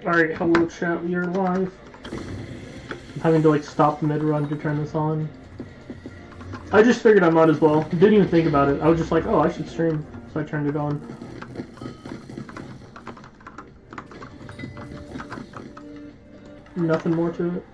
Alright, hello chat, we are live. I'm having to like stop mid-run to turn this on. I just figured I might as well. Didn't even think about it. I was just like, oh, I should stream. So I turned it on. Nothing more to it.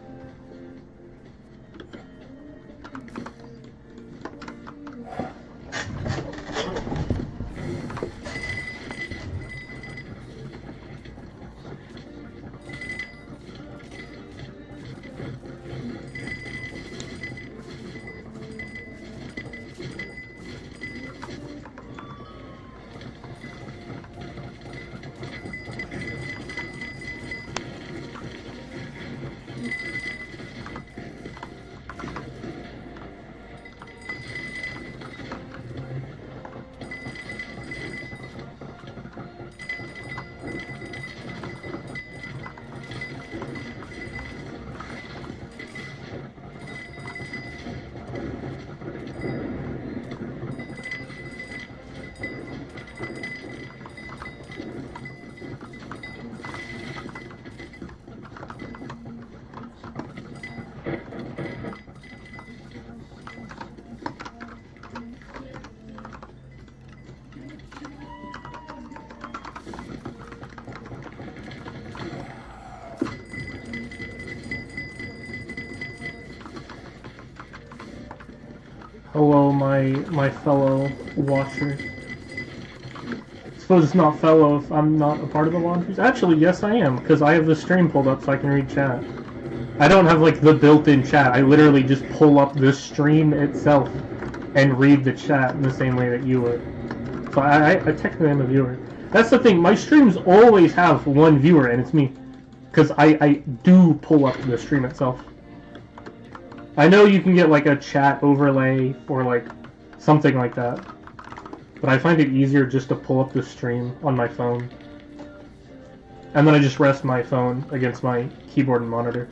Hello, my fellow watchers. I suppose it's not fellow if I'm not a part of the launchers. Actually, yes I am, because I have the stream pulled up so I can read chat. I don't have like the built-in chat. I literally just pull up the stream itself and read the chat in the same way that you would. So I technically am a viewer. That's the thing, my streams always have one viewer and it's me. Because I do pull up the stream itself. I know you can get like a chat overlay or like something like that, but I find it easier just to pull up the stream on my phone. And then I just rest my phone against my keyboard and monitor.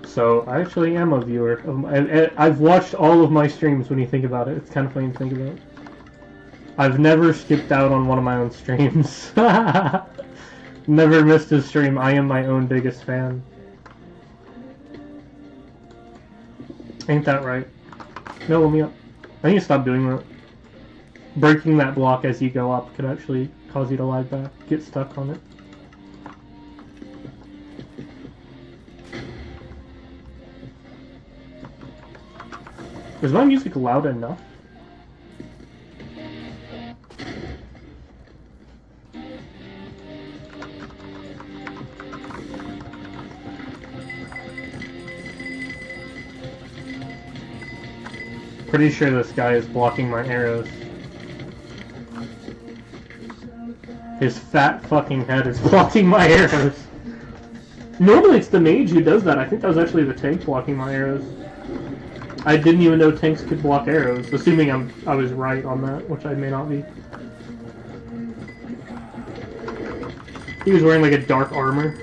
So I actually am a viewer. I've watched all of my streams when you think about it. It's kind of funny to think about. I've never skipped out on one of my own streams. Never missed a stream. I am my own biggest fan. Ain't that right? No, let me up. I need to stop doing that. Breaking that block as you go up could actually cause you to lag back, get stuck on it. Is my music loud enough? Pretty sure this guy is blocking my arrows. His fat fucking head is blocking my arrows. Normally it's the mage who does that. I think that was actually the tank blocking my arrows. I didn't even know tanks could block arrows, assuming I was right on that, which I may not be. He was wearing like a dark armor.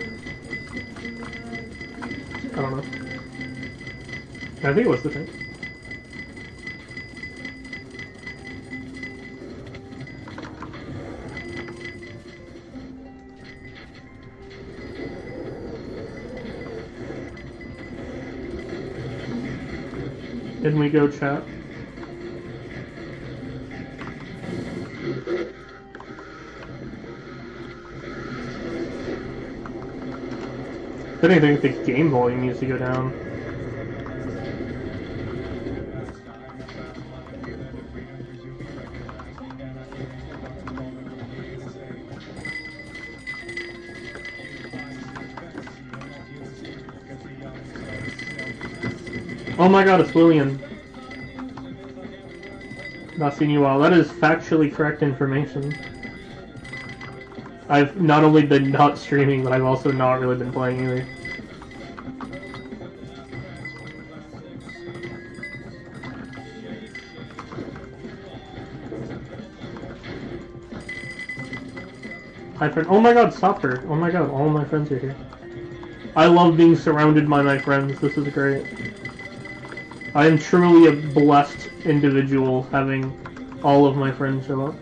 I don't know. I think it was the tank. Didn't we go chat? If anything, the game volume needs to go down. Oh my god, it's William. Not seen you in a while. That is factually correct information. I've not only been not streaming, but I've also not really been playing either. Hi friend. Oh my god, stop her. Oh my god, all my friends are here. I love being surrounded by my friends. This is great. I am truly a blessed individual having all of my friends show up.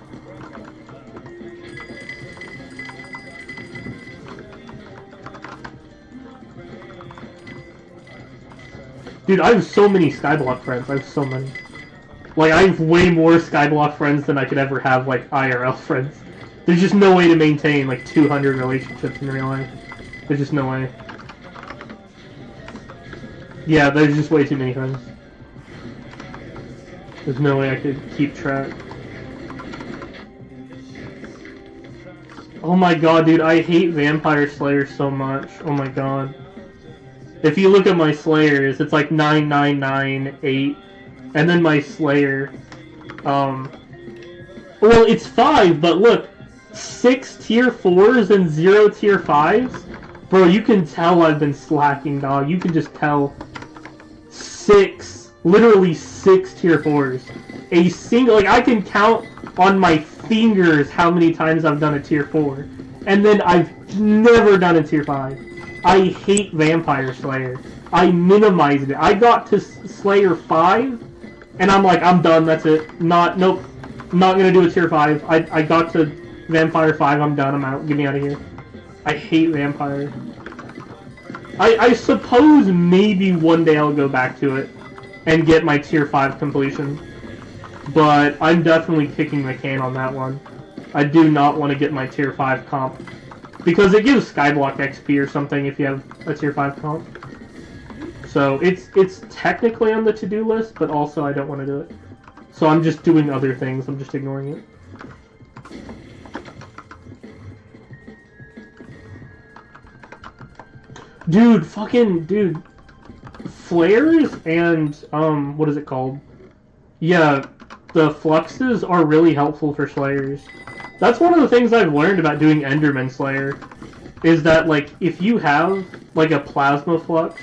Dude, I have so many Skyblock friends. I have so many. Like, I have way more Skyblock friends than I could ever have, like, IRL friends. There's just no way to maintain, like, 200 relationships in real life. There's just no way. Yeah, there's just way too many friends. There's no way I could keep track. Oh my god, dude, I hate Vampire Slayers so much. Oh my god. If you look at my Slayers, it's like 9998, and then my Slayer, well, it's 5, but look, 6 tier 4s and 0 tier 5s? Bro, you can tell I've been slacking, dog. You can just tell. 6, literally 6 tier 4s. A single, like, I can count on my fingers how many times I've done a tier 4. And then I've never done a tier 5. I hate Vampire Slayer. I minimized it. I got to Slayer 5, and I'm like, I'm done, that's it. Nope, not gonna do a tier 5. I got to Vampire 5, I'm done, I'm out. Get me out of here. I hate Vampire. I suppose maybe one day I'll go back to it and get my tier 5 completion. But I'm definitely kicking the can on that one. I do not want to get my tier 5 comp. Because it gives Skyblock XP or something if you have a tier 5 comp. So it's technically on the to-do list, but also I don't want to do it. So I'm just doing other things, I'm just ignoring it. Dude, flares and, what is it called? Yeah, the fluxes are really helpful for Slayers. That's one of the things I've learned about doing Enderman Slayer, is that, like, if you have, like, a plasmaflux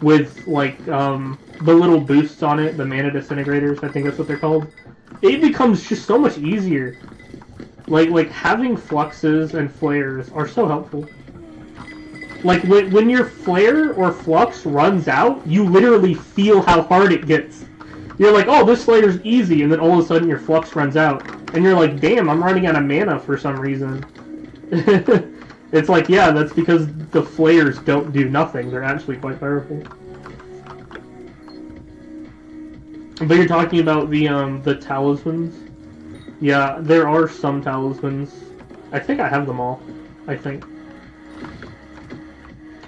with, like, the little boosts on it, the mana disintegrators, I think that's what they're called, it becomes just so much easier. Like having fluxes and flares are so helpful. Like, when your flare or flux runs out, you literally feel how hard it gets. You're like, oh, this Slayer's easy, and then all of a sudden your flux runs out. And you're like, damn, I'm running out of mana for some reason. It's like, yeah, that's because the flares don't do nothing. They're actually quite powerful. But you're talking about the talismans? Yeah, there are some talismans. I think I have them all. I think.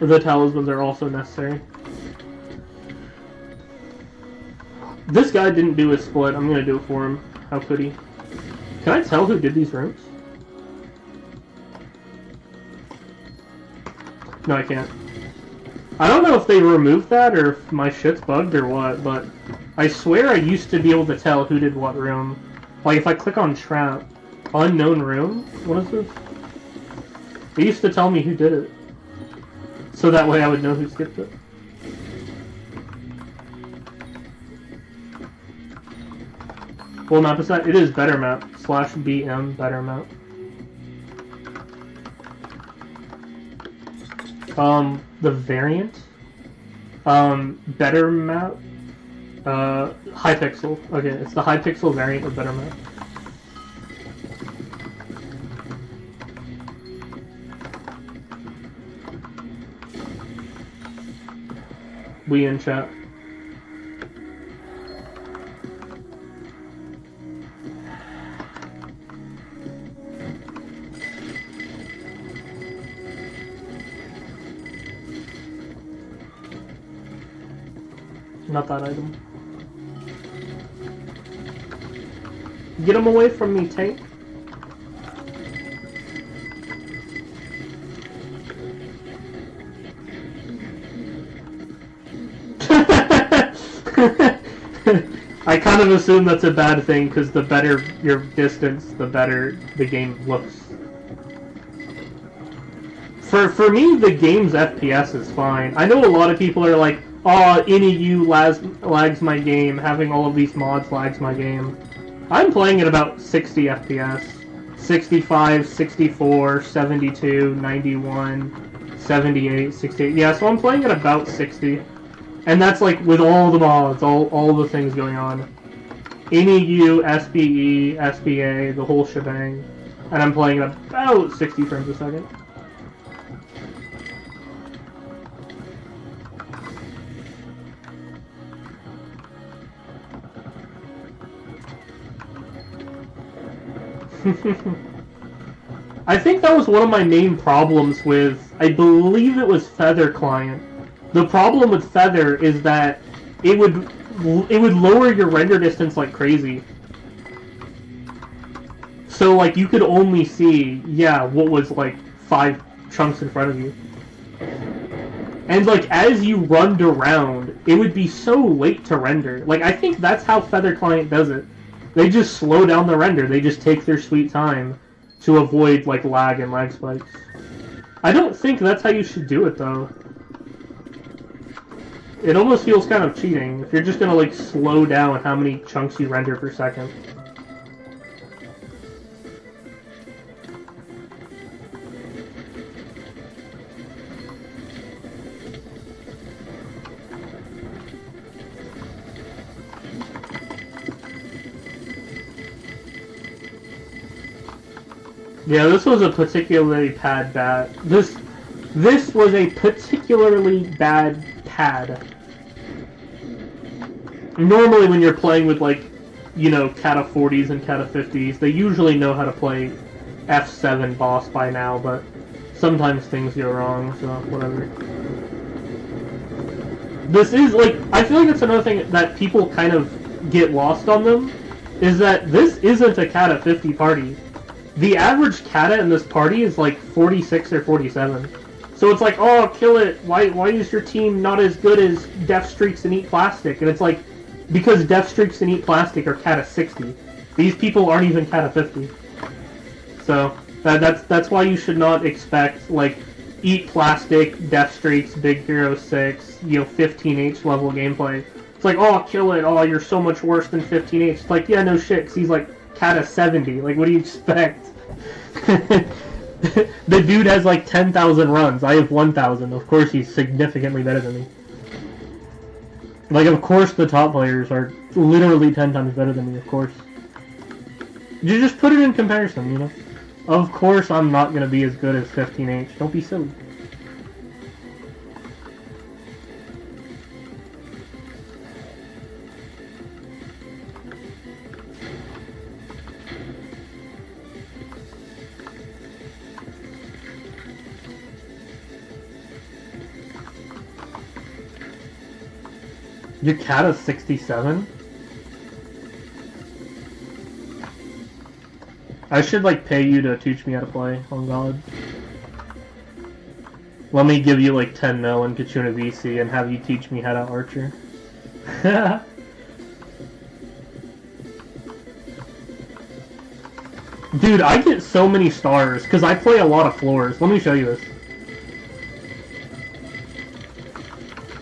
The talismans are also necessary. This guy didn't do his split. I'm gonna do it for him. How could he? Can I tell who did these rooms? No, I can't. I don't know if they removed that or if my shit's bugged or what, but I swear I used to be able to tell who did what room. Like, if I click on trap, unknown room, what is this? It used to tell me who did it. So that way I would know who skipped it. What map is that? It is better map. /BM better map. The variant? Better map? Hypixel. Okay, it's the Hypixel variant of better map. We in chat. Not that item. Get him away from me, tank. I kind of assume that's a bad thing, because the better your distance, the better the game looks. For me, the game's FPS is fine. I know a lot of people are like, oh, NEU lags my game, having all of these mods lags my game. I'm playing at about 60 FPS. 65, 64, 72, 91, 78, 68. Yeah, so I'm playing at about 60. And that's like with all the mods, all the things going on. NEU, SBE, SBA, the whole shebang. And I'm playing at about 60 frames a second. I think that was one of my main problems with, I believe it was Feather Client. The problem with Feather is that it would lower your render distance like crazy. So, like, you could only see, yeah, what was, like, 5 chunks in front of you. And, like, as you runned around, it would be so late to render. Like, I think that's how Feather Client does it. They just slow down the render. They just take their sweet time to avoid, like, lag and lag spikes. I don't think that's how you should do it, though. It almost feels kind of cheating if you're just gonna, like, slow down how many chunks you render per second. Yeah, this was a particularly bad This was a particularly bad pad. Normally when you're playing with, like, you know, Kata 40s and Kata 50s, they usually know how to play F7 boss by now, but sometimes things go wrong, so whatever. This is, like, I feel like it's another thing that people kind of get lost on them, is that this isn't a Kata 50 party. The average Kata in this party is like 46 or 47. So it's like, oh, kill it. Why is your team not as good as Death Streaks and Eat Plastic? And it's like, because Death Streaks and Eat Plastic are Kata 60. These people aren't even Kata 50. So that's why you should not expect, like, Eat Plastic, Death Streaks, Big Hero 6, you know, 15H level gameplay. It's like, oh, kill it. Oh, you're so much worse than 15H. It's like, yeah, no shit, 'cause he's like Kata 70. Like, what do you expect? The dude has like 10,000 runs. I have 1,000. Of course he's significantly better than me. Like, of course the top players are literally 10 times better than me, of course. You just put it in comparison, you know? Of course I'm not going to be as good as 15H. Don't be silly. Your Kata 67? I should, like, pay you to teach me how to play, on God. Let me give you, like, 10 mil and get you in a VC and have you teach me how to Archer. Dude, I get so many stars, because I play a lot of floors. Let me show you this.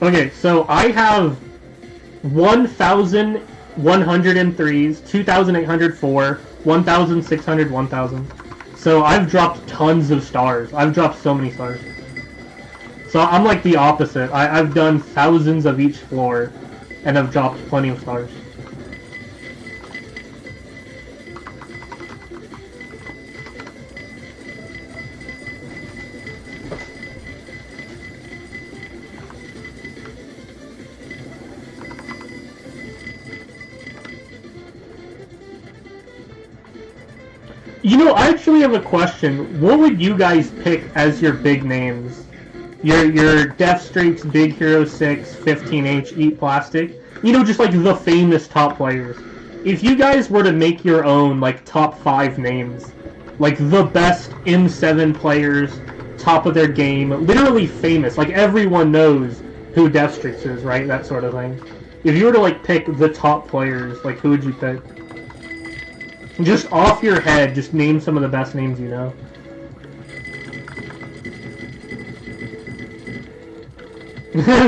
Okay, so I have 1,103s, 2,804, 1,600, 1,000. So I've dropped tons of stars. I've dropped so many stars. So I'm like the opposite. I've done thousands of each floor, and I've dropped plenty of stars. You know, I actually have a question. What would you guys pick as your big names? Your Death Streaks, Big Hero 6, 15H, Eat Plastic? You know, just like the famous top players. If you guys were to make your own, like, top 5 names, like the best M7 players, top of their game, literally famous, like everyone knows who Death Streaks is, right? That sort of thing. If you were to, like, pick the top players, like, who would you pick? Just off your head, just name some of the best names you know.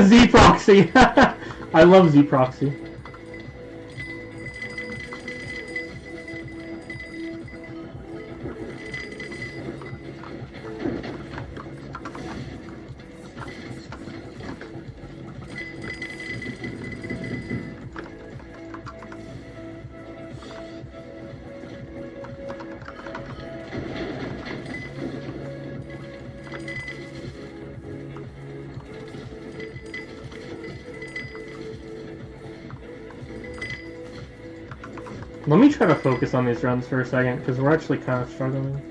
Z-Proxy! I love Z-Proxy. Let me try to focus on these runs for a second, because we're actually kind of struggling.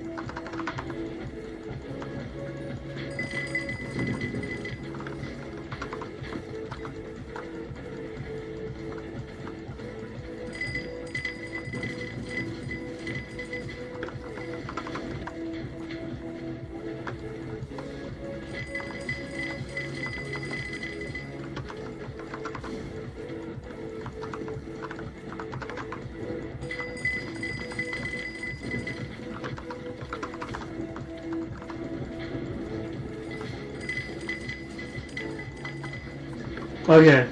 Okay.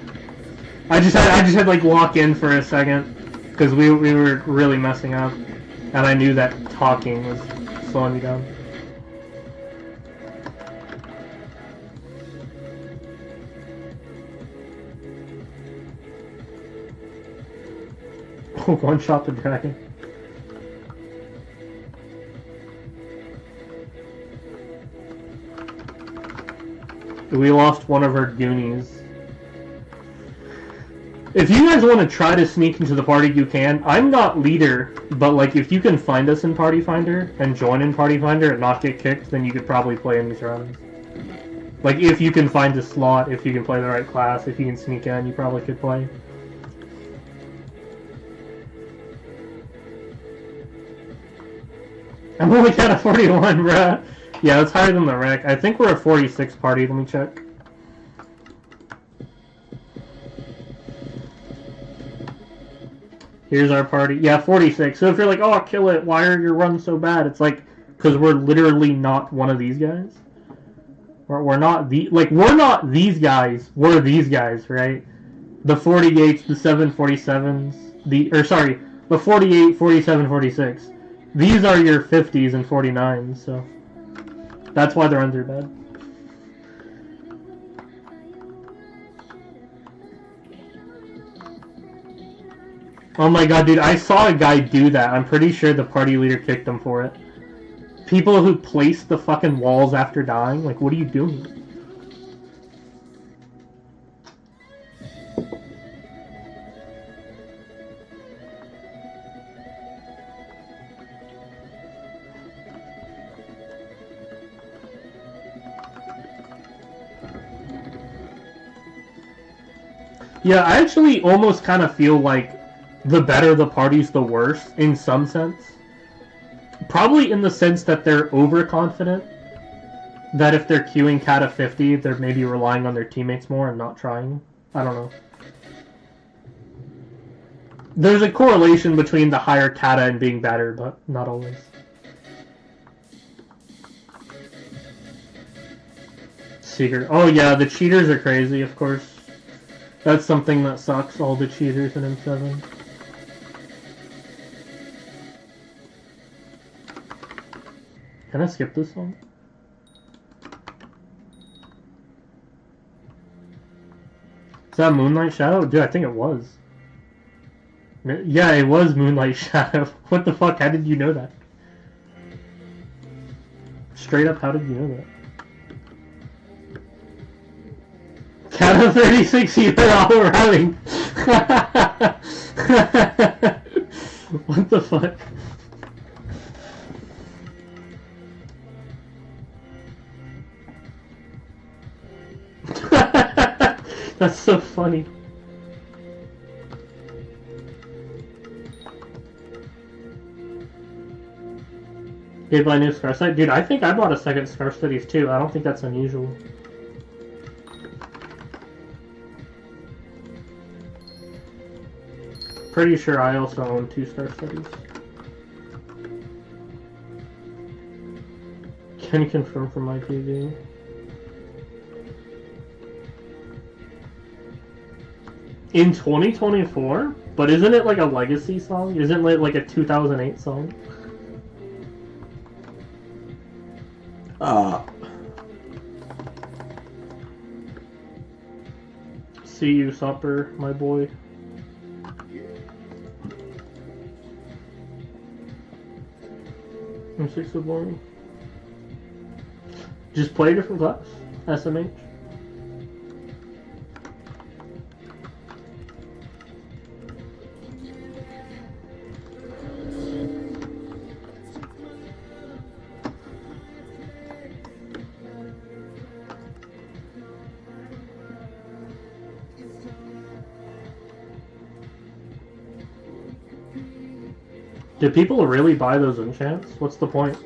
I just had to like walk in for a second because we were really messing up, and I knew that talking was slowing me down. One shot the dragon. We lost one of our goonies. If you guys want to try to sneak into the party, you can. I'm not leader, but like if you can find us in Party Finder and join in Party Finder and not get kicked, then you could probably play in these rounds. Like if you can find a slot, if you can play the right class, if you can sneak in, you probably could play. I'm only at a 41, bruh. Yeah, that's higher than the rec. I think we're a 46 party. Let me check. Here's our party. Yeah, 46. So if you're like, oh, kill it, why are your runs so bad? It's like, because we're literally not one of these guys. We're not we're not these guys. We're these guys, right? The 48s, the 747s, the 48, 47, 46. These are your 50s and 49s, so that's why the runs are bad. Oh my god, dude, I saw a guy do that. I'm pretty sure the party leader kicked him for it. People who place the fucking walls after dying, like, what are you doing? Yeah, I actually almost kind of feel like the better the party's the worse, in some sense. Probably in the sense that they're overconfident. That if they're queuing Kata 50, they're maybe relying on their teammates more and not trying. I don't know. There's a correlation between the higher Kata and being better, but not always. Seeker. Oh yeah, the cheaters are crazy, of course. That's something that sucks, all the cheaters in M7. Can I skip this one? Is that Moonlight Shadow? Dude, I think it was. Yeah, it was Moonlight Shadow. What the fuck? How did you know that? Straight up, how did you know that? Count of 36, you're all running. What the fuck? That's so funny. Did buy a new Scar Studies? Dude, I think I bought a second Scar Studies too. I don't think that's unusual. Pretty sure I also own 2 Scar Studies. Can you confirm from my TV? In 2024? But isn't it like a legacy song? Isn't it like a 2008 song? See you, supper, my boy. M6 is boring. Just play a different class. SMH. Do people really buy those enchants? What's the point?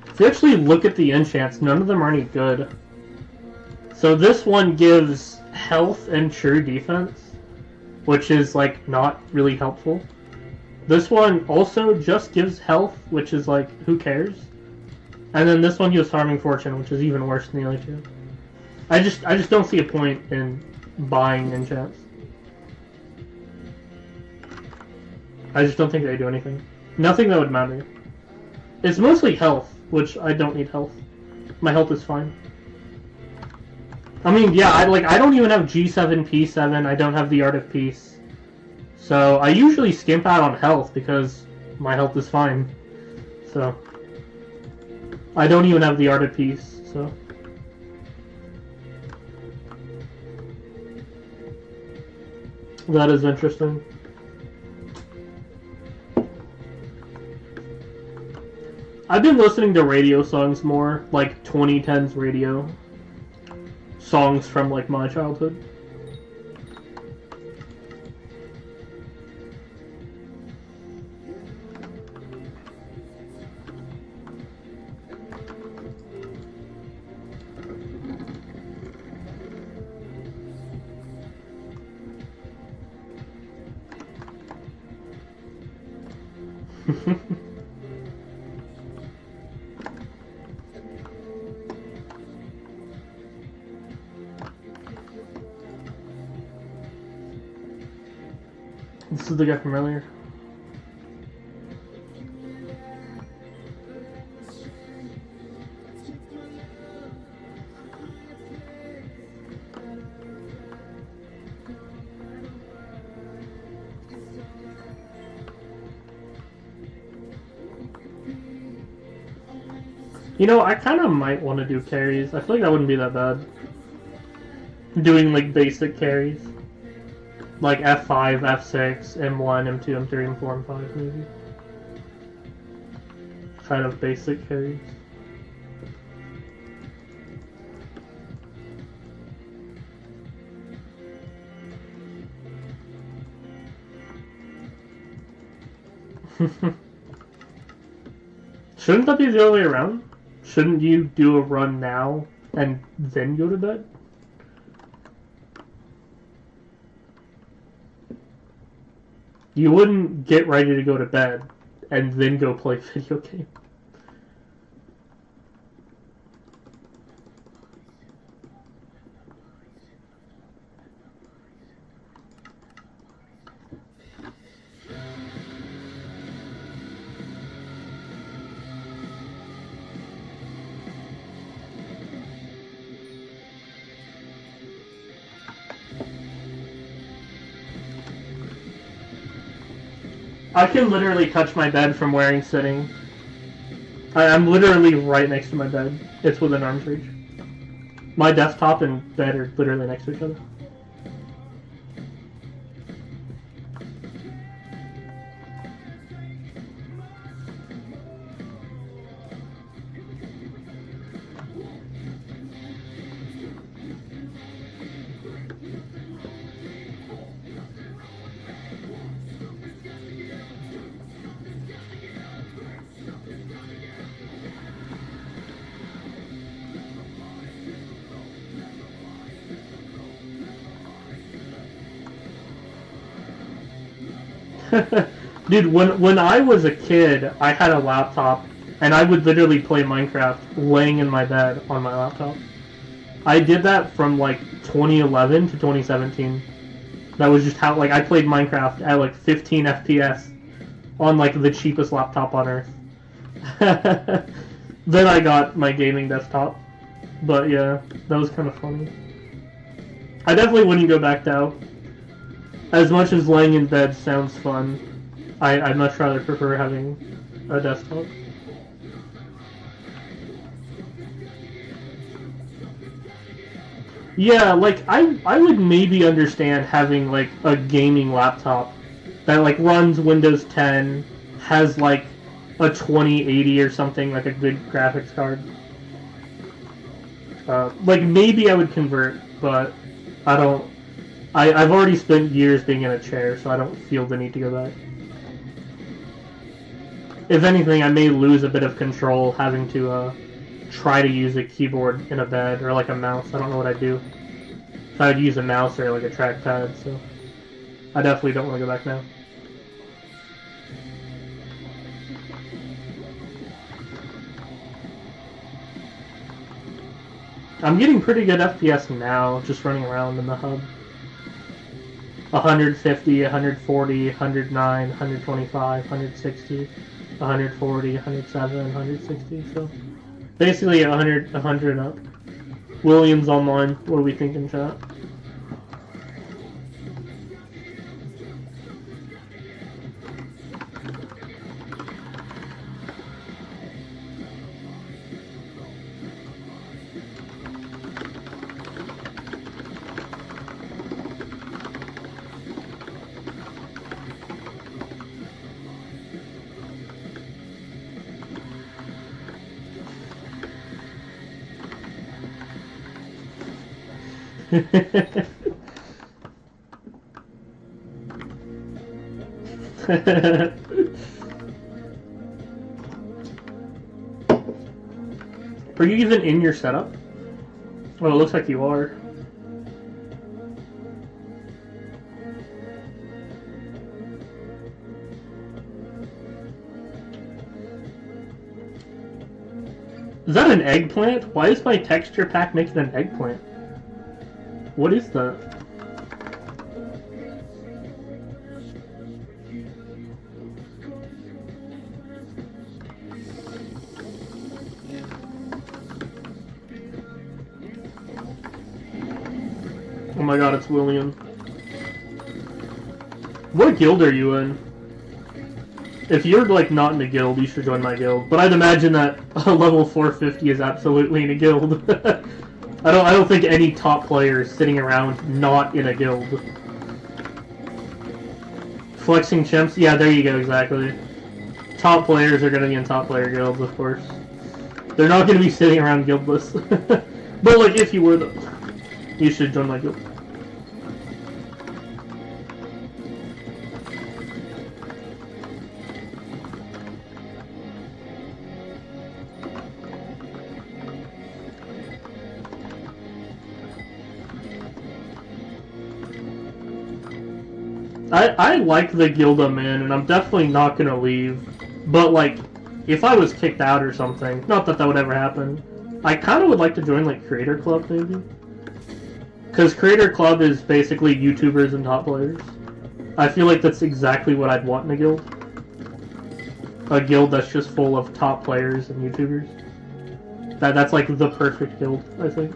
If you actually look at the enchants, none of them are any good. So this one gives health and true defense, which is like not really helpful. This one also just gives health, which is like, who cares? And then this one gives farming fortune, which is even worse than the other two. I just don't see a point in buying enchants. I just don't think they do anything. Nothing that would matter. It's mostly health, which I don't need health. My health is fine. I mean, yeah, I don't even have G7, P7, I don't have the Art of Peace. So, I usually skimp out on health because my health is fine. So, I don't even have the Art of Peace, so. That is interesting. I've been listening to radio songs more, like 2010s radio songs from like my childhood. This is the guy from earlier. You know, I kind of might want to do carries. I feel like that wouldn't be that bad. Doing like basic carries. Like F5, F6, M1, M2, M3, M4, M5 maybe. Kind of basic carries. Shouldn't that be the other way around? Shouldn't you do a run now and then go to bed? You wouldn't get ready to go to bed and then go play a video game. I can literally touch my bed from where I'm sitting. I'm literally right next to my bed. It's within arm's reach. My desktop and bed are literally next to each other. Dude, when I was a kid, I had a laptop, and I would literally play Minecraft laying in my bed on my laptop. I did that from, like, 2011 to 2017. That was just how, like, I played Minecraft at, like, 15 FPS on, like, the cheapest laptop on Earth. Then I got my gaming desktop. But, yeah, that was kind of funny. I definitely wouldn't go back now. As much as laying in bed sounds fun, I'd much rather prefer having a desktop. Yeah, like, I would maybe understand having, like, a gaming laptop that, like, runs Windows 10, has, like, a 2080 or something, like a good graphics card. Like, maybe I would convert, but I I've already spent years being in a chair, so I don't feel the need to go back. If anything, I may lose a bit of control having to try to use a keyboard in a bed, or like a mouse. I don't know what I'd do. If I would use a mouse or like a trackpad, so I definitely don't want to go back now. I'm getting pretty good FPS now, just running around in the hub. 150, 140, 109, 125, 160, 140, 107, 160, so basically 100 up. Williams online, what are we thinking, chat? Are you even in your setup? Well, it looks like you are. Is that an eggplant? Why is my texture pack making an eggplant? What is that? Oh my god, it's William. What guild are you in? If you're like not in a guild, you should join my guild. But I'd imagine that a level 450 is absolutely in a guild. I don't think any top player is sitting around not in a guild. Flexing chimps? Yeah, there you go, exactly. Top players are gonna be in top player guilds, of course. They're not gonna be sitting around guildless. But like, if you were though, you should join my guild. I like the guild I'm in, and I'm definitely not gonna leave. But like, if I was kicked out or something, not that that would ever happen, I kind of would like to join like Creator Club maybe. Because Creator Club is basically YouTubers and top players. I feel like that's exactly what I'd want in a guild. A guild that's just full of top players and YouTubers. That's like the perfect guild, I think.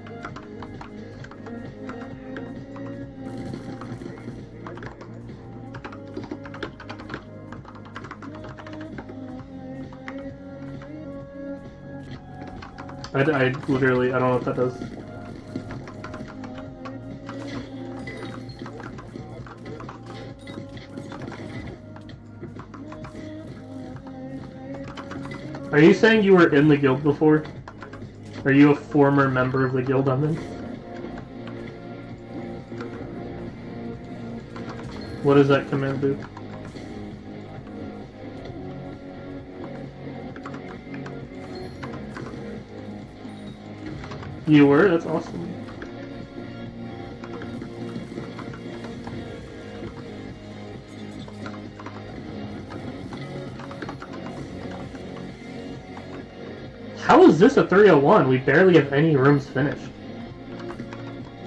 I literally, I don't know what that does. Are you saying you were in the guild before? Are you a former member of the guild I'm in? What does that command do? You were? That's awesome. How is this a 301? We barely have any rooms finished.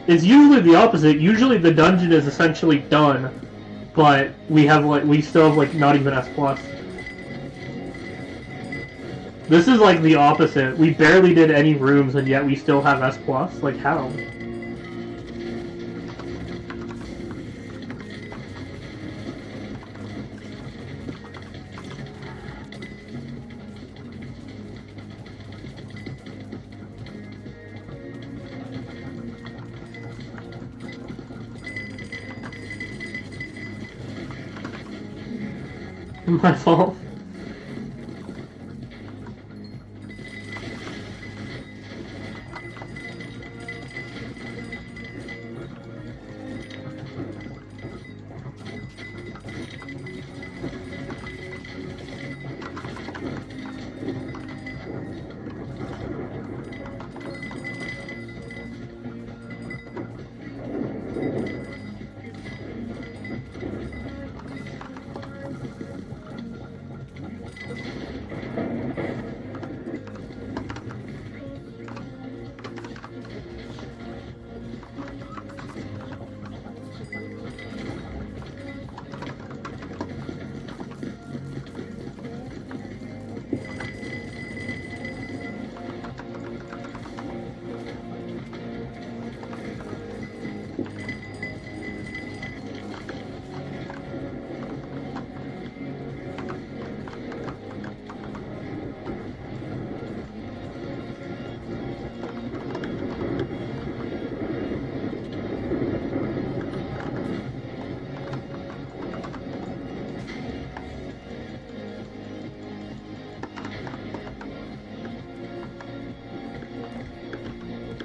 It's usually the opposite. Usually the dungeon is essentially done, but we still have like not even S+. This is like the opposite. We barely did any rooms and yet we still have S+. Like how? My fault.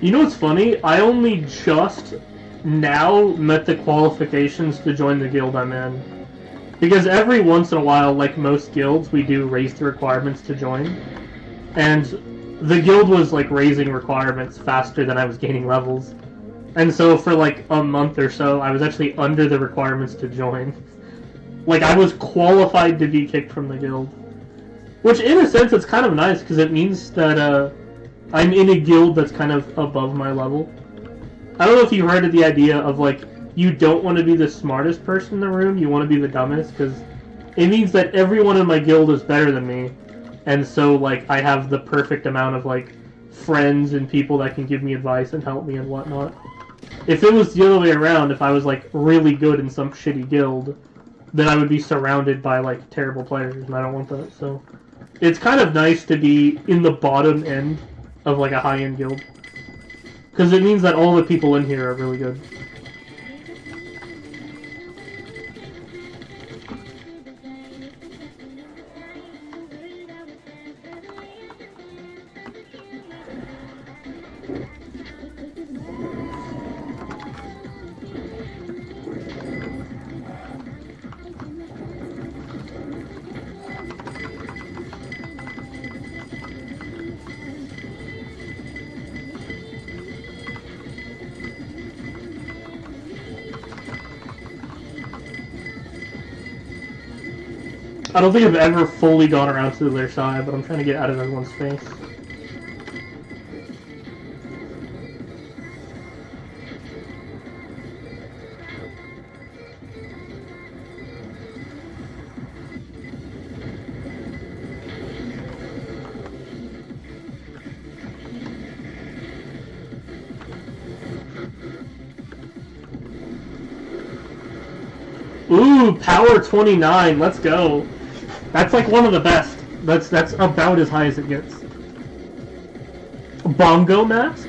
You know what's funny? I only just now met the qualifications to join the guild I'm in. Because every once in a while, like most guilds, we do raise the requirements to join. And the guild was like raising requirements faster than I was gaining levels. And so for like a month or so, I was actually under the requirements to join. Like, I was qualified to be kicked from the guild. Which, in a sense, it's kind of nice, because it means that I'm in a guild that's kind of above my level. I don't know if you heard of the idea of, like, you don't want to be the smartest person in the room, you want to be the dumbest, because it means that everyone in my guild is better than me. And so, like, I have the perfect amount of, like, friends and people that can give me advice and help me and whatnot. If it was the other way around, if I was, like, really good in some shitty guild, then I would be surrounded by, like, terrible players, and I don't want that, so... It's kind of nice to be in the bottom end of, like, a high-end guild. Because it means that all the people in here are really good. I don't think I've ever fully gone around to their side, but I'm trying to get out of everyone's face. Ooh, power 29, let's go. That's like one of the best. That's about as high as it gets. Bongo mask?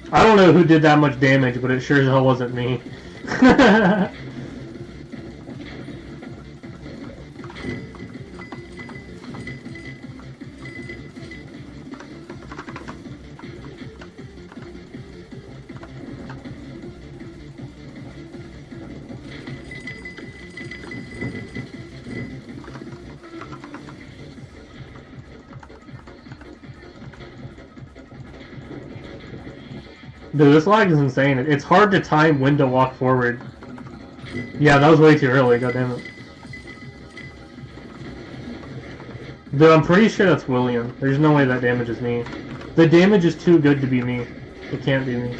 I don't know who did that much damage, but it sure as hell wasn't me. Dude, this lag is insane. It's hard to time when to walk forward. Yeah, that was way too early, goddammit. Dude, I'm pretty sure that's William. There's no way that damages me. The damage is too good to be me. It can't be me.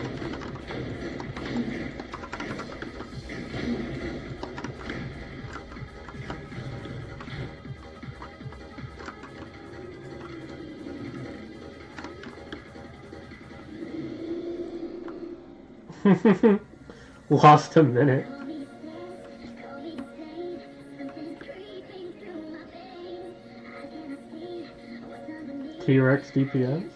Lost a minute. T-Rex DPS?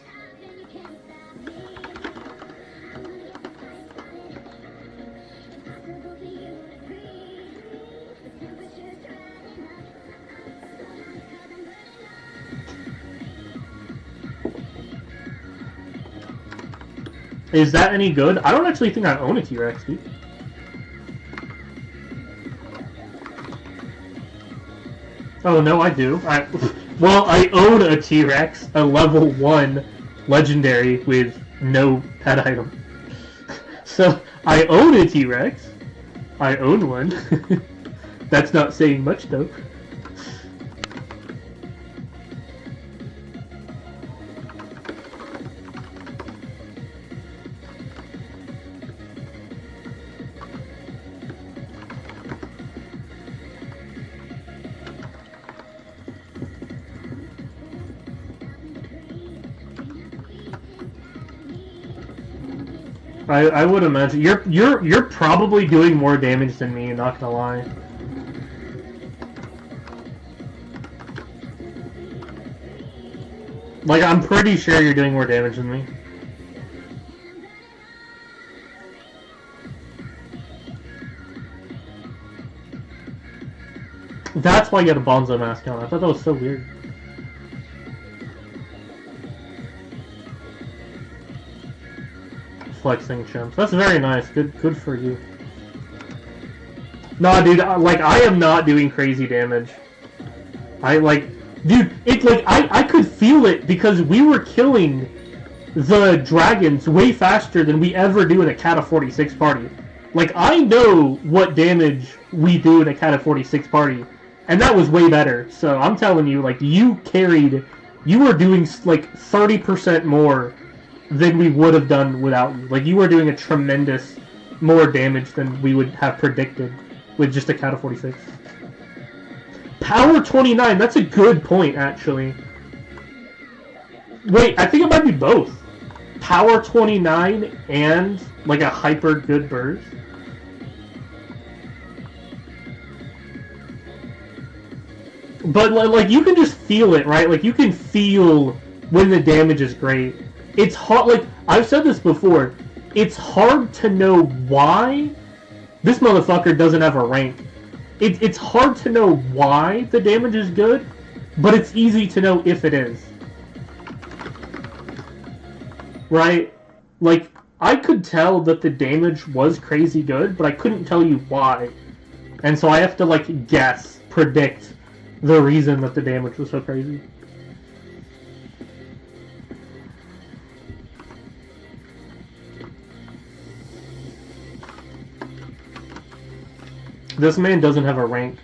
Is that any good? I don't actually think I own a T-Rex, dude. Oh, no, I do. Well, I own a T-Rex, a level 1 legendary with no pet item. So, I own a T-Rex. I own one. That's not saying much, though. I would imagine you're probably doing more damage than me, not gonna lie. Like, I'm pretty sure you're doing more damage than me. That's why you got a Bonzo mask on. I thought that was so weird. Flexing chimps. That's very nice. Good for you. Nah, dude. Like, I am not doing crazy damage. Dude. It's like I could feel it because we were killing the dragons way faster than we ever do in a Cat of 46 party. Like, I know what damage we do in a Cat of 46 party, and that was way better. So I'm telling you, like, you were doing like 30% more than we would have done without you. Like, you were doing a tremendous more damage than we would have predicted with just a Cat of 46. Power 29, that's a good point, actually. Wait, I think it might be both. Power 29 and, like, a hyper good burst. But, like, you can just feel it, right? Like, you can feel when the damage is great. It's hard, like, I've said this before, it's hard to know why this motherfucker doesn't have a rank. It's hard to know why the damage is good, but it's easy to know if it is. Right? Like, I could tell that the damage was crazy good, but I couldn't tell you why. And so I have to, like, guess, predict the reason that the damage was so crazy. This man doesn't have a rank.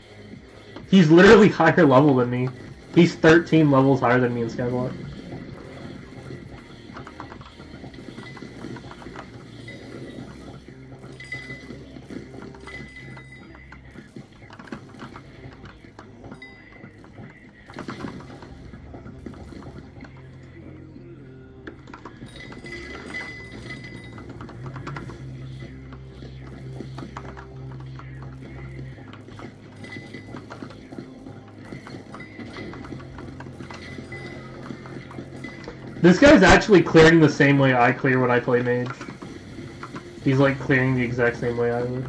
He's literally higher level than me. He's 13 levels higher than me in Skyblock. This guy's actually clearing the same way I clear when I play Mage. He's like clearing the exact same way I would.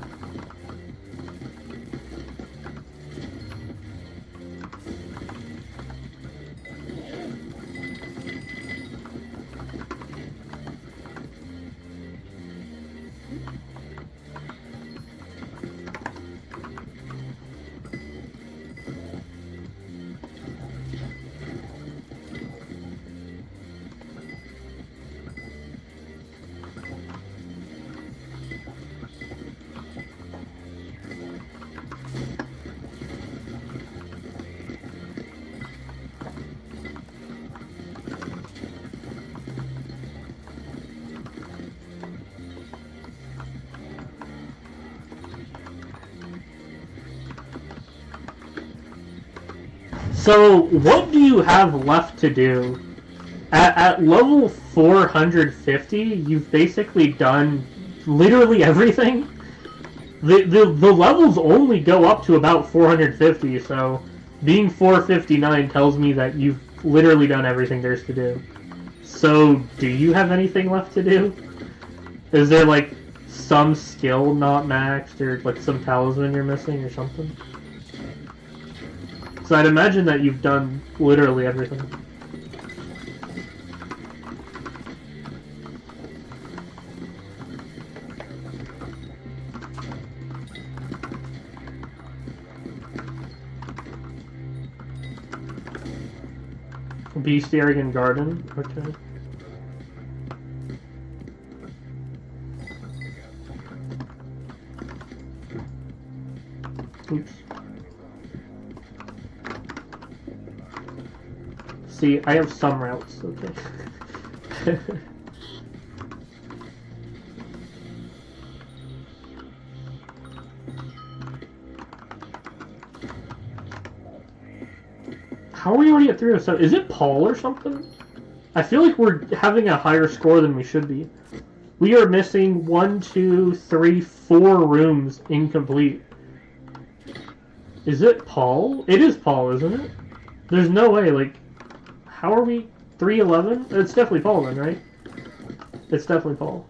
So, what do you have left to do? At level 450, you've basically done literally everything. The levels only go up to about 450, so being 459 tells me that you've literally done everything there's to do. So, do you have anything left to do? Is there, like, some skill not maxed, or, like, some talisman you're missing, or something? So I'd imagine that you've done literally everything. Bestiarian Garden, okay. see, I have some routes, okay. How are we already at 307? Is it Paul or something? I feel like we're having a higher score than we should be. We are missing 1, 2, 3, 4 rooms incomplete. Is it Paul? It is Paul, isn't it? There's no way, like... How are we... 311? It's definitely Paul then, right? It's definitely Paul.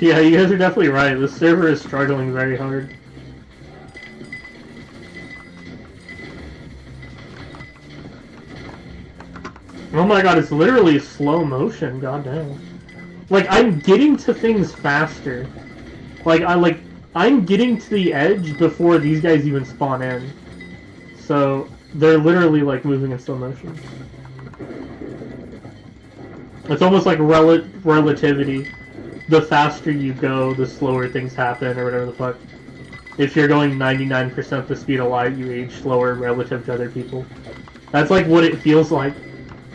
Yeah, you guys are definitely right. The server is struggling very hard. Oh my god, it's literally slow motion, goddamn. Like, I'm getting to things faster. I'm getting to the edge before these guys even spawn in. So, they're literally, like, moving in slow motion. It's almost like relativity. The faster you go, the slower things happen, or whatever the fuck. If you're going 99% the speed of light, you age slower relative to other people. That's like what it feels like.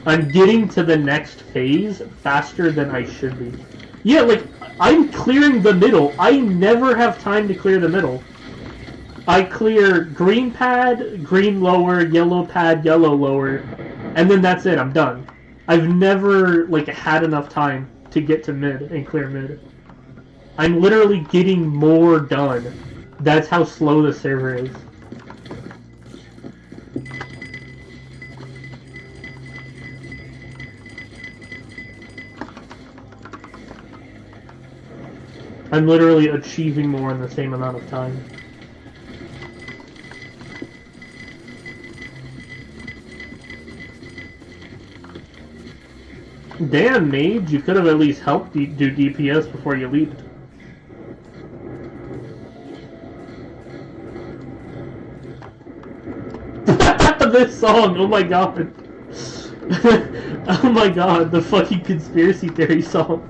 I'm getting to the next phase faster than I should be. Yeah, like, I'm clearing the middle. I never have time to clear the middle. I clear green pad, green lower, yellow pad, yellow lower, and then that's it, I'm done. I've never, like, had enough time to get to mid and clear mid. I'm literally getting more done. That's how slow the server is. I'm literally achieving more in the same amount of time. Damn, Mage, you could have at least helped do DPS before you leaped. This song, oh my god. Oh my god, the fucking conspiracy theory song.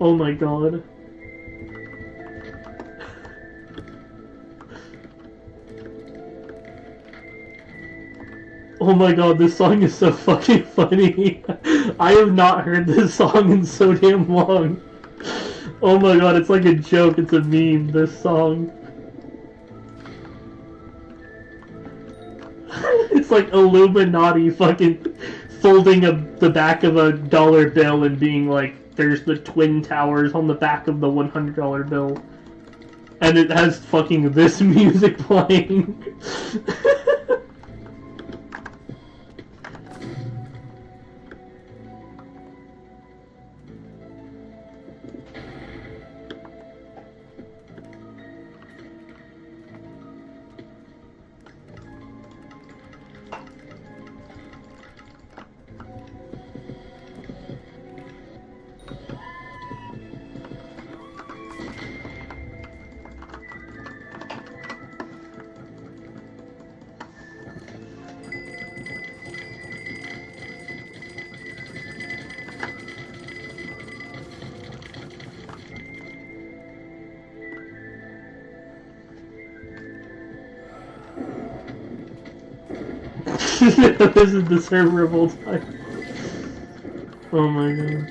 Oh my god. Oh my god, this song is so fucking funny. I have not heard this song in so damn long. Oh my god, it's like a joke, it's a meme, this song. It's like Illuminati fucking folding the back of a dollar bill and being like, there's the Twin Towers on the back of the $100 bill. And it has fucking this music playing. This is the server of all time. Oh my god.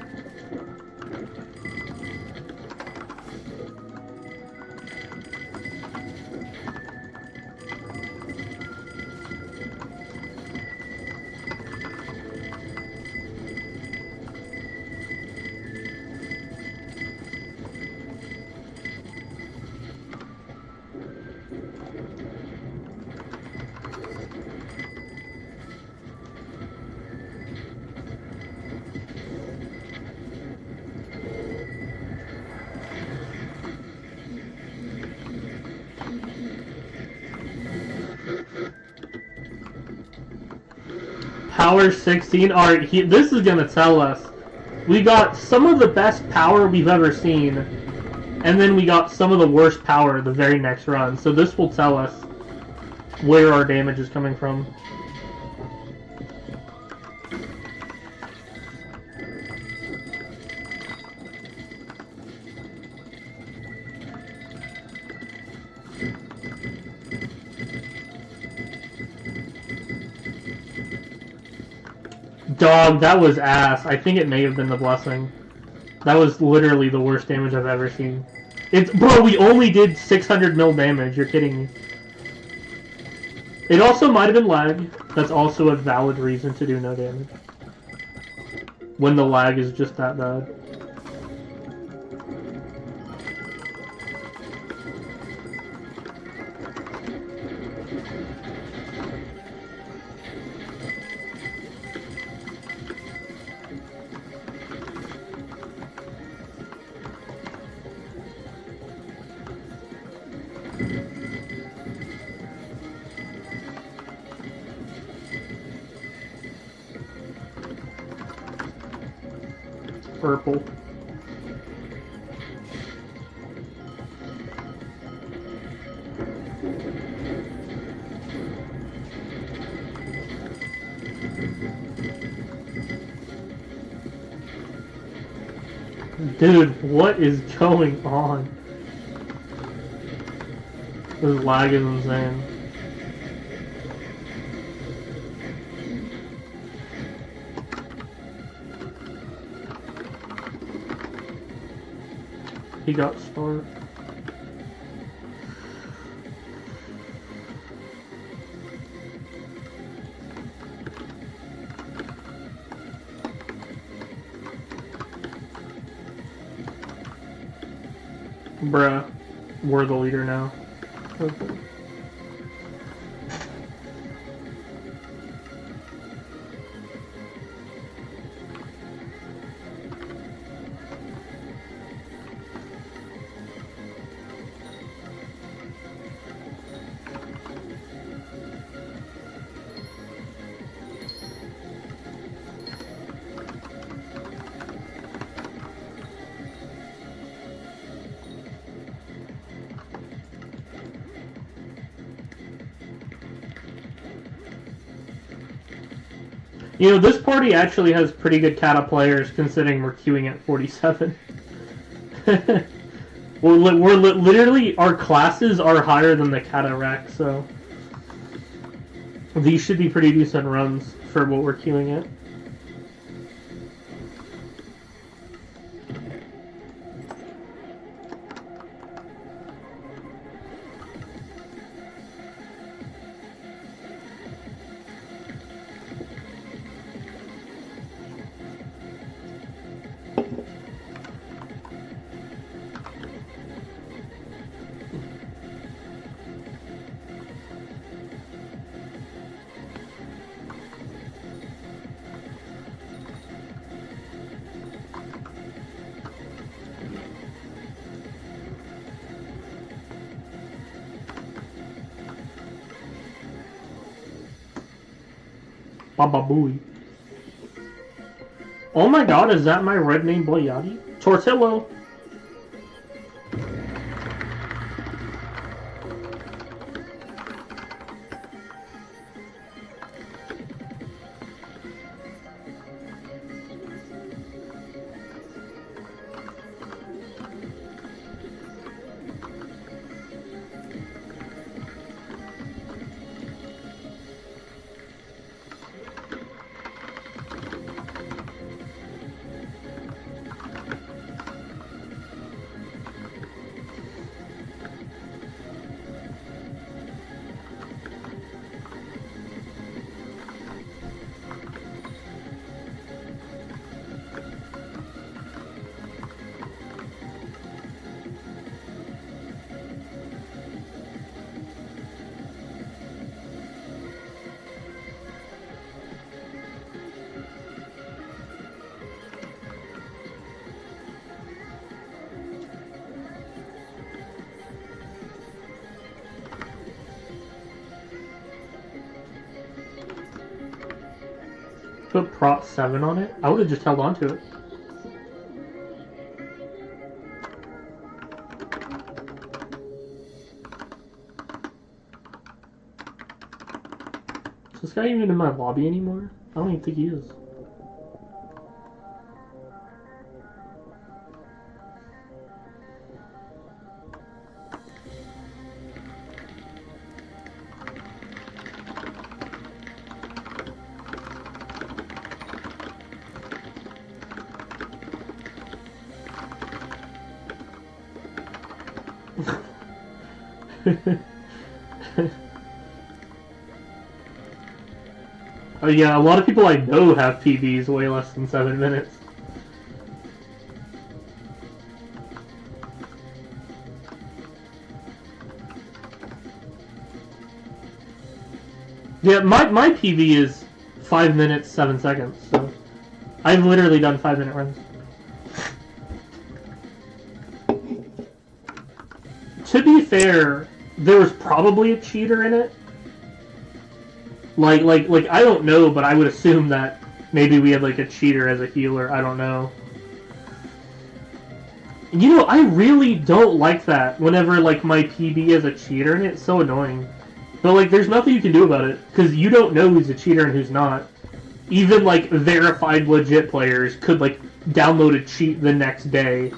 Power 16. Alright, this is gonna tell us. We got some of the best power we've ever seen, and then we got some of the worst power the very next run. So this will tell us where our damage is coming from. Dog, that was ass. I think it may have been the blessing. That was literally the worst damage I've ever seen. Bro, we only did 600 mil damage. You're kidding me. It also might have been lag. That's also a valid reason to do no damage. When the lag is just that bad. Purple. Dude, what is going on? This lag is insane. He got started. Bruh, we're the leader now. Okay. You know, this party actually has pretty good kata players, considering we're queuing at 47. we're literally, our classes are higher than the kata rack, so these should be pretty decent runs for what we're queuing at. Baba Booey. Oh my god, is that my red name boy Yachty? Tortillo! put prot 7 on it, I would have just held on to it. Is this guy even in my lobby anymore? I don't even think he is. Oh yeah, a lot of people I know have PBs way less than 7 minutes. Yeah, my PB is 5 minutes, 7 seconds, so I've literally done 5-minute runs. To be fair, there was probably a cheater in it. Like I don't know, but I would assume that maybe we had like a cheater as a healer. I don't know. You know, I really don't like that whenever like my PB has a cheater in it. It's so annoying. But like, there's nothing you can do about it because you don't know who's a cheater and who's not. Even like verified legit players could like download a cheat the next day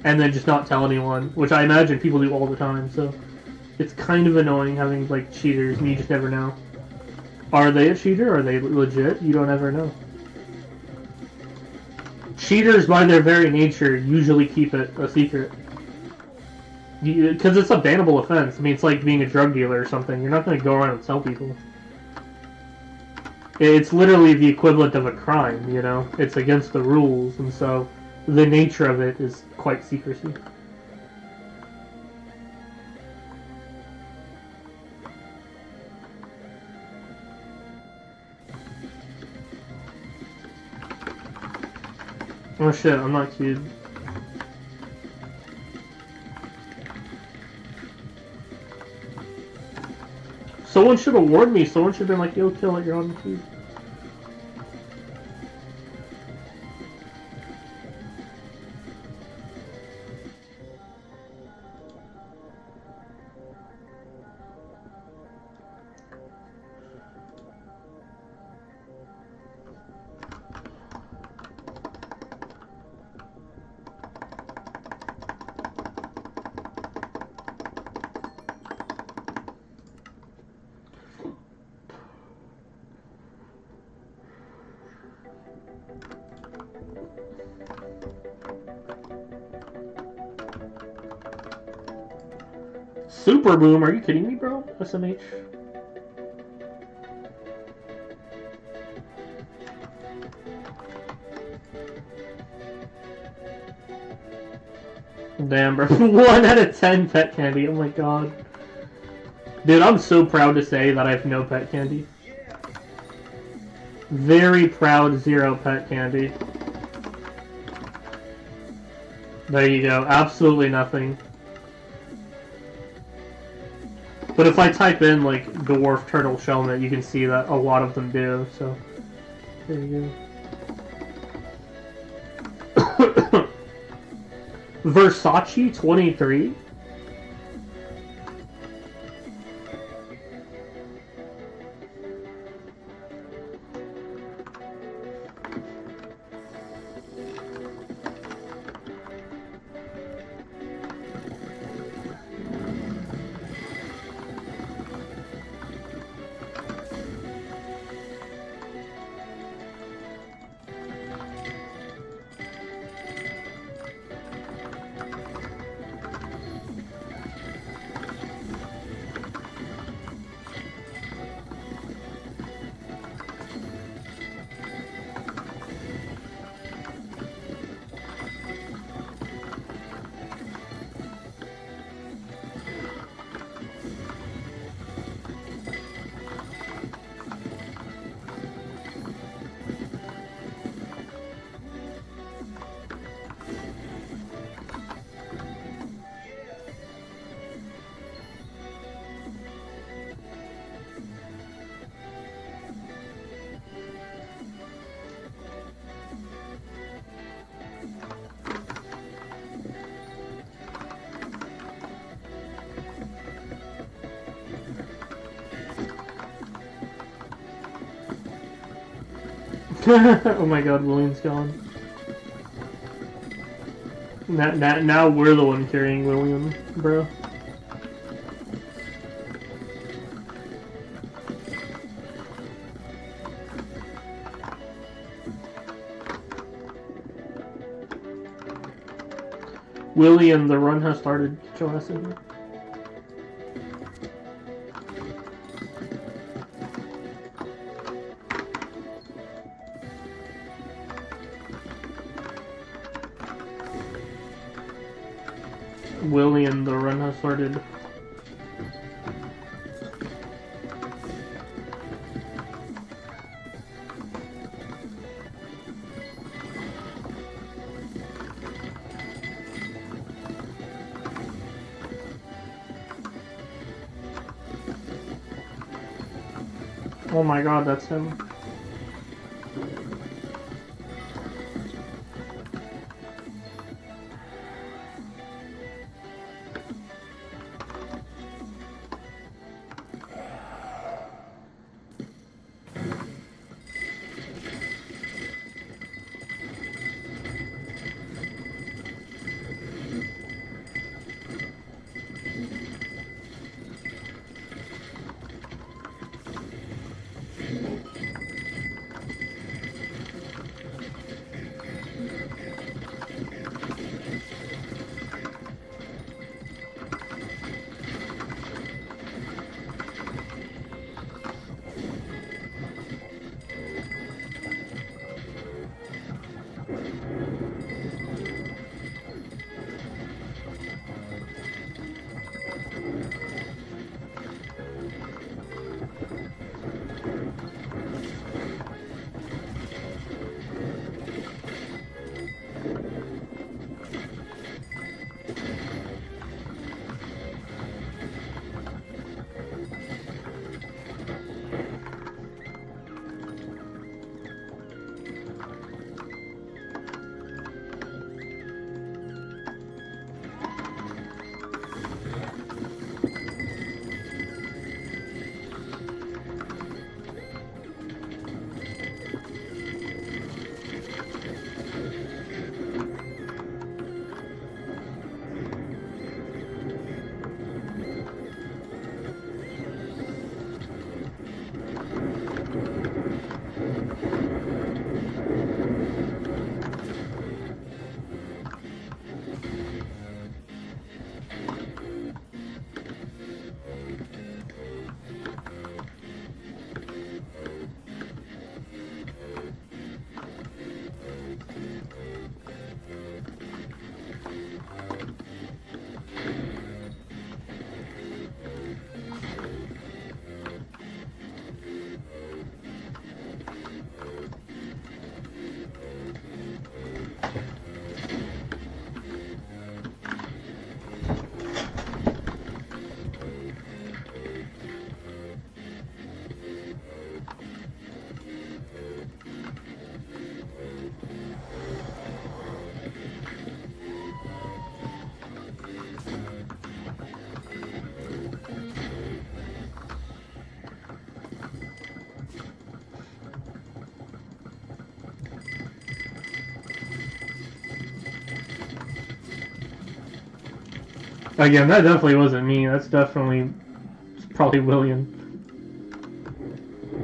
and then just not tell anyone, which I imagine people do all the time. So it's kind of annoying having like cheaters and you just never know. Are they a cheater? Are they legit? You don't ever know. Cheaters, by their very nature, usually keep it a secret. Because it's a bannable offense. I mean, it's like being a drug dealer or something. You're not going to go around and tell people. It's literally the equivalent of a crime, you know? It's against the rules, and so the nature of it is quite secrecy. Oh shit, I'm not cute. Someone should have warned me. Someone should have been like, yo, kill it, you're on the cube. Super Boom, are you kidding me, bro? SMH. Damn, bro. 1 out of 10 pet candy. Oh my god. Dude, I'm so proud to say that I have no pet candy. Very proud 0 pet candy. There you go. Absolutely nothing. But if I type in, like, dwarf turtle shellnet, you can see that a lot of them do, so... There you go. Versace 23? Oh my god, William's gone. Now we're the one carrying William, bro. William, the run has started. Get your ass in here. William, the run has started. Oh my god, that's him. Again, that definitely wasn't me. That's definitely probably William.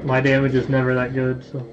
My damage is never that good, so.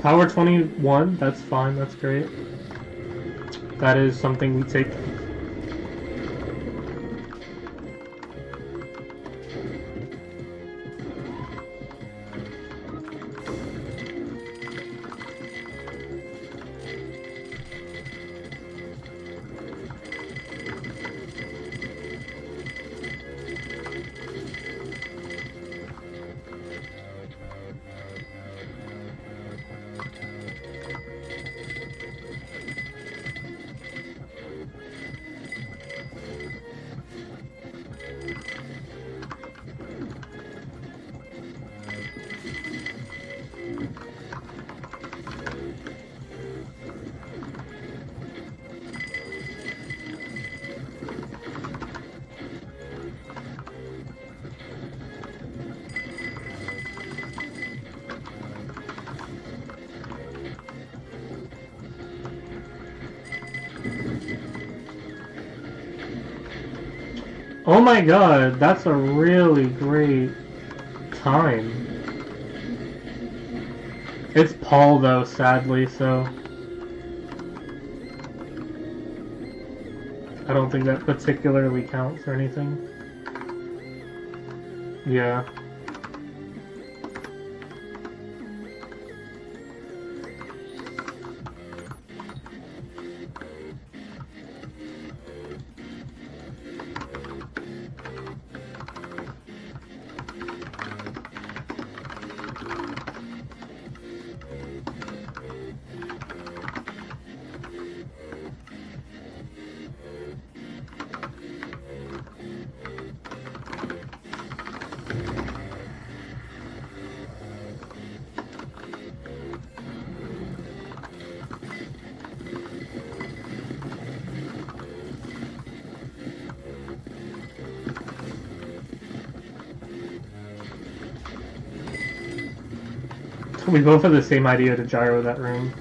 Power 21, that's fine, that's great. That is something we take. Oh my god, that's a really great time. It's Paul though, sadly, so I don't think that particularly counts or anything. Yeah. We both have the same idea to gyro that room.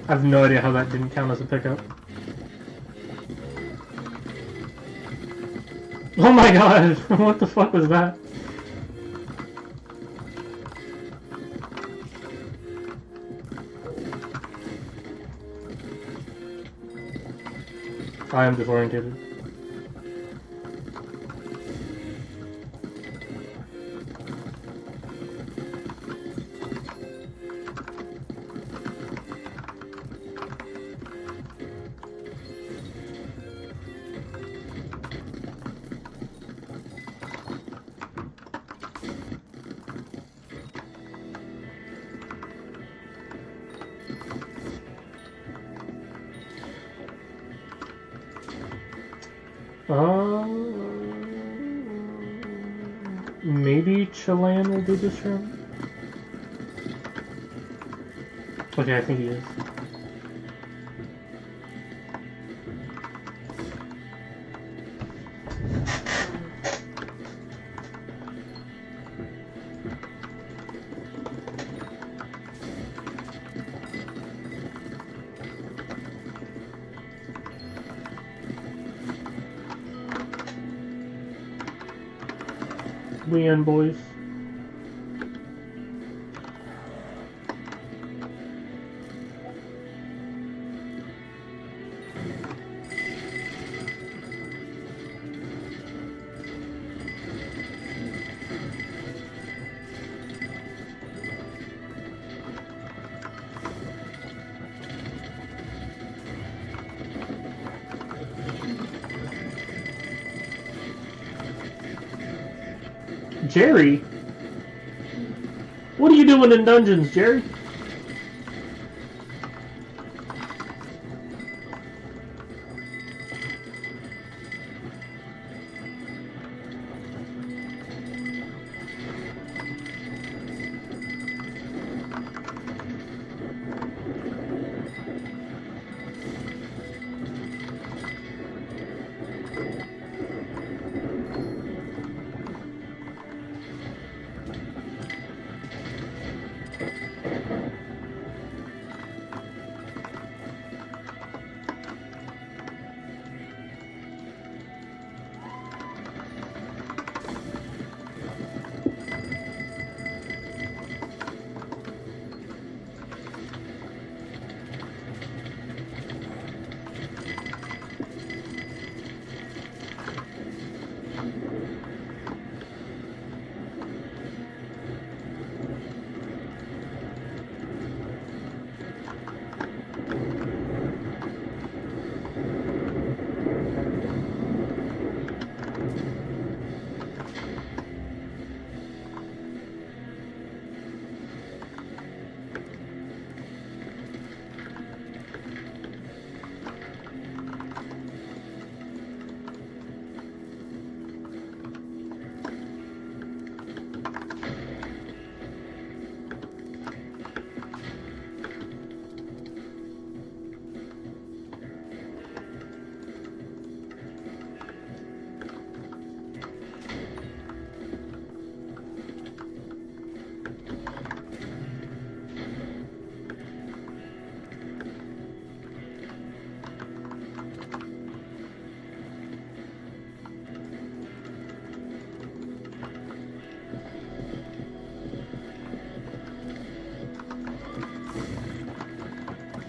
I have no idea how that didn't count as a pickup. Oh my god! What the fuck was that? I am disoriented. Maybe Chilan will do this room? Okay, I think he is. We in, boys. Jerry? What are you doing in dungeons, Jerry?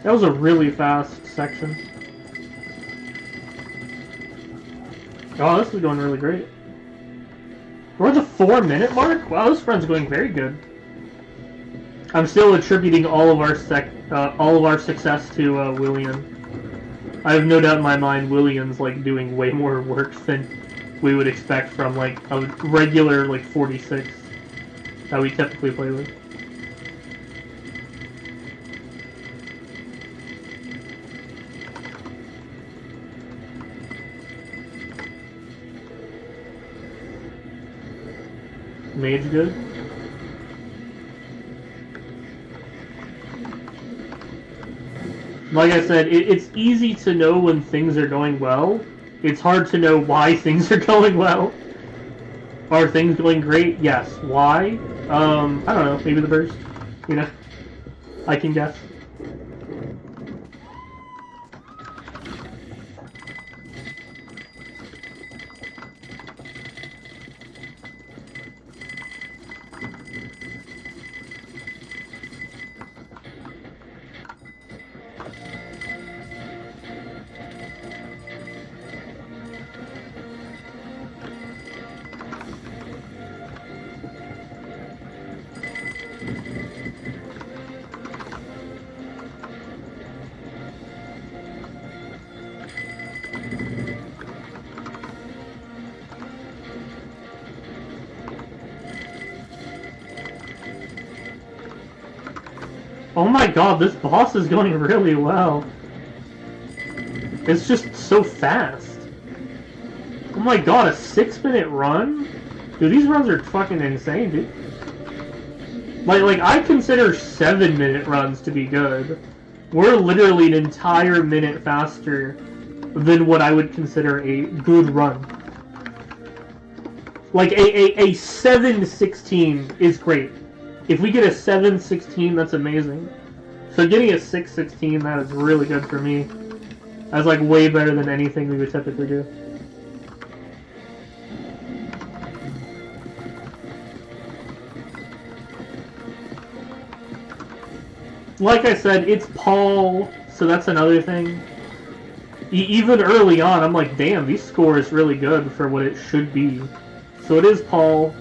That was a really fast section. Oh, this is going really great. We're at the 4-minute mark? Wow, this run's going very good. I'm still attributing all of our success to Willian. I have no doubt in my mind Willian's like doing way more work than we would expect from like a regular like 46 that we typically play with. Mage good. Like I said, it's easy to know when things are going well. It's hard to know why things are going well. Are things going great? Yes. Why? I don't know. Maybe the burst. You know? I can guess. Oh my god, this boss is going really well. It's just so fast. Oh my god, a 6-minute run? Dude, these runs are fucking insane, dude. Like I consider 7-minute runs to be good. We're literally an entire minute faster than what I would consider a good run. Like a 7-16 is great. If we get a 7-16, that's amazing. So getting a 6-16, that is really good for me. That's like way better than anything we would typically do. Like I said, it's Paul, so that's another thing. Even early on, I'm like, damn, these scores really good for what it should be. So it is Paul.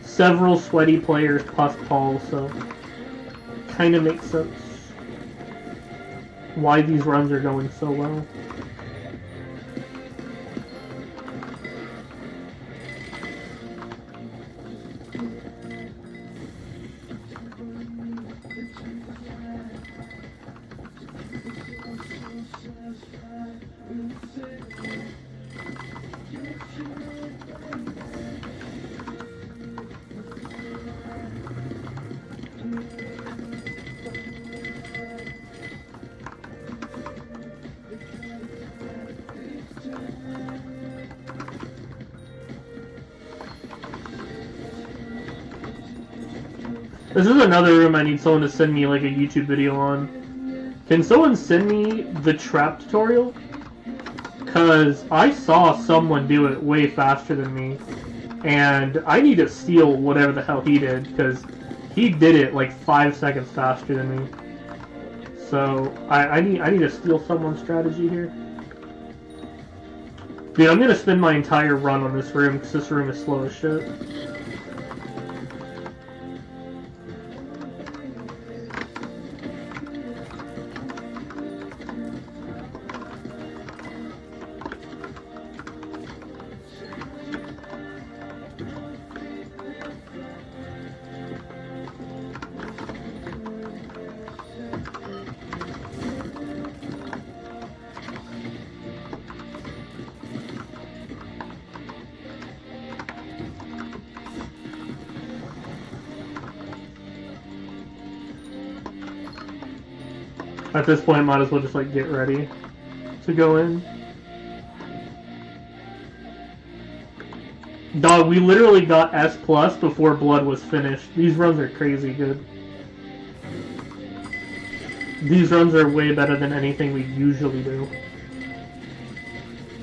Several sweaty players plus Paul, so kind of makes sense why these runs are going so well. This is another room I need someone to send me like a YouTube video on. Can someone send me the trap tutorial? Cause I saw someone do it way faster than me. And I need to steal whatever the hell he did, because he did it like 5 seconds faster than me. So I need to steal someone's strategy here. Dude, I'm gonna spend my entire run on this room because this room is slow as shit. At this point, might as well just like get ready to go in. Dog, we literally got S+ before Blood was finished. These runs are crazy good. These runs are way better than anything we usually do.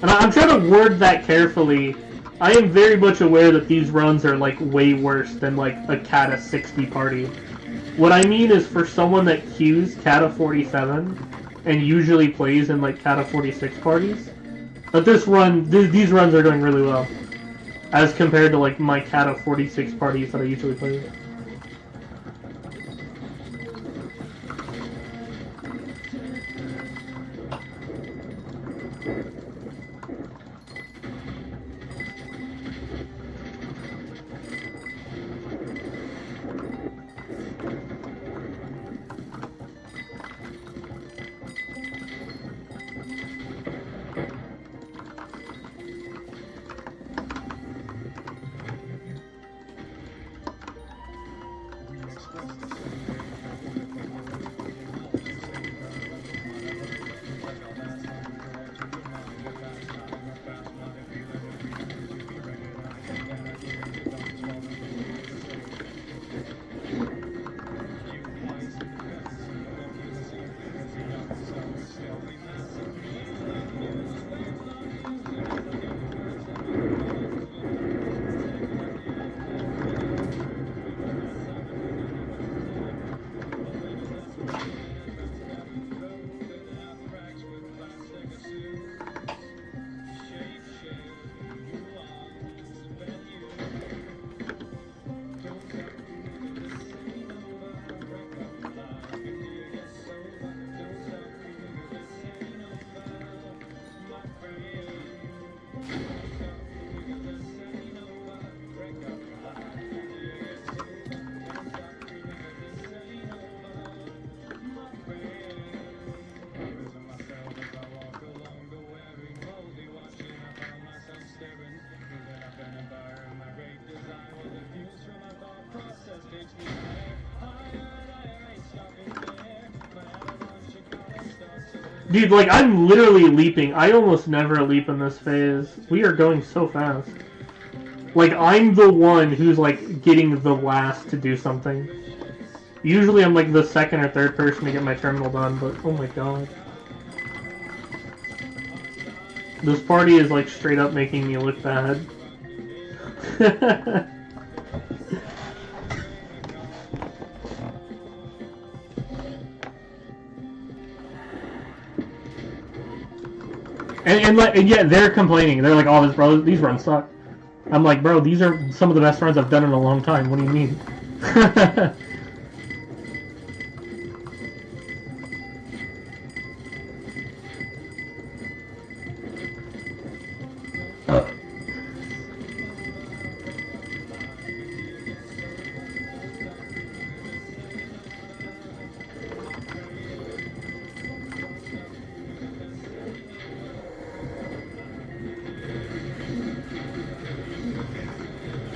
And I'm trying to word that carefully. I am very much aware that these runs are like way worse than like a Cata 60 party. What I mean is for someone that queues Kata 47 and usually plays in like Kata 46 parties, but this run, these runs are doing really well as compared to like my Kata 46 parties that I usually play with. Dude, like, I'm literally leaping. I almost never leap in this phase. We are going so fast. Like, I'm the one who's, like, getting the last to do something. Usually I'm, like, the second or third person to get my terminal done, but oh my god. This party is, like, straight up making me look bad. And yet they're complaining. They're like, "Oh, these runs suck." I'm like, "Bro, these are some of the best runs I've done in a long time. What do you mean?"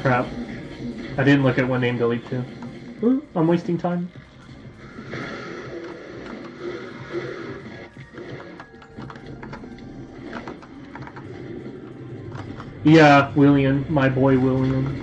Crap. I didn't look at what name to leap to. Ooh, I'm wasting time. Yeah, William. My boy William.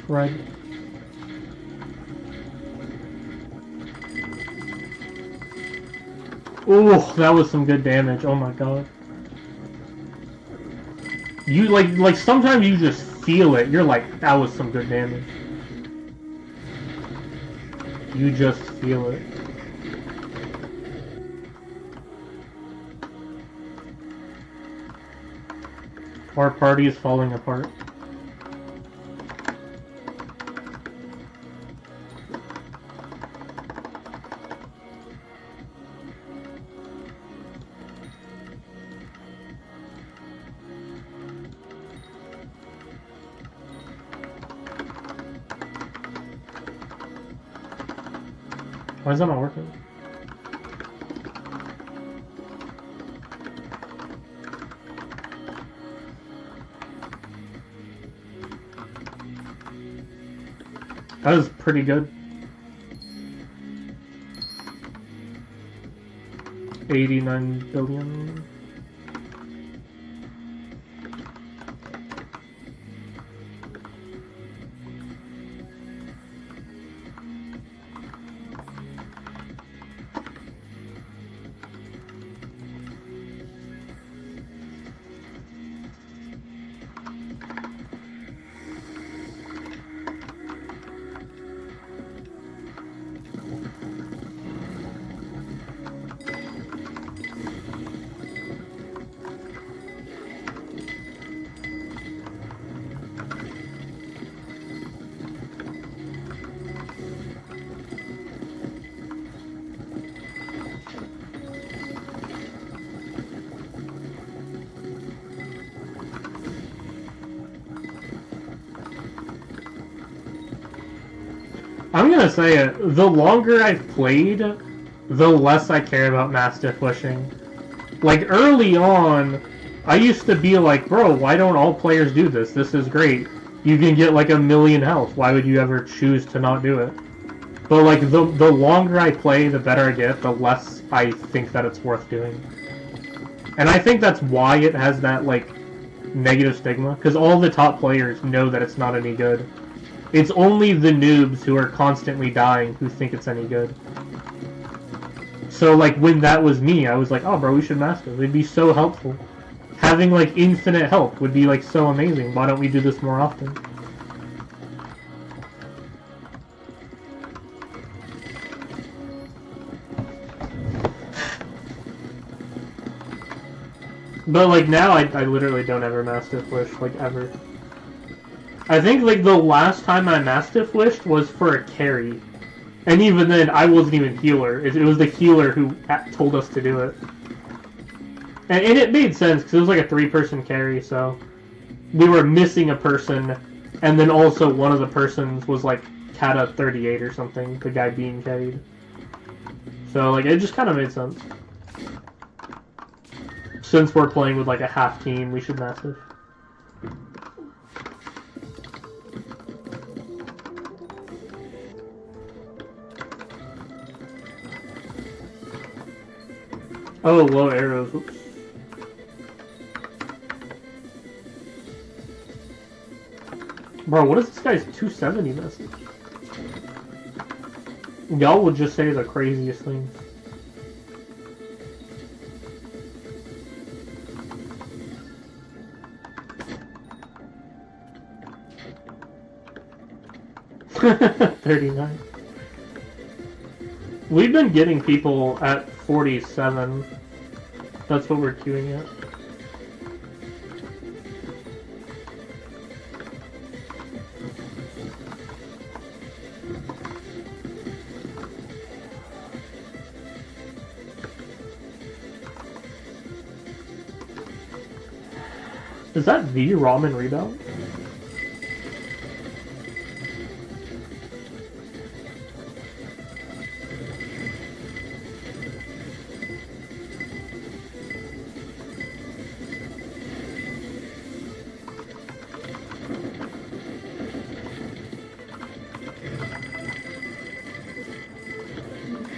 Right. Ooh, that was some good damage. Oh my god. You like sometimes you just feel it. You're like, that was some good damage. You just feel it. Our party is falling apart. Why is that not working? That was pretty good. 89 billion. I'm gonna say it, the longer I've played, the less I care about Mastiff wishing. Like, early on, I used to be like, bro, why don't all players do this? This is great. You can get like 1,000,000 health. Why would you ever choose to not do it? But like, the longer I play, the better I get, the less I think that it's worth doing. And I think that's why it has that, like, negative stigma, because all the top players know that it's not any good. It's only the noobs who are constantly dying who think it's any good. So, like, when that was me, I was like, oh, bro, we should master it. It'd be so helpful. Having, like, infinite health would be, like, so amazing. Why don't we do this more often? But, like, now I literally don't ever Mastiff Wish, like, ever. I think, like, the last time I Mastiff Wished was for a carry. And even then, I wasn't even healer. It was the healer who told us to do it. And it made sense, because it was like a 3-person carry, so... We were missing a person, and then also one of the persons was, like, Kata 38 or something, the guy being carried. So, like, it just kind of made sense. Since we're playing with, like, a half team, we should Mastiff. Oh, low arrows. Oops. Bro, what is this guy's 270 message? Y'all would just say the craziest things. $39. We've been getting people at 47. That's what we're queuing at. Is that the ramen rebound?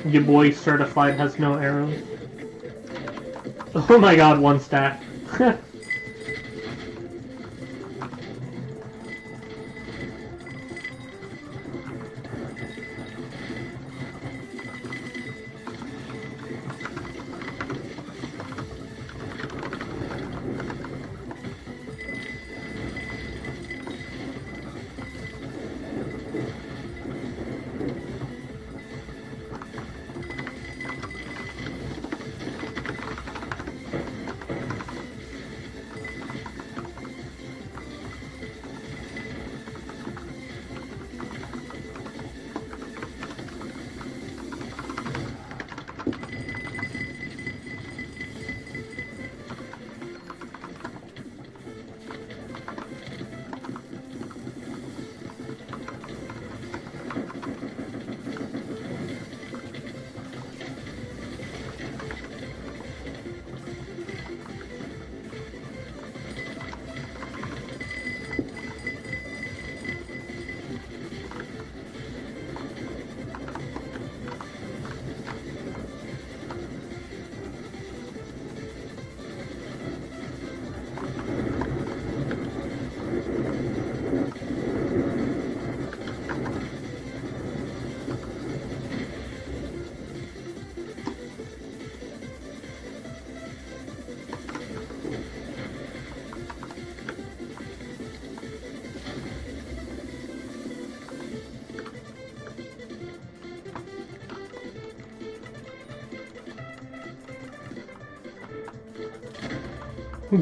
Your boy certified has no arrows. Oh my god, 1 stack.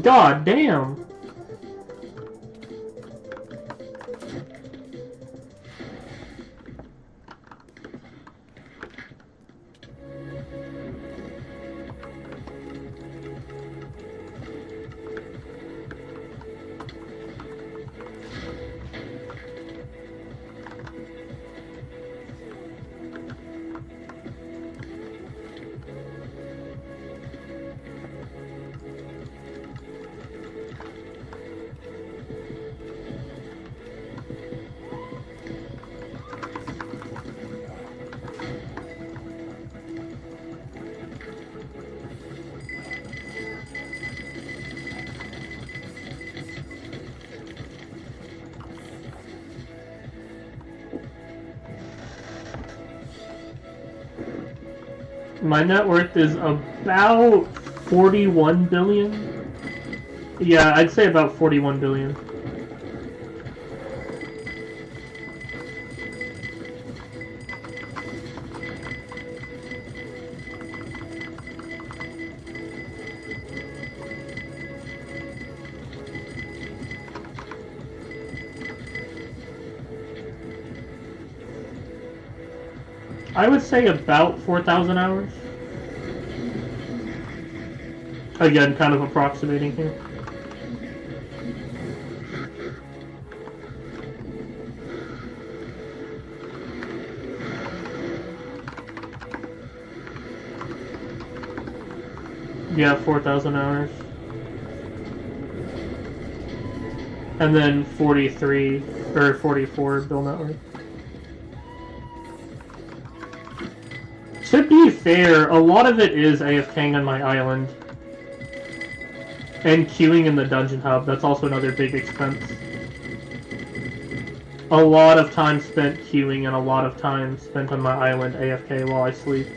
God damn! My net worth is about 41 billion. Yeah, I'd say about 41 billion. I would say about 4,000 hours. Again, kind of approximating here. Yeah, 4,000 hours. And then 43 or 44 bill network. To be fair, a lot of it is AFKing on my island. And queuing in the dungeon hub, that's also another big expense. A lot of time spent queuing and a lot of time spent on my island AFK while I sleep.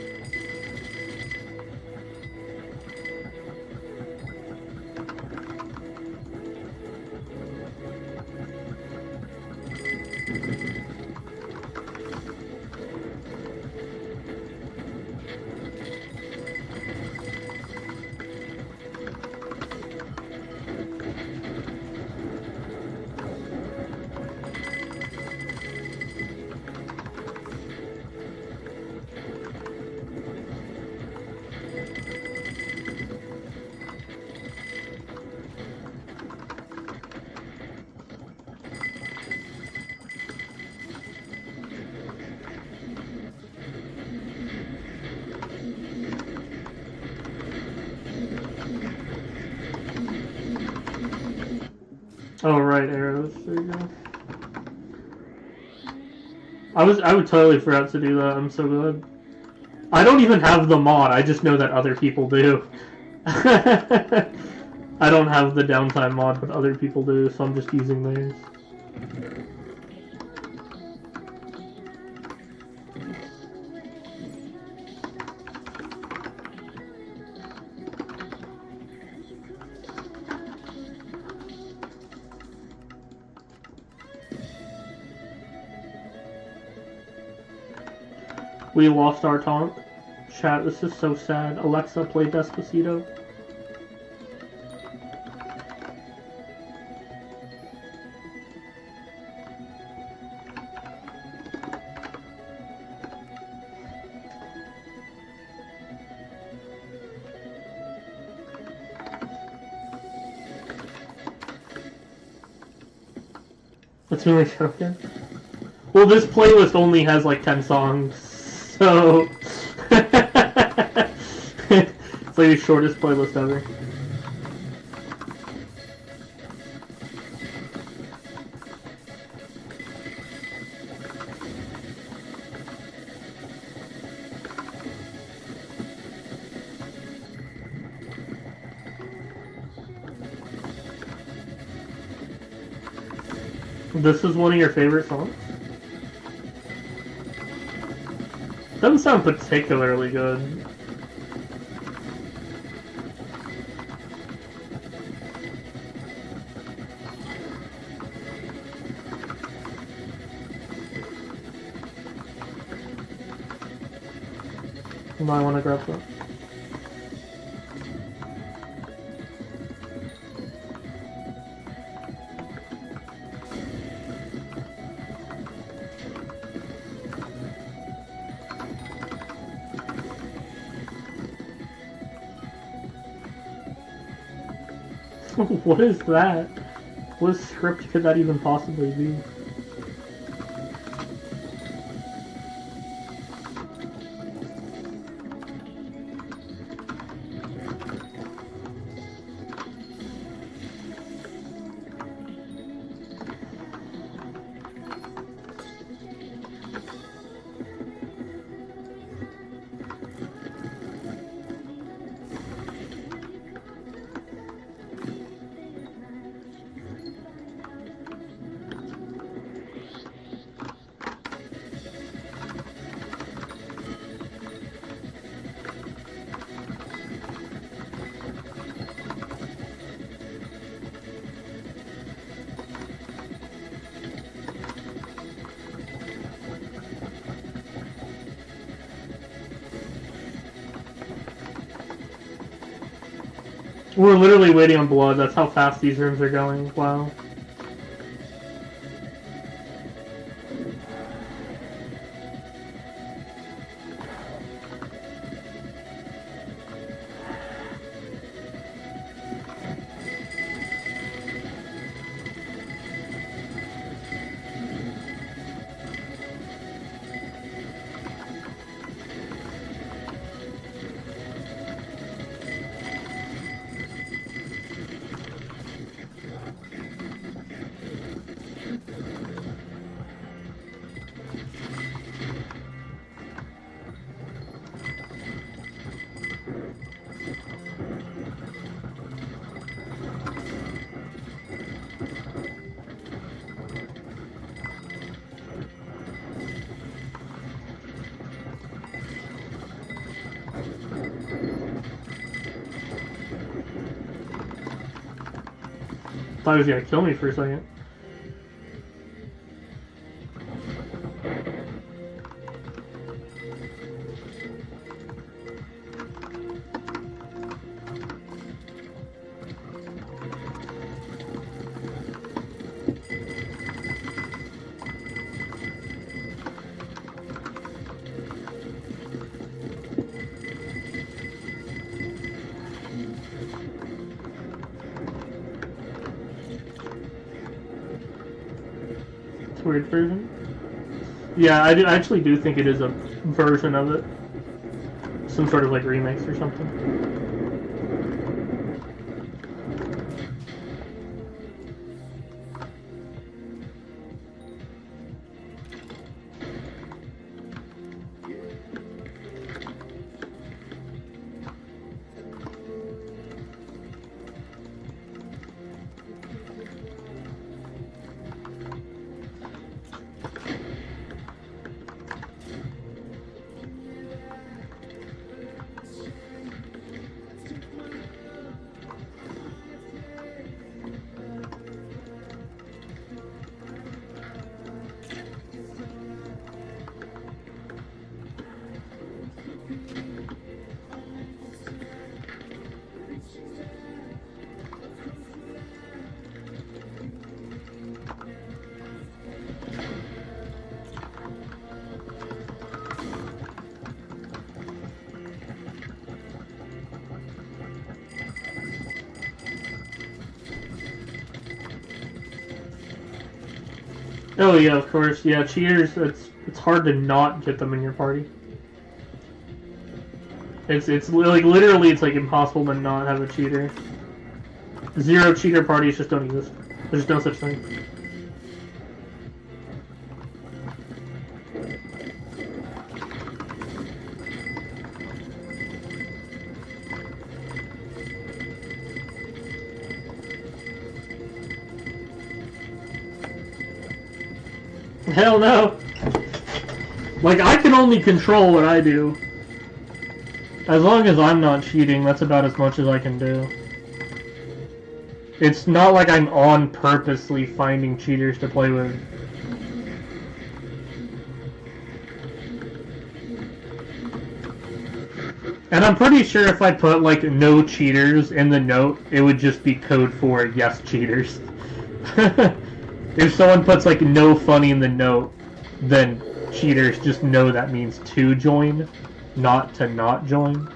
Oh right, arrows. There you go. I would totally forgot to do that. I'm so glad. I don't even have the mod. I just know that other people do. I don't have the downtime mod, but other people do, so I'm just using theirs. We lost our taunt. Chat, this is so sad. Alexa, play Despacito. What's really joking? Well, this playlist only has like 10 songs, so it's like the shortest playlist ever. This is one of your favorite songs? Doesn't sound particularly good. You might want to grab that. What is that? What script could that even possibly be? We're literally waiting on blood, that's how fast these rooms are going, wow. I thought he was gonna kill me for a second. Weird version? Yeah, I actually do think it is a version of it. Some sort of like remix or something. Oh yeah, of course. Yeah, cheaters. It's hard to not get them in your party. It's like literally it's like impossible to not have a cheater. Zero cheater parties just don't exist. There's no such thing. Hell no! Like, I can only control what I do. As long as I'm not cheating, that's about as much as I can do. It's not like I'm on purposely finding cheaters to play with. And I'm pretty sure if I put, like, no cheaters in the note, it would just be code for yes cheaters. If someone puts, like, no funny in the note, then cheaters just know that means to join, not to not join.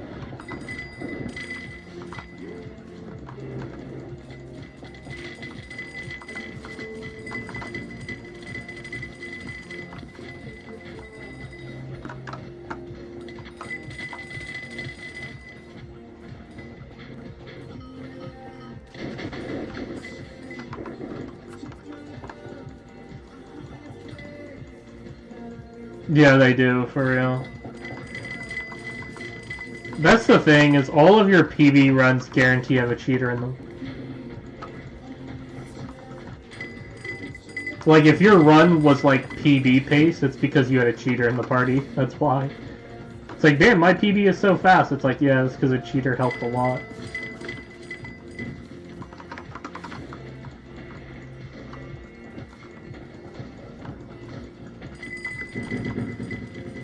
Yeah, they do, for real. That's the thing, is all of your PB runs guarantee have a cheater in them. Like, if your run was, like, PB pace, it's because you had a cheater in the party. That's why. It's like, damn, my PB is so fast. It's like, yeah, it's because a cheater helped a lot.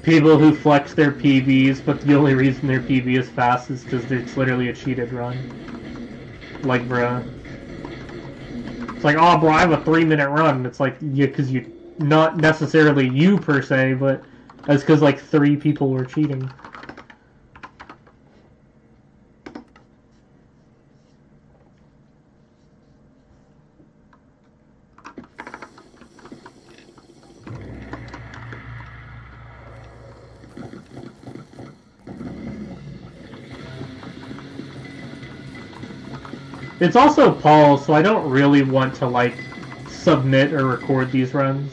People who flex their PBs, but the only reason their PB is fast is because it's literally a cheated run. Like, bruh. It's like, oh, bro, I have a 3-minute run. It's like, yeah, because you, not necessarily you per se, but that's because, like, 3 people were cheating. It's also Paul, so I don't really want to, like, submit or record these runs.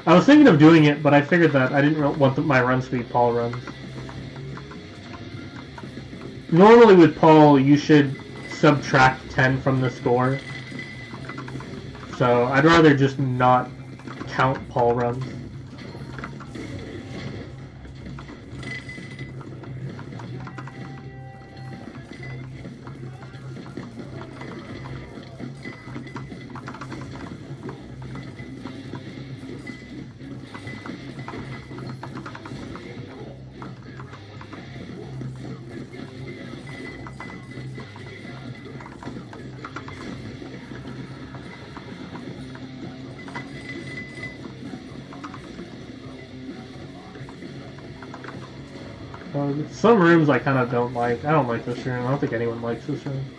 I was thinking of doing it, but I figured that I didn't want my runs to be Paul runs. Normally with Paul, you should subtract 10 from the score. So I'd rather just not count Paul runs. Some rooms I kind of don't like. I don't like this room. I don't think anyone likes this room.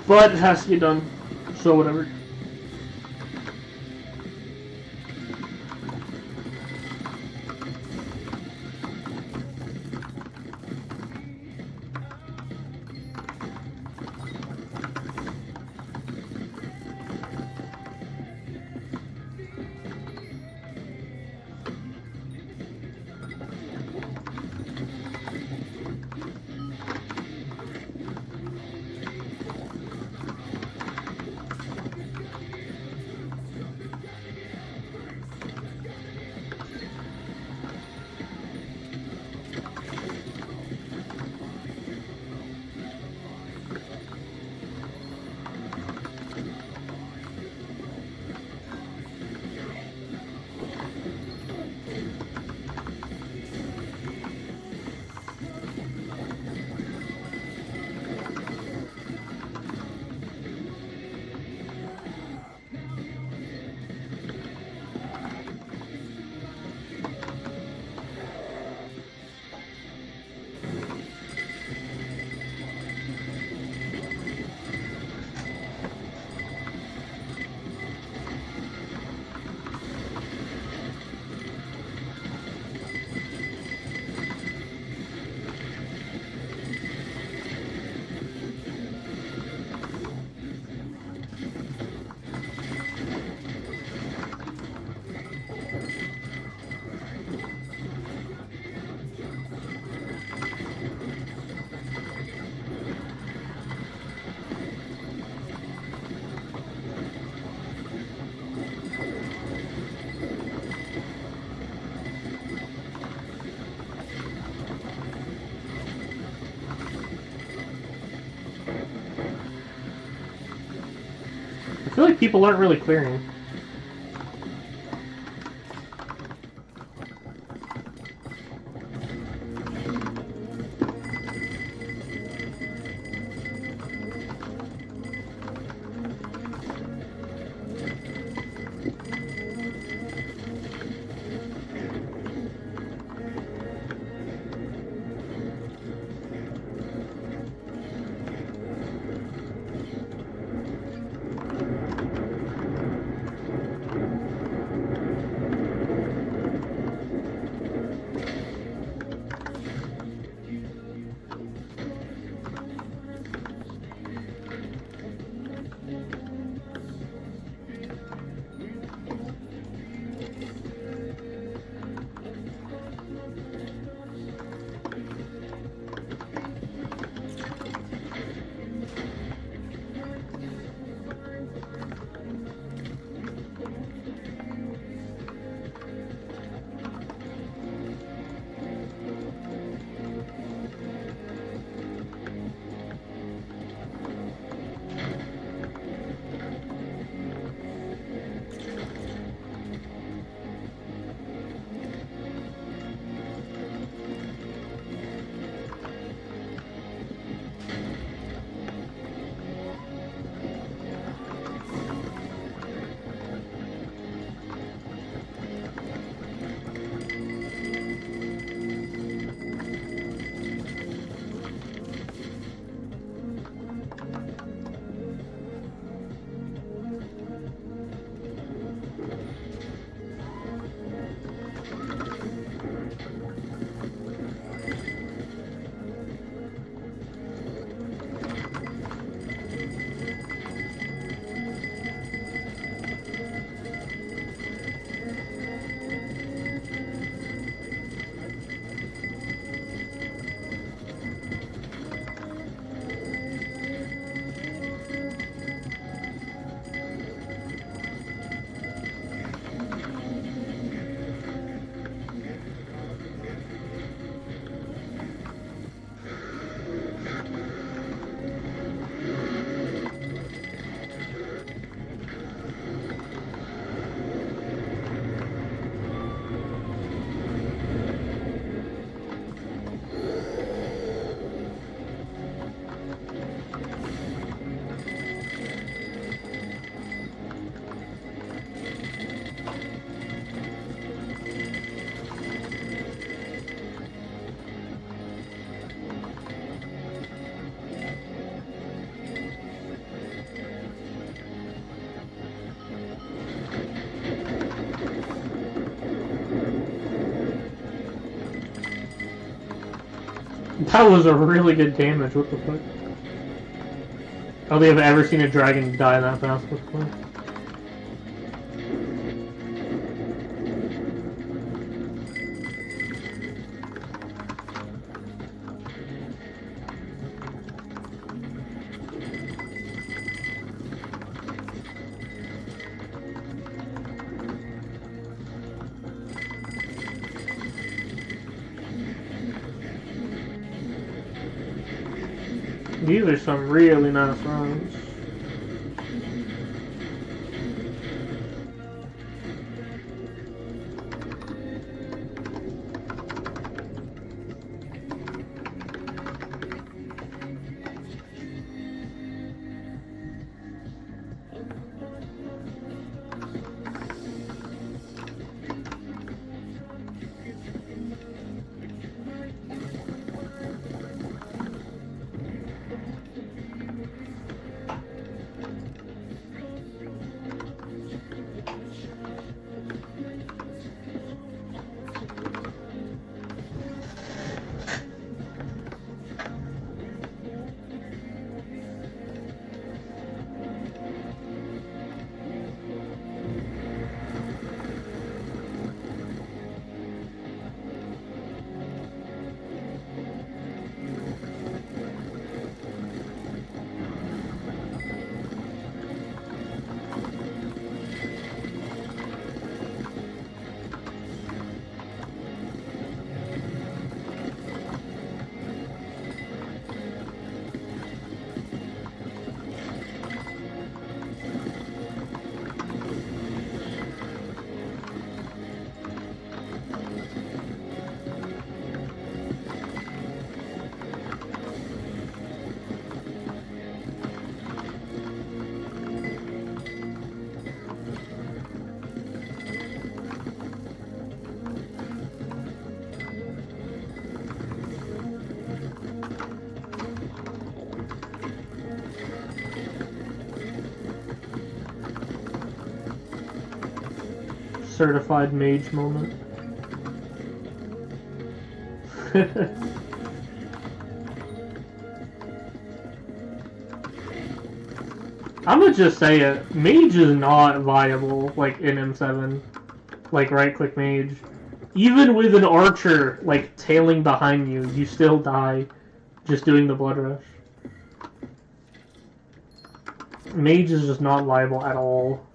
But it has to get done. So whatever. I feel like people aren't really clearing. That was a really good damage, what the fuck? I don't think I've ever seen a dragon die that fast before. These are some really nice runs. Certified mage moment. I'm gonna just say it. Mage is not viable, like, in M7. Like, right-click mage. Even with an archer, like, tailing behind you, you still die just doing the blood rush. Mage is just not viable at all.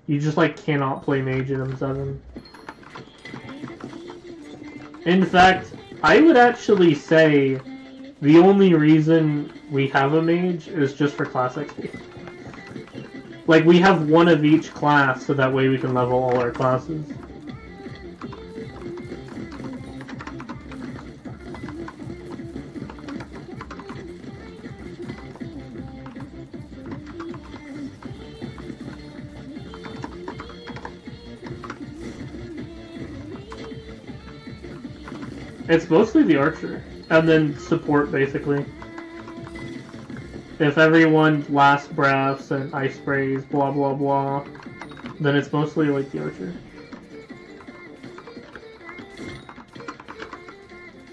You just, like, cannot play mage in M7. In fact, I would actually say the only reason we have a mage is just for classic. Like, we have one of each class, so that way we can level all our classes. It's mostly the archer, and then support, basically. If everyone last breaths and ice sprays, blah blah blah, then it's mostly like the archer.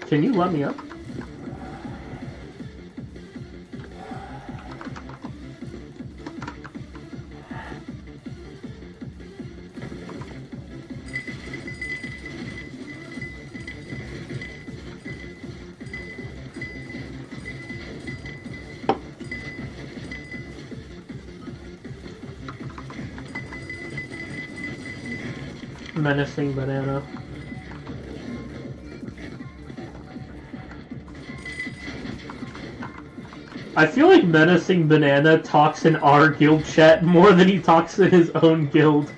Can you let me up? Menacing banana. I feel like Menacing Banana talks in our guild chat more than he talks in his own guild.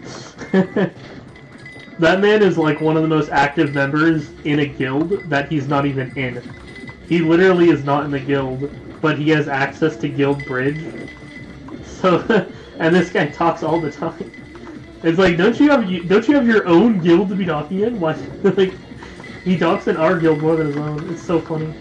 That man is like one of the most active members in a guild that he's not even in. He literally is not in the guild, but he has access to Guild Bridge. So, and this guy talks all the time. It's like, don't you have your own guild to be talking in? Why? Like, he talks in our guild more than his own. It's so funny.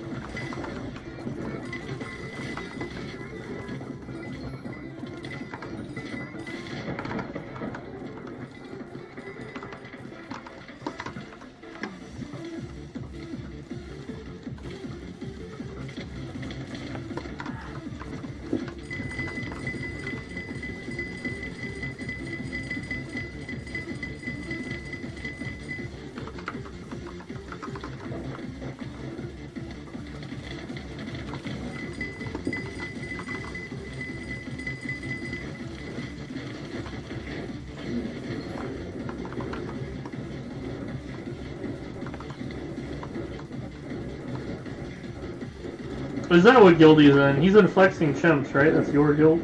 Is that what guild he's in? He's in Flexing Chimps, right? That's your guild?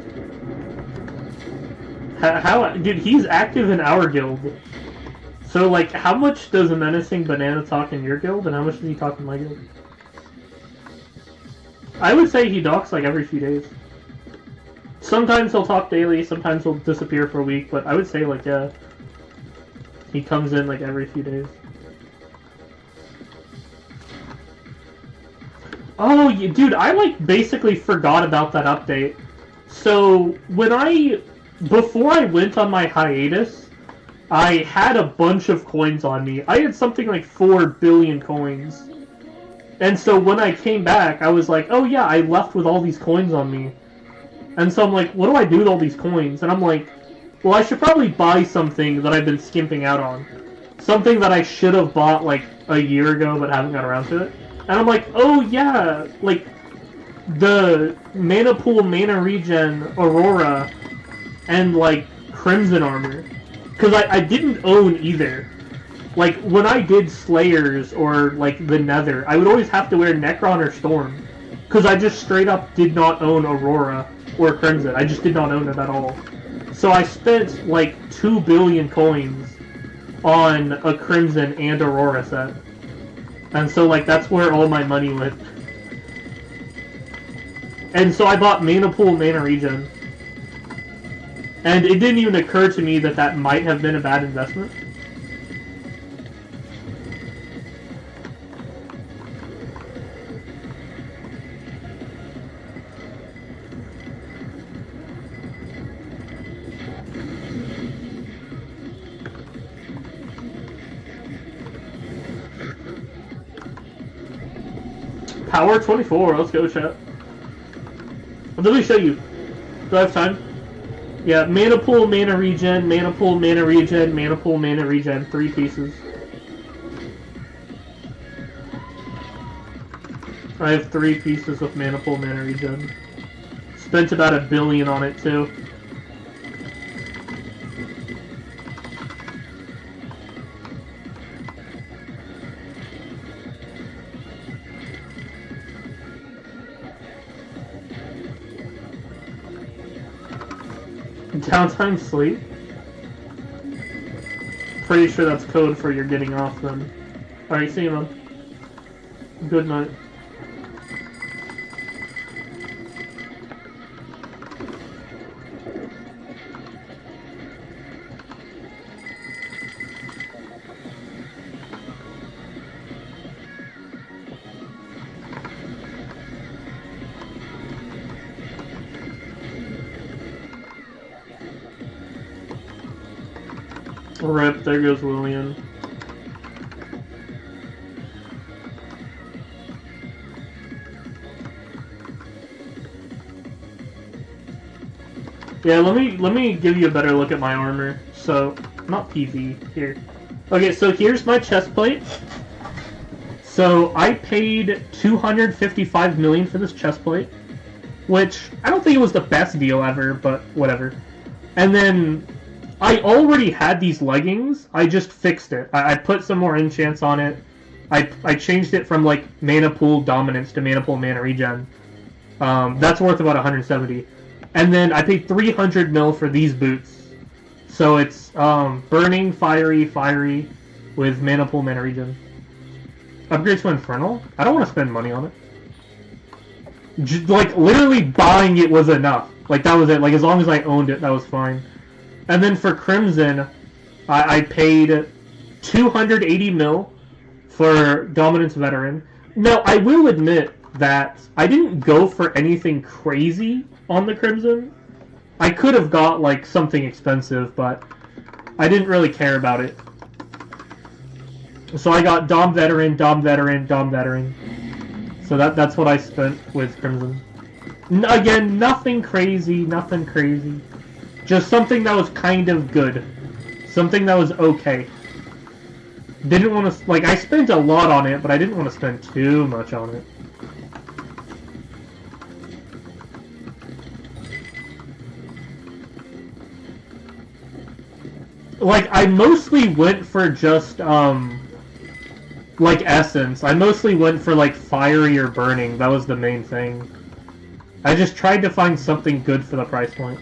How dude, he's active in our guild. So, like, how much does a menacing banana talk in your guild, and how much does he talk in my guild? I would say he docks, like, every few days. Sometimes he'll talk daily, sometimes he'll disappear for a week, but I would say, like, yeah, he comes in, like, every few days. Oh, dude, I, like, basically forgot about that update. So, before I went on my hiatus, I had a bunch of coins on me. I had something like 4 billion coins. And so when I came back, I was like, oh yeah, I left with all these coins on me. And so I'm like, what do I do with all these coins? And I'm like, well, I should probably buy something that I've been skimping out on. Something that I should have bought like a year ago but haven't got around to it. And I'm like, oh yeah, like the mana pool, mana regen, Aurora, and like Crimson Armor. Because I didn't own either. Like, when I did Slayers or, like, the Nether, I would always have to wear Necron or Storm. Because I just straight up did not own Aurora or Crimson. I just did not own it at all. So I spent, like, 2 billion coins on a Crimson and Aurora set. And so, like, that's where all my money went. And so I bought Mana Pool, Mana Regen. And it didn't even occur to me that that might have been a bad investment. Power 24, let's go, chat. Let me show you. Do I have time? Yeah, Mana Pool, Mana Regen, Mana Pool, Mana Regen, Mana Pool, Mana Regen, 3 pieces. I have 3 pieces of Mana Pool, Mana Regen. Spent about 1 billion on it, too. Downtime sleep? Pretty sure that's code for you're getting off then. Alright, see you, man. Good night. Rip, there goes William. Yeah, let me give you a better look at my armor. So, not PV, here. Okay, so here's my chest plate. So, I paid 255 million for this chest plate, which I don't think it was the best deal ever, but whatever. And then I already had these leggings, I just fixed it. I put some more enchants on it. I changed it from like Mana Pool Dominance to Mana Pool Mana Regen. That's worth about 170. And then I paid 300 mil for these boots. So it's Burning, Fiery, with Mana Pool Mana Regen. Upgrade to Infernal? I don't want to spend money on it. Like, literally buying it was enough. Like, that was it. Like, as long as I owned it, that was fine. And then for Crimson, I paid 280 mil for Dominance Veteran. Now, I will admit that I didn't go for anything crazy on the Crimson. I could have got, like, something expensive, but I didn't really care about it. So I got Dom Veteran, Dom Veteran, Dom Veteran. So that's what I spent with Crimson. Again, nothing crazy, nothing crazy. Just something that was kind of good. Something that was okay. Didn't want to... Like, I spent a lot on it, but I didn't want to spend too much on it. Like, I mostly went for just, like essence. I mostly went for like fiery or burning. That was the main thing. I just tried to find something good for the price point.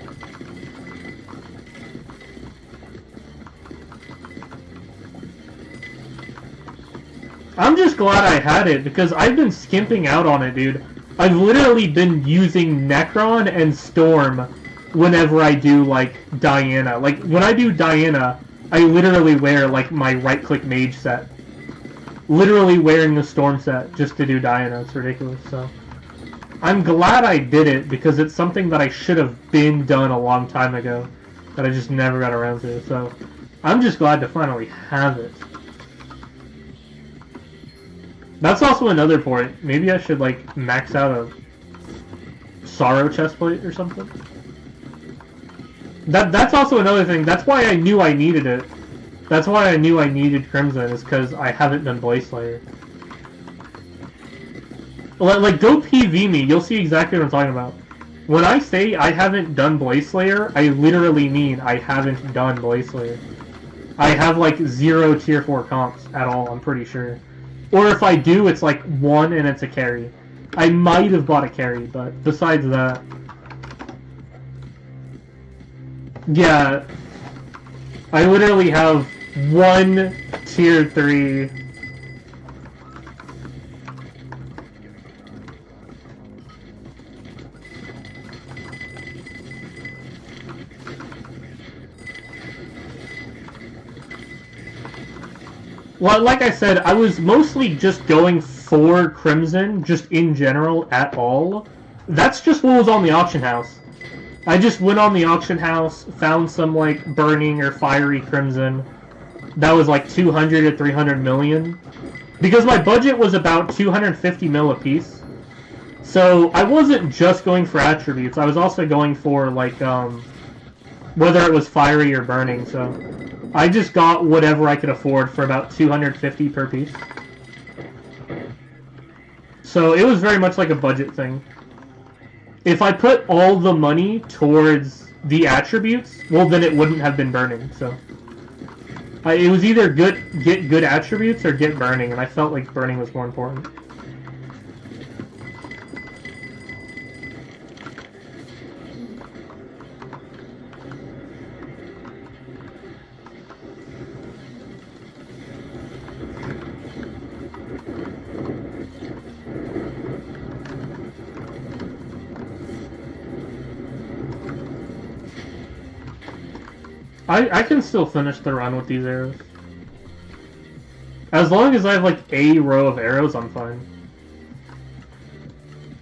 I'm just glad I had it, because I've been skimping out on it, dude. I've literally been using Necron and Storm whenever I do, like, Diana. Like, when I do Diana, I literally wear, like, my right-click Mage set. Literally wearing the Storm set just to do Diana. It's ridiculous, so... I'm glad I did it, because it's something that I should have been done a long time ago, that I just never got around to, so... I'm just glad to finally have it. That's also another point. Maybe I should, like, max out a Sorrow chestplate or something. That's also another thing. That's why I knew I needed it. That's why I knew I needed Crimson, is because I haven't done Blaze Slayer. Like, go PV me. You'll see exactly what I'm talking about. When I say I haven't done Blaze Slayer, I literally mean I haven't done Blaze Slayer. I have, like, 0 tier 4 comps at all, I'm pretty sure. Or if I do, it's like 1 and it's a carry. I might have bought a carry, but besides that... Yeah. I literally have 1 tier 3... Well, like I said, I was mostly just going for Crimson, just in general, at all. That's just what was on the auction house. I just went on the auction house, found some, like, burning or fiery Crimson. That was like 200 to 300 million. Because my budget was about 250 mil a piece. So I wasn't just going for attributes, I was also going for, like, whether it was fiery or burning, so... I just got whatever I could afford for about 250 per piece. So it was very much like a budget thing. If I put all the money towards the attributes, well then it wouldn't have been burning, so... it was either get good attributes or get burning, and I felt like burning was more important. I can still finish the run with these arrows. As long as I have, like, a row of arrows, I'm fine.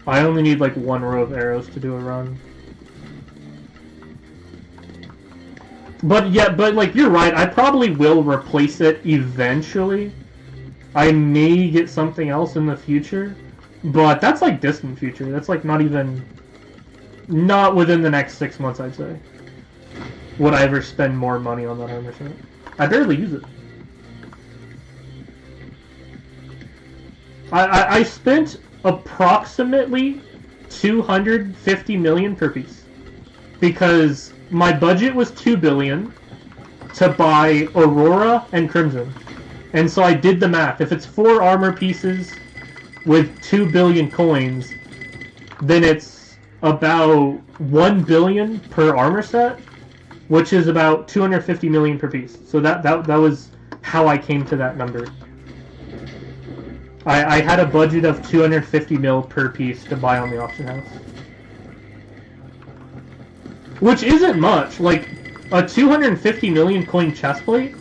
I only need, like, 1 row of arrows to do a run. But, yeah, but, like, you're right, I probably will replace it eventually. I may get something else in the future. But that's, like, distant future. That's, like, not even... Not within the next 6 months, I'd say. Would I ever spend more money on that armor set? I barely use it. I spent approximately 250 million per piece. Because my budget was 2 billion to buy Aurora and Crimson. And so I did the math. If it's 4 armor pieces with 2 billion coins, then it's about 1 billion per armor set, which is about 250 million per piece. So that was how I came to that number. I had a budget of 250 mil per piece to buy on the auction house. Which isn't much. Like, a 250 million coin chestplate,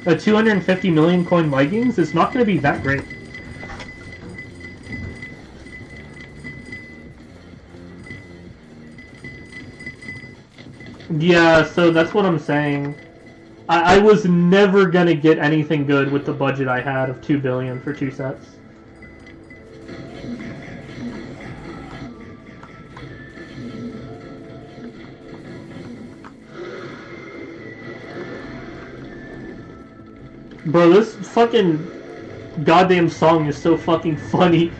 a 250 million coin leggings, is not going to be that great. Yeah, so that's what I'm saying. I was never gonna get anything good with the budget I had of 2 billion for 2 sets. Bro, this fucking goddamn song is so fucking funny.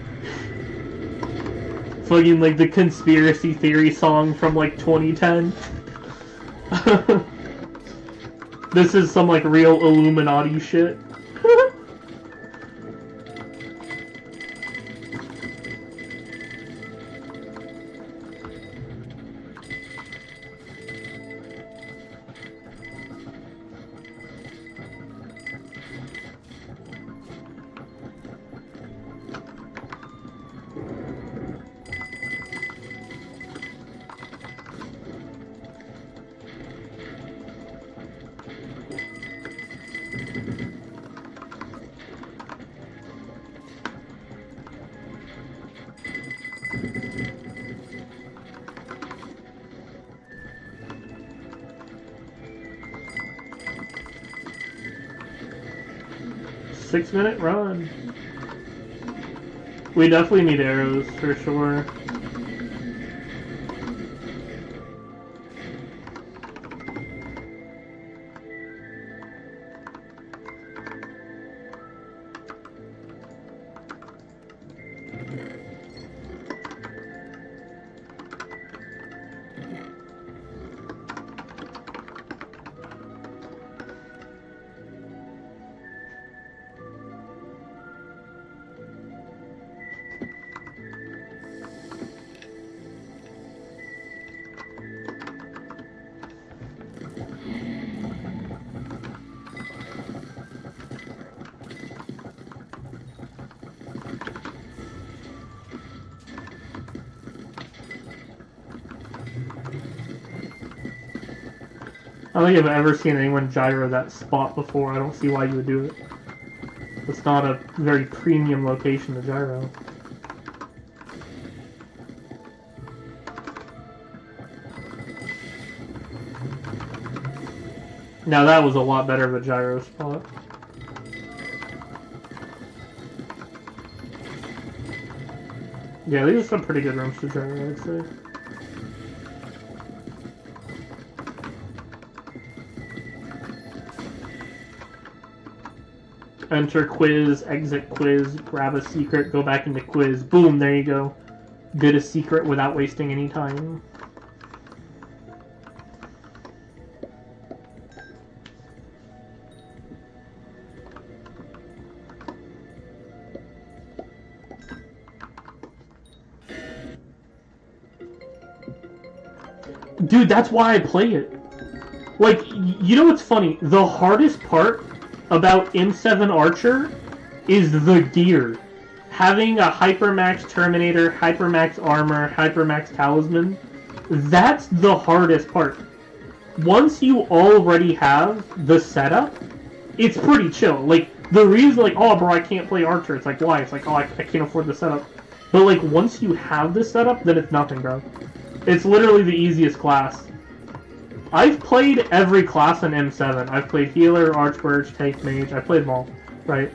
Fucking, like, the conspiracy theory song from, like, 2010. This is some, like, real Illuminati shit. Six-minute run. We definitely need arrows for sure. I don't think I've ever seen anyone gyro that spot before. I don't see why you would do it. It's not a very premium location to gyro. Now that was a lot better of a gyro spot. Yeah, these are some pretty good rooms to gyro, I'd say. Enter quiz, exit quiz, grab a secret, go back into quiz. Boom, there you go. Did a secret without wasting any time. Dude, that's why I play it. Like, you know what's funny? The hardest part about M7 Archer is the gear. Having a Hypermax Terminator, Hypermax Armor, Hypermax Talisman, that's the hardest part. Once you already have the setup, it's pretty chill. Like, the reason, like, oh, bro, I can't play Archer, it's like, why? It's like, oh, I can't afford the setup. But, like, once you have the setup, then it's nothing, bro. It's literally the easiest class. I've played every class in M7. I've played Healer, Archburge, Tank, Mage. I've played them all, right?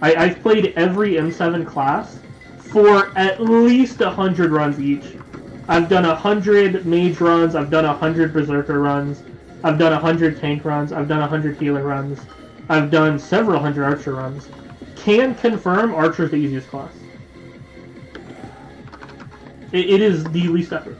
I've played every M7 class for at least 100 runs each. I've done 100 Mage runs. I've done 100 Berserker runs. I've done 100 Tank runs. I've done 100 Healer runs. I've done several hundred Archer runs. Can confirm Archer's the easiest class. It is the least effort.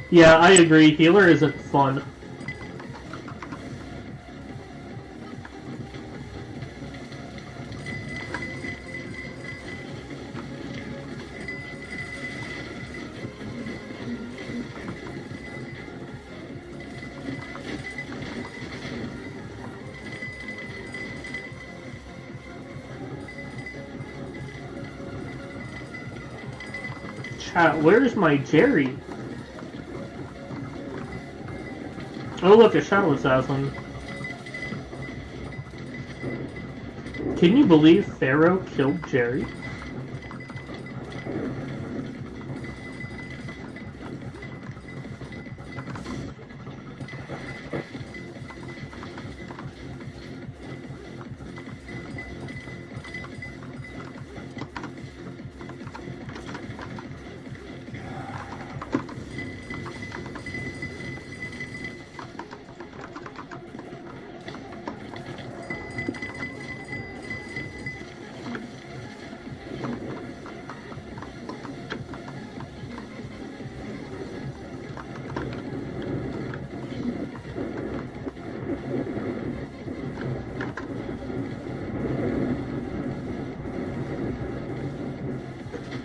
Yeah, I agree. Healer isn't fun. Chat, where's my Jerry? Oh look, a Shadow Assassin. Can you believe Pharaoh killed Jerry?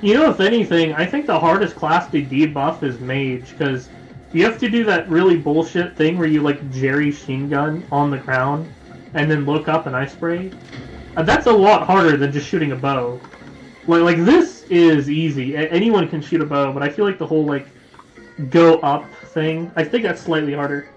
You know, if anything, I think the hardest class to debuff is Mage, because you have to do that really bullshit thing where you, like, Jerry Sheen Gun on the ground, and then look up and ice spray. That's a lot harder than just shooting a bow. Like this is easy. Anyone can shoot a bow, but I feel like the whole, like, go up thing, I think that's slightly harder.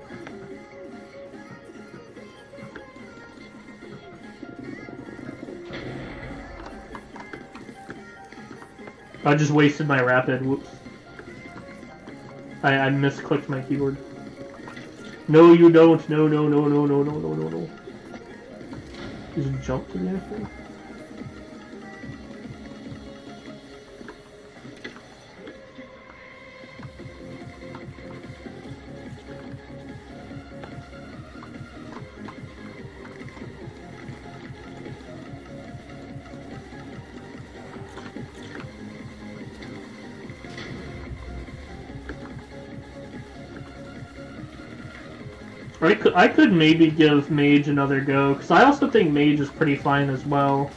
I just wasted my rapid, whoops. I misclicked my keyboard. No, you don't. No, no, no, no, no, no, no, no, no. Just jump to the next thing. I could maybe give Mage another go, because I also think Mage is pretty fine as well.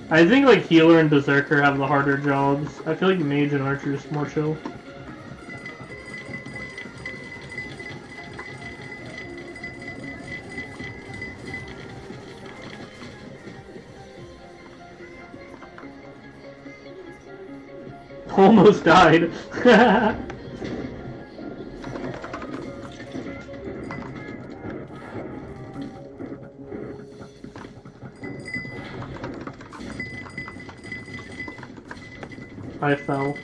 I think like Healer and Berserker have the harder jobs. I feel like Mage and Archer is more chill. Almost died. I fell.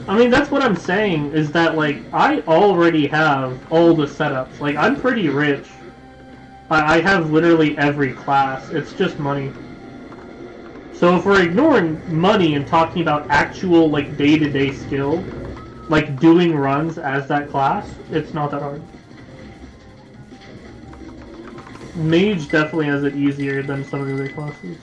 I mean, that's what I'm saying, is that, like, I already have all the setups. Like, I'm pretty rich. I have literally every class. It's just money. So if we're ignoring money and talking about actual, like, day-to-day skill, like doing runs as that class, it's not that hard. Mage definitely has it easier than some of the other classes.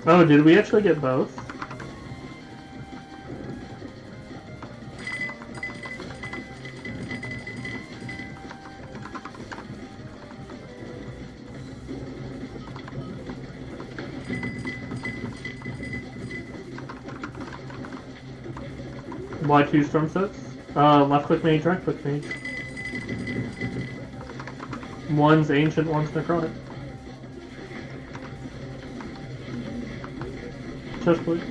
Oh, did we actually get both? Why 2 storm sets? Left click mage, right click mage. One's ancient, one's necrotic. Chestplate.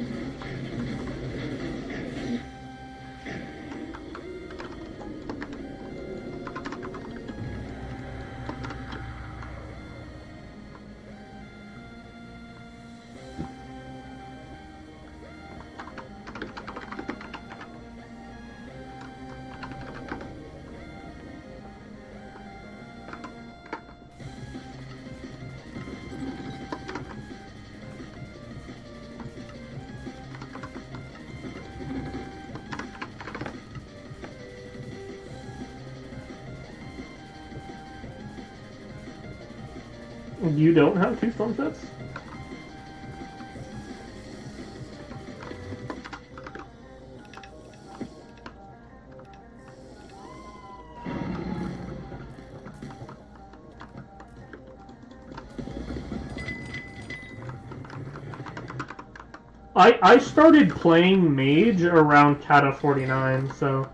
You don't have 2 storm sets? I started playing Mage around Kata 49, so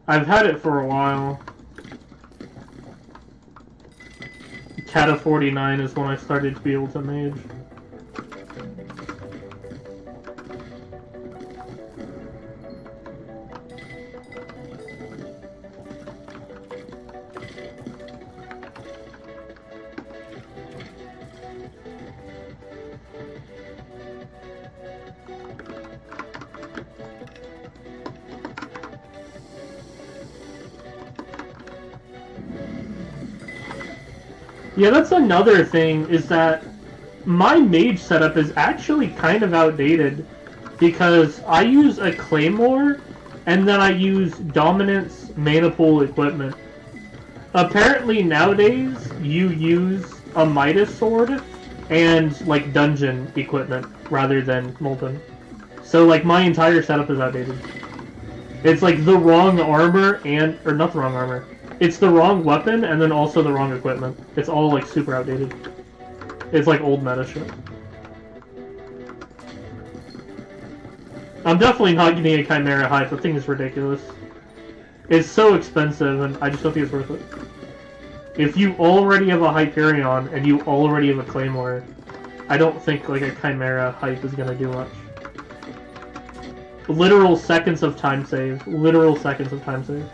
I've had it for a while. Kata 49 is when I started to be able to Mage. Yeah, that's another thing, is that my Mage setup is actually kind of outdated, because I use a Claymore and then I use Dominance Mana Pool equipment. Apparently nowadays you use a Midas sword and like dungeon equipment rather than Molten. So like my entire setup is outdated. It's like the wrong armor or not the wrong armor. It's the wrong weapon and then also the wrong equipment. It's all like super outdated. It's like old meta shit. I'm definitely not getting a Chimera hype. The thing is ridiculous. It's so expensive and I just don't think it's worth it. If you already have a Hyperion and you already have a Claymore, I don't think like a Chimera hype is gonna do much. Literal seconds of time save. Literal seconds of time save.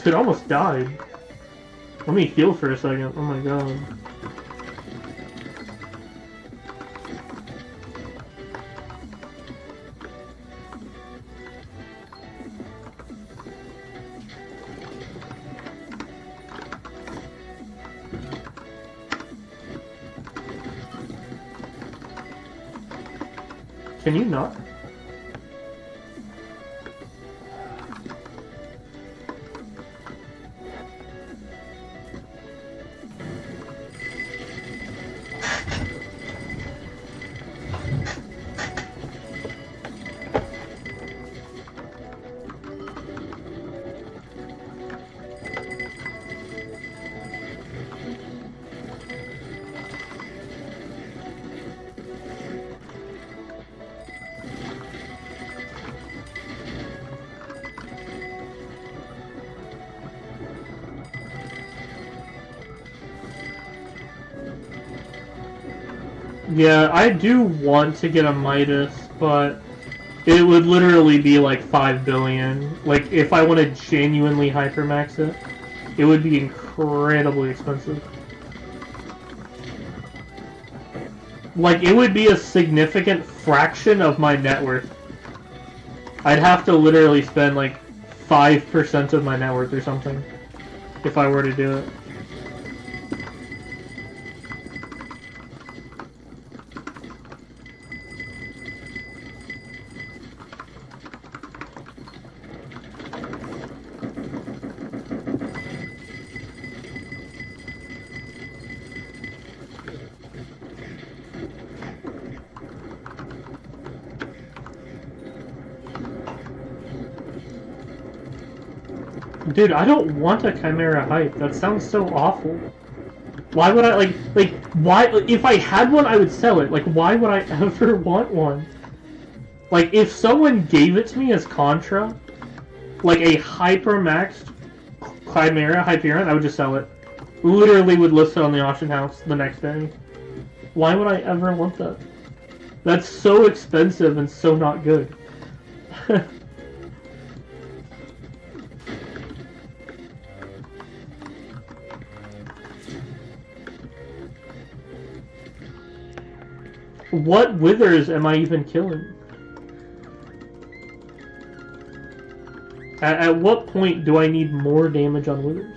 Dude, I almost died. Let me heal for a second. Oh my god. Can you not? Yeah, I do want to get a Midas, but it would literally be like 5 billion. Like, if I want to genuinely hypermax it, it would be incredibly expensive. Like, it would be a significant fraction of my net worth. I'd have to literally spend like 5% of my net worth or something if I were to do it. Dude, I don't want a Chimera hype. That sounds so awful. Why would I, why, if I had one, I would sell it. Like, why would I ever want one? Like, if someone gave it to me as Contra, like a hyper-maxed Chimera Hyperion, I would just sell it. Literally would list it on the auction house the next day. Why would I ever want that? That's so expensive and so not good. What withers am I even killing? At what point do I need more damage on withers?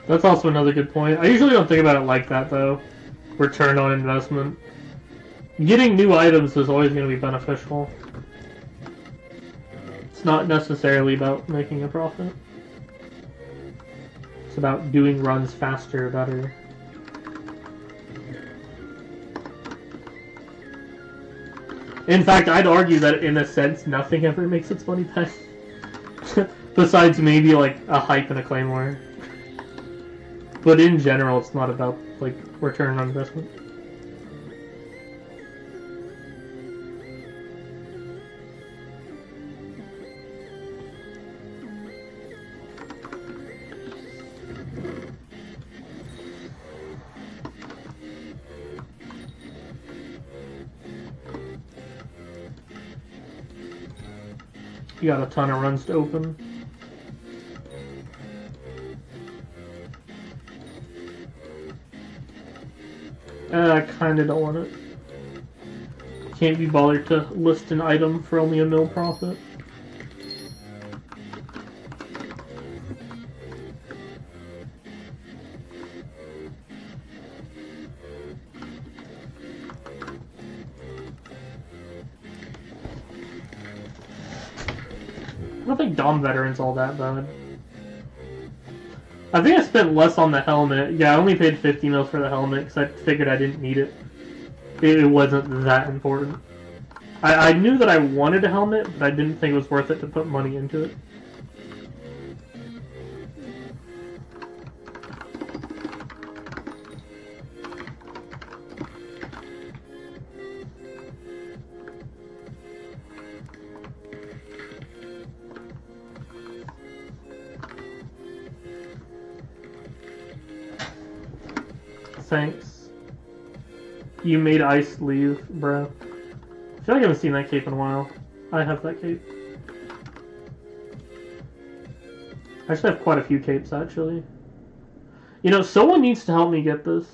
That's also another good point. I usually don't think about it like that, though. Return on investment. Getting new items is always going to be beneficial. It's not necessarily about making a profit. It's about doing runs faster, better. In fact, I'd argue that, in a sense, nothing ever makes its money back. Besides maybe, like, a hype and a claymore. But in general, it's not about, like, return on investment. You got a ton of runs to open. I kinda don't want it. Can't be bothered to list an item for only a mil profit. I don't think Dom Veteran's all that bad. I think I spent less on the helmet. Yeah, I only paid 50 mil for the helmet because I figured I didn't need it. It wasn't that important. I knew that I wanted a helmet, but I didn't think it was worth it to put money into it. Thanks. You made Ice leave, bro. I feel like I haven't seen that cape in a while. I have that cape. I should have quite a few capes, actually. You know, someone needs to help me get this.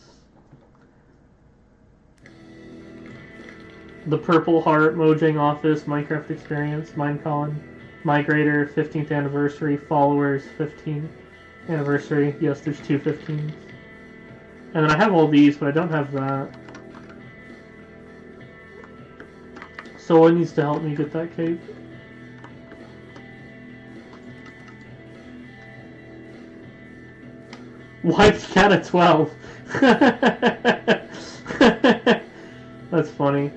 The Purple Heart, Mojang Office, Minecraft Experience, Minecon, Migrator, 15th Anniversary, Followers, 15th Anniversary. Yes, there's two 15s. And then I have all these, but I don't have that. Someone needs to help me get that cape. Wiped cat at 12. That's funny.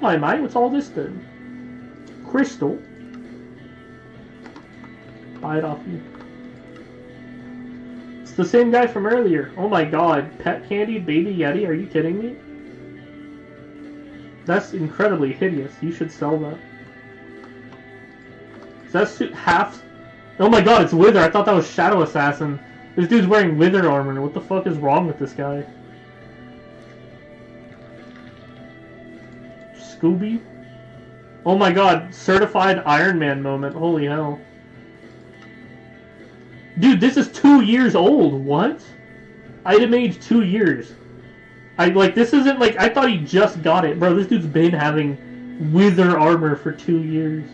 Hi mate, what's all this then? Crystal? Buy it off you. It's the same guy from earlier. Oh my god, pet candy, baby yeti, are you kidding me? That's incredibly hideous. You should sell that. Is that half? Oh my god, it's Wither. I thought that was Shadow Assassin. This dude's wearing Wither armor. What the fuck is wrong with this guy? Scooby? Oh my god, certified Iron Man moment. Holy hell. Dude, this is 2 years old. What? Item age 2 years. This isn't like, I thought he just got it. Bro, this dude's been having Wither armor for 2 years.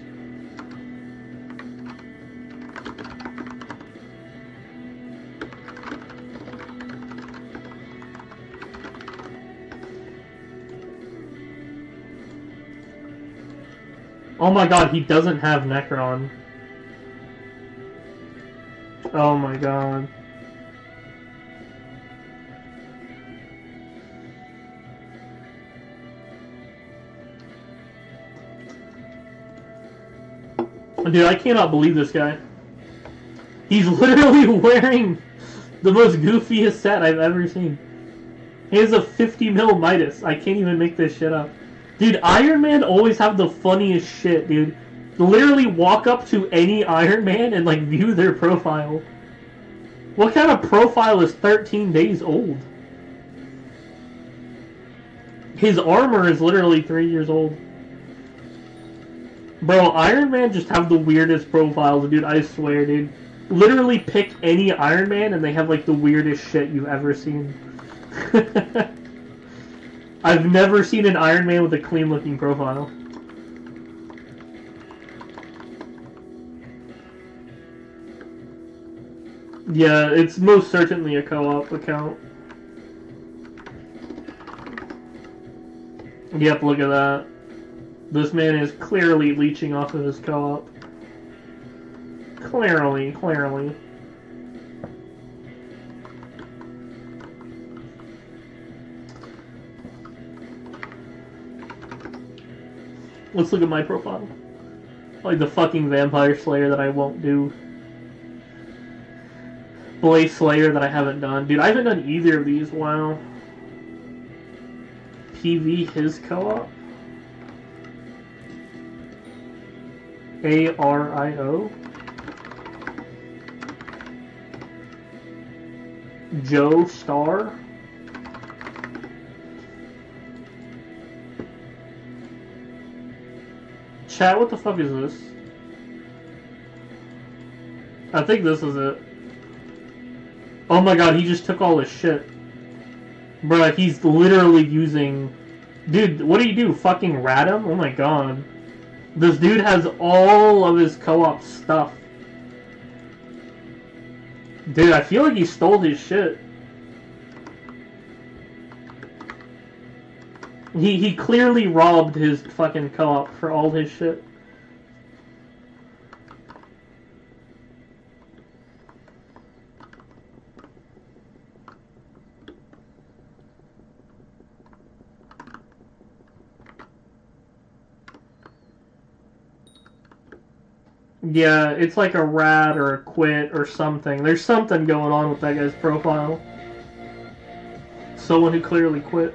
Oh my god, he doesn't have Necron. Oh my god. Dude, I cannot believe this guy. He's literally wearing the most goofiest set I've ever seen. He has a 50 mil Midas. I can't even make this shit up. Dude, Iron Man always have the funniest shit, dude. Literally walk up to any Iron Man and, like, view their profile. What kind of profile is 13 days old? His armor is literally 3 years old. Bro, Iron Man just have the weirdest profiles, dude. I swear, dude. Literally pick any Iron Man and they have, like, the weirdest shit you've ever seen. I've never seen an Iron Man with a clean-looking profile. Yeah, it's most certainly a co-op account. Yep, look at that. This man is clearly leeching off of his co-op. Clearly. Let's look at my profile. Like the fucking Vampire Slayer that I won't do. Blaze Slayer that I haven't done. Dude, I haven't done either of these. Wow. PV his co-op. ARIO. Joe Star. Chat, what the fuck is this? I think this is it. Oh my god, he just took all his shit. Bruh, he's literally using... Dude, what do you do? Fucking rat him? Oh my god. This dude has all of his co-op stuff. Dude, I feel like he stole his shit. He clearly robbed his fucking co-op for all his shit. Yeah, it's like a rat or a quit or something. There's something going on with that guy's profile. Someone who clearly quit.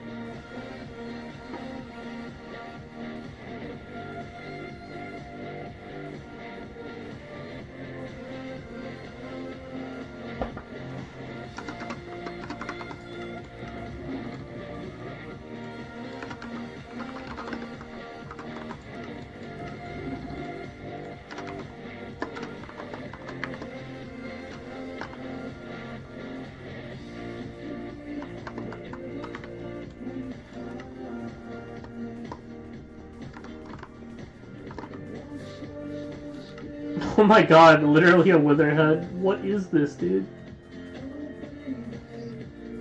Oh my god, literally a witherhead. What is this, dude?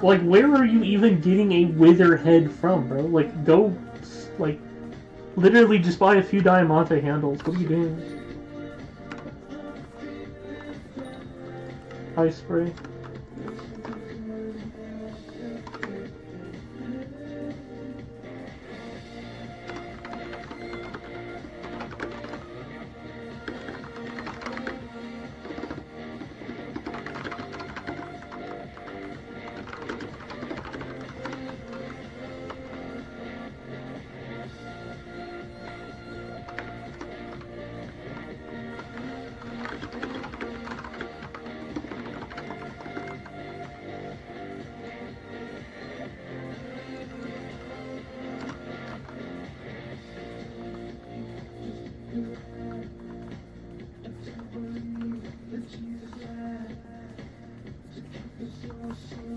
Like, where are you even getting a witherhead from, bro? Like, go, like, literally just buy a few Diamante handles. What are you doing? Ice spray.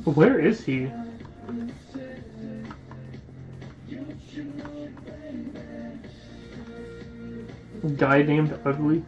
Where is he? Guy named Ugly.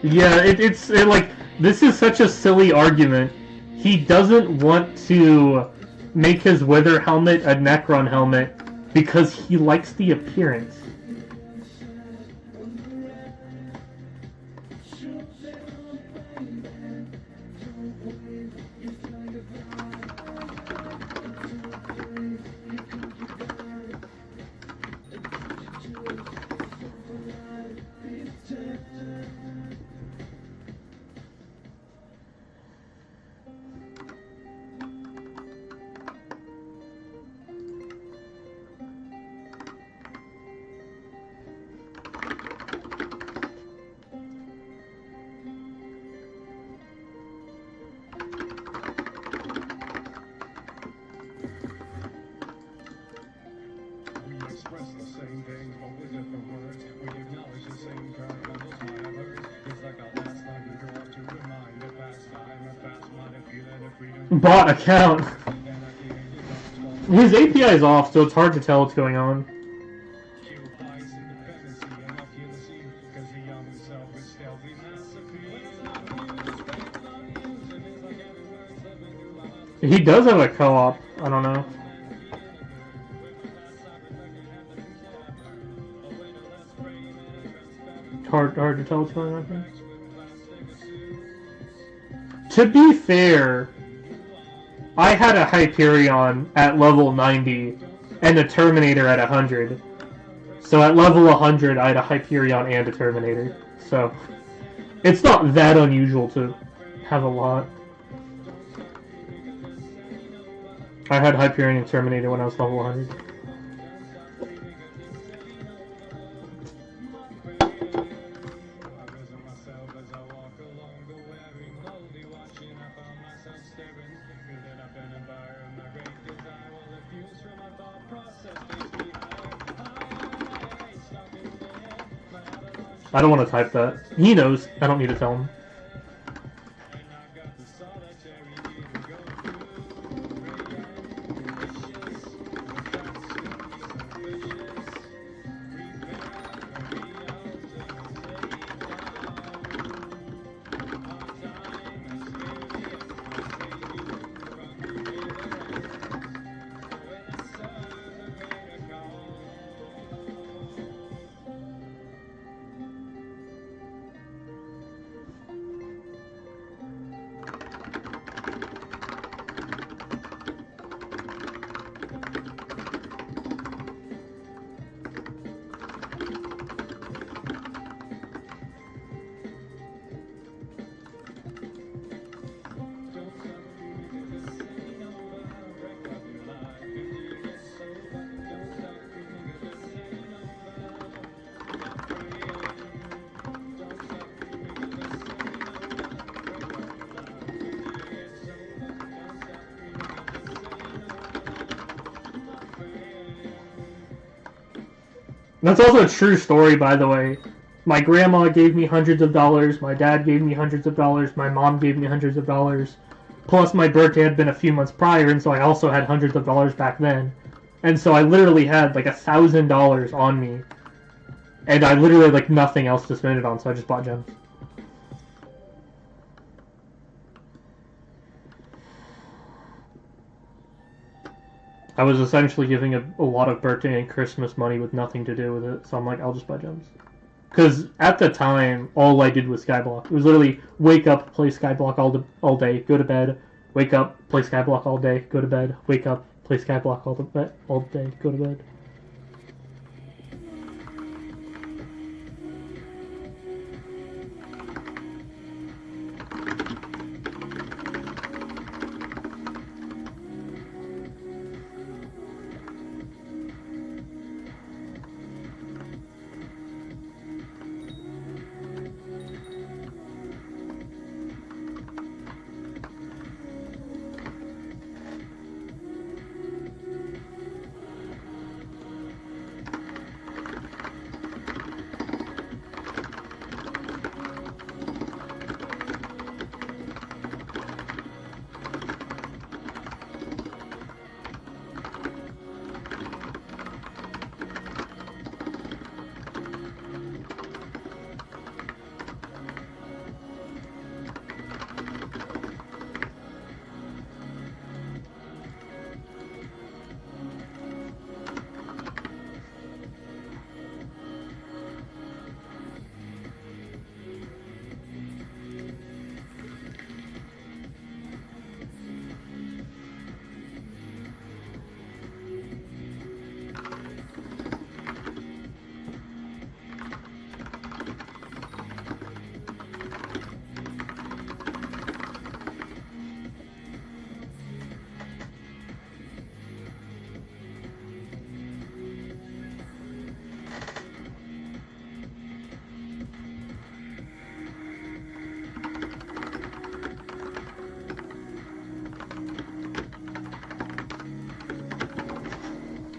Yeah, like, this is such a silly argument. He doesn't want to make his Wither helmet a Necron helmet because he likes the appearance. Bot account. His API is off, so it's hard to tell what's going on. He does have a co-op. I don't know. Hard to tell what's going on here. To be fair, I had a Hyperion at level 90 and a Terminator at 100. So at level 100, I had a Hyperion and a Terminator. So it's not that unusual to have a lot. I had Hyperion and Terminator when I was level 100. I don't want to type that. He knows. I don't need to tell him. That's also a true story, by the way. My grandma gave me hundreds of dollars, my dad gave me hundreds of dollars, my mom gave me hundreds of dollars. Plus, my birthday had been a few months prior, and so I also had hundreds of dollars back then. And so I literally had like $1,000 on me. And I literally had like nothing else to spend it on, so I just bought gems. I was essentially giving a lot of birthday and Christmas money with nothing to do with it, so I'm like, I'll just buy gems. Because at the time, all I did was Skyblock. It was literally wake up, play Skyblock all day, go to bed, wake up, play Skyblock all day, go to bed, wake up, play Skyblock all day, go to bed.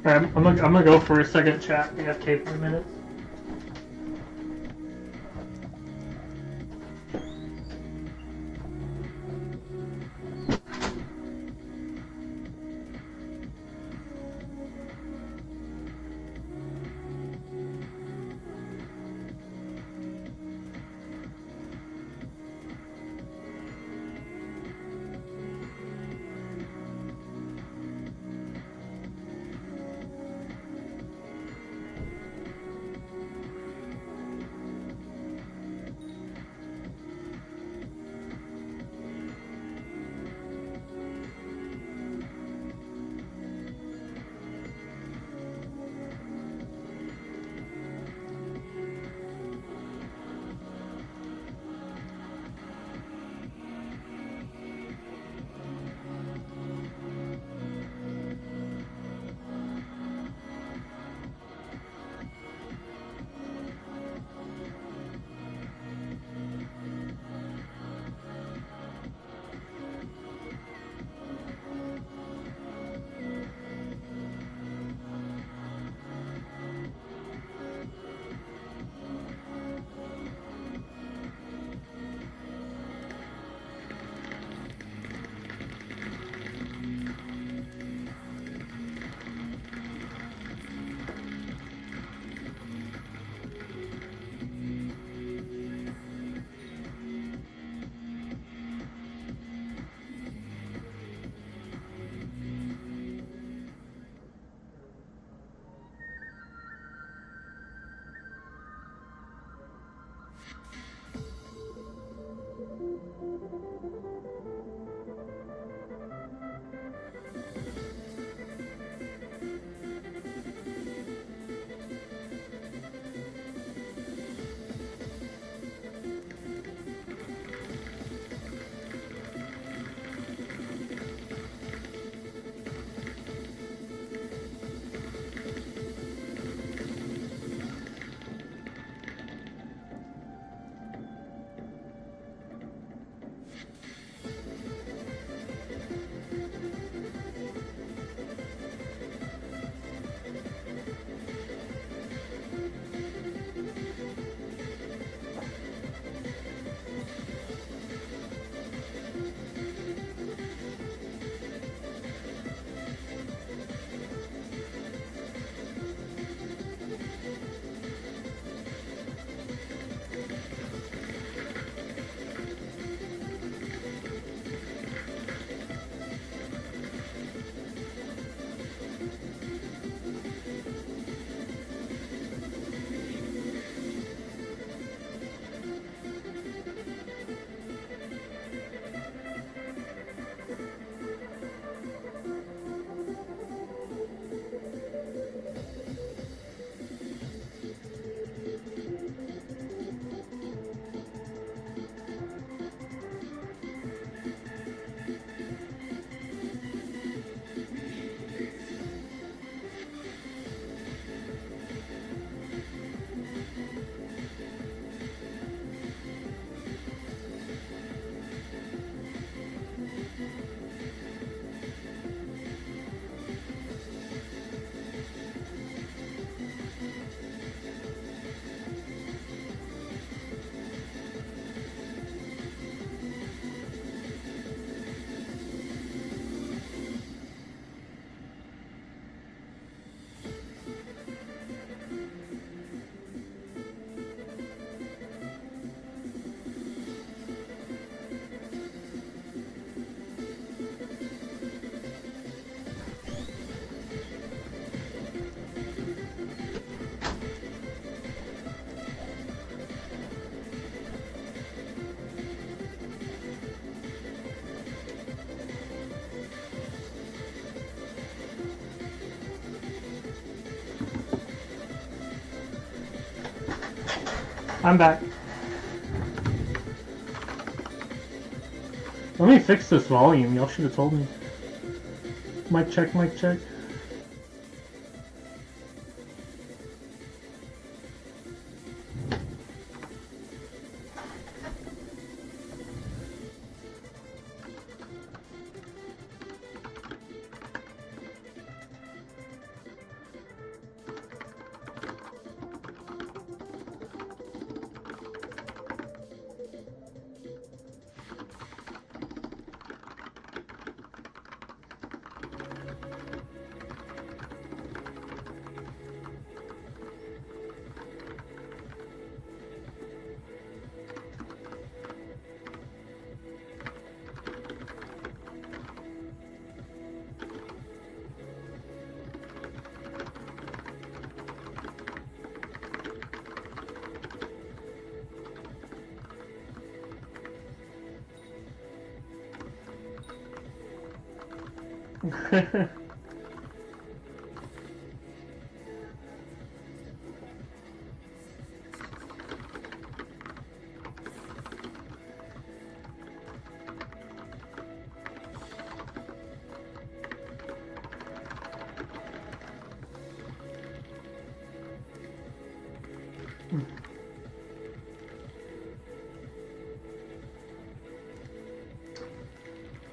Alright, I'm gonna go for a second chat. AFK for a minute. I'm back. Let me fix this volume. Y'all should have told me. Mic check, mic check.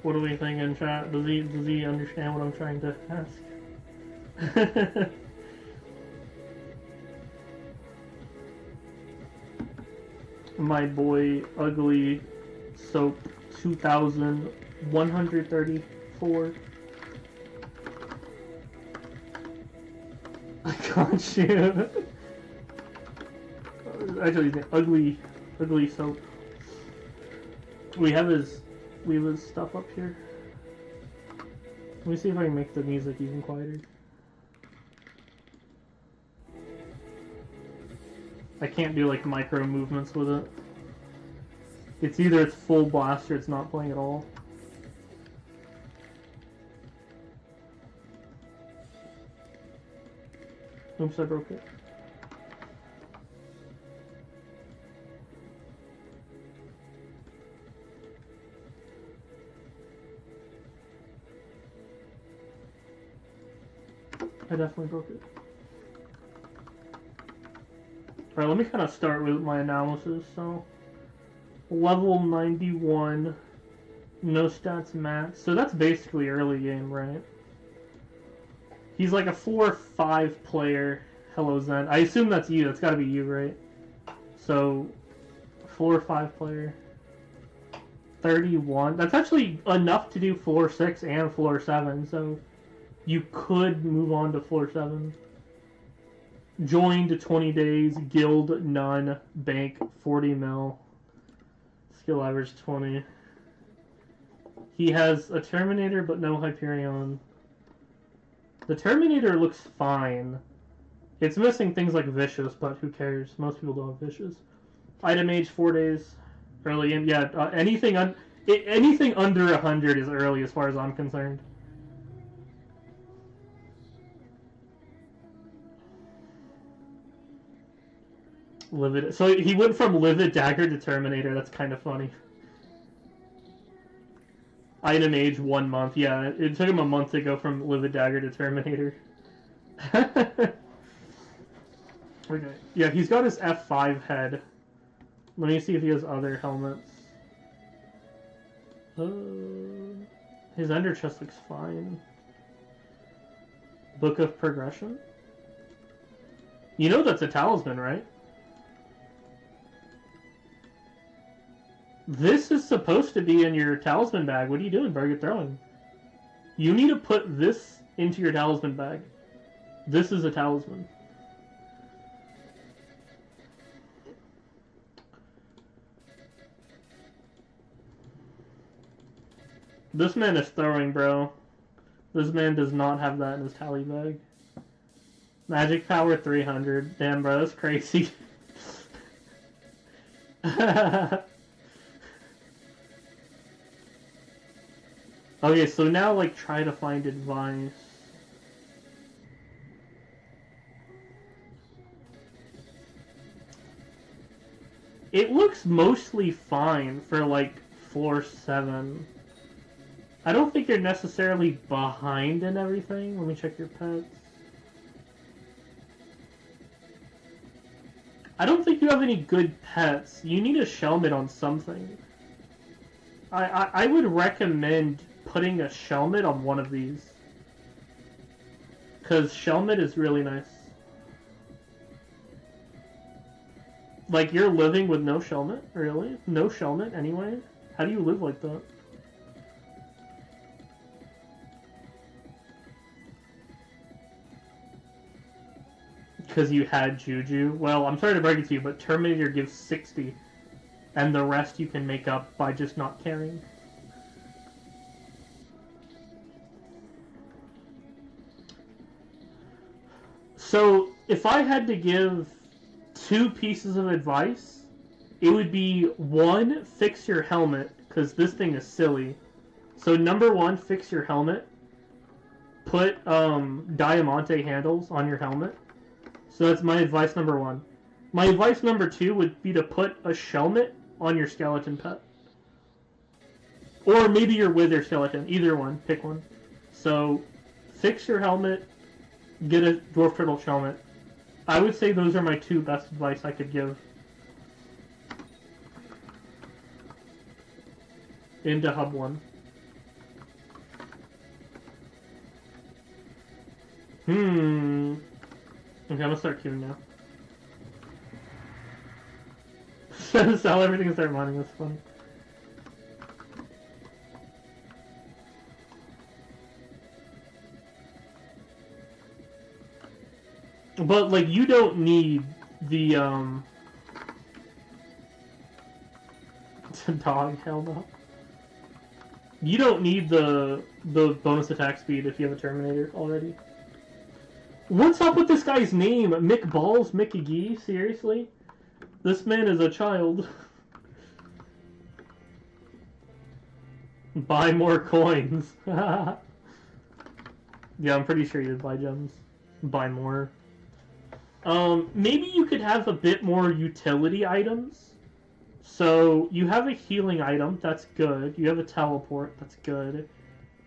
What do we think in chat? Does he understand what I'm trying to ask? My boy Ugly Soap 2134. I got you. Actually, his name Ugly Soap. We have his stuff up here. Let me see if I can make the music even quieter. I can't do like micro movements with it. It's either it's full blast or it's not playing at all. Oops, I broke it. I definitely broke it. Alright, let me kind of start with my analysis. So, level 91, no stats max. So that's basically early game, right? He's like a 4 or 5 player. Hello Zen. I assume that's you. That's got to be you, right? So, 4 or 5 player. 31. That's actually enough to do floor 6 and floor 7. So, you could move on to floor 7. Joined 20 days, guild none, bank 40 mil, skill average 20. He has a Terminator but no Hyperion. The Terminator looks fine. It's missing things like Vicious, but who cares? Most people don't have Vicious. Item age 4 days, early game. Yeah, anything under 100 is early as far as I'm concerned. Livid. So he went from Livid Dagger to Terminator. That's kind of funny. Item age 1 month. Yeah, it took him a month to go from Livid Dagger to Terminator. Okay. Yeah, he's got his F5 head. Let me see if he has other helmets. His under chest looks fine. Book of Progression. You know that's a talisman, right? This is supposed to be in your talisman bag. What are you doing, bro? You're throwing. You need to put this into your talisman bag. This is a talisman. This man is throwing, bro. This man does not have that in his tally bag. Magic power 300. Damn, bro, that's crazy. Okay, so now, like, try to find advice. It looks mostly fine for, like, floor 7. I don't think you're necessarily behind in everything. Let me check your pets. I don't think you have any good pets. You need a Shelmet on something. I would recommend putting a Shelmet on one of these. Because Shelmet is really nice. Like, you're living with no Shelmet? Really? No Shelmet anyway? How do you live like that? Because you had Juju? Well, I'm sorry to break it to you, but Terminator gives 60. And the rest you can make up by just not caring. So, if I had to give 2 pieces of advice, it would be 1, fix your helmet, because this thing is silly. So number 1, fix your helmet. put Diamante handles on your helmet. So that's my advice number 1. My advice number 2 would be to put a Shelmet on your skeleton pet. Or maybe your Wither skeleton. Either one. Pick one. So, fix your helmet, get a Dwarf Turtle Shelmet. I would say those are my 2 best advice I could give. Into Hub 1. Okay, I'm gonna start queuing now. Sell everything and start mining, that's funny. But, like, you don't need the, dog, hell no. You don't need the bonus attack speed if you have a Terminator already. What's up with this guy's name? Mick Balls, Mickey Gee? Seriously? This man is a child. Buy more coins. Yeah, I'm pretty sure you'd buy gems. Buy more. Maybe you could have a bit more utility items. So, you have a healing item, that's good. You have a teleport, that's good.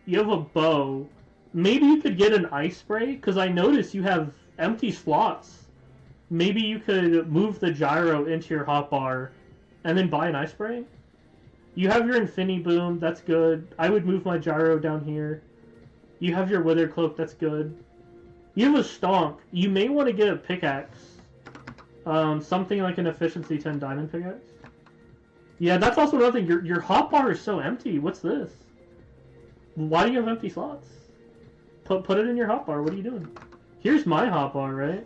You have a bow. Maybe you could get an ice spray, because I notice you have empty slots. Maybe you could move the gyro into your hotbar, and then buy an ice spray. You have your Infinity Boom, that's good. I would move my gyro down here. You have your Wither Cloak, that's good. You have a Stonk. You may want to get a pickaxe. Something like an Efficiency 10 diamond pickaxe. Yeah, that's also another thing. Your hotbar is so empty. What's this? Why do you have empty slots? Put it in your hotbar. What are you doing? Here's my hotbar, right?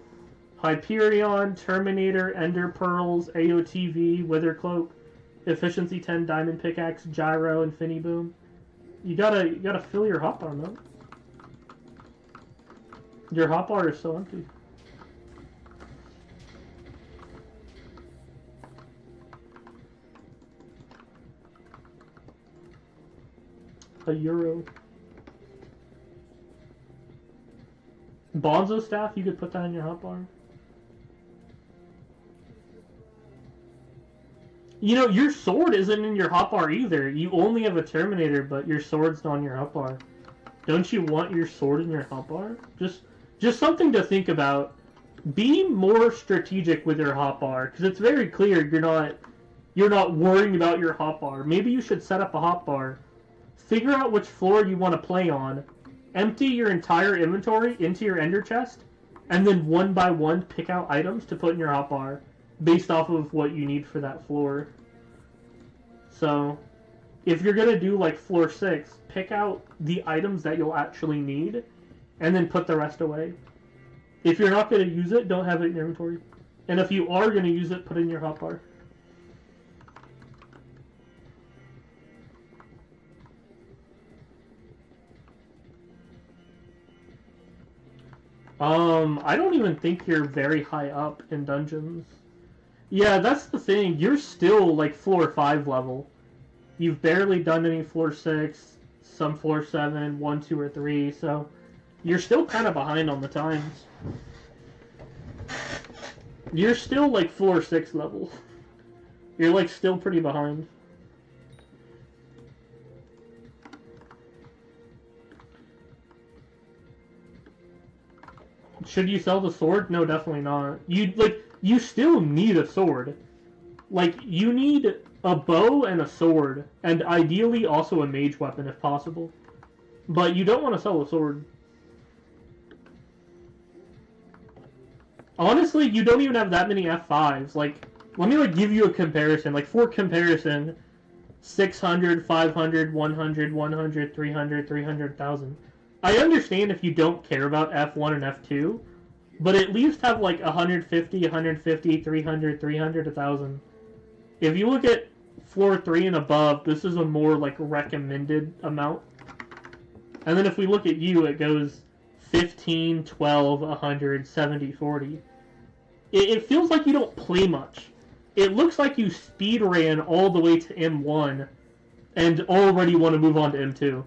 Hyperion, Terminator, Ender Pearls, AOTV, Wither Cloak, Efficiency 10 diamond pickaxe, gyro, Infinity Boom. You gotta fill your hotbar, man. Your hotbar is so empty. A euro. Bonzo staff, you could put that in your hotbar. You know, your sword isn't in your hotbar either. You only have a Terminator, but your sword's not in your hotbar. Don't you want your sword in your hotbar? Just something to think about. Be more strategic with your hotbar, because it's very clear you're not worrying about your hotbar. Maybe you should set up a hotbar. Figure out which floor you want to play on. Empty your entire inventory into your ender chest, and then one by one pick out items to put in your hotbar based off of what you need for that floor. So, if you're going to do like floor 6, pick out the items that you'll actually need, and then put the rest away. If you're not going to use it, don't have it in your inventory. And if you are going to use it, put it in your hotbar. I don't even think you're very high up in dungeons. Yeah, that's the thing. You're still like floor 5 level. You've barely done any floor 6, some floor 7, 1, 2, or 3, so you're still kind of behind on the times. You're still like floor 6 level. You're like still pretty behind. Should you sell the sword? No, definitely not. You still need a sword. Like, you need a bow and a sword, and ideally also a mage weapon if possible. But you don't want to sell a sword. Honestly, you don't even have that many F5s. Like, let me give you a comparison. Like, for comparison, 600, 500, 100, 100, 300, 300,000. I understand if you don't care about F1 and F2, but at least have like 150, 150, 300, 300, 1,000. If you look at floor 3 and above, this is a more like recommended amount. And then if we look at you, it goes 15, 12, 100, 70, 40. It feels like you don't play much. It looks like you speed ran all the way to M1 and already want to move on to M2.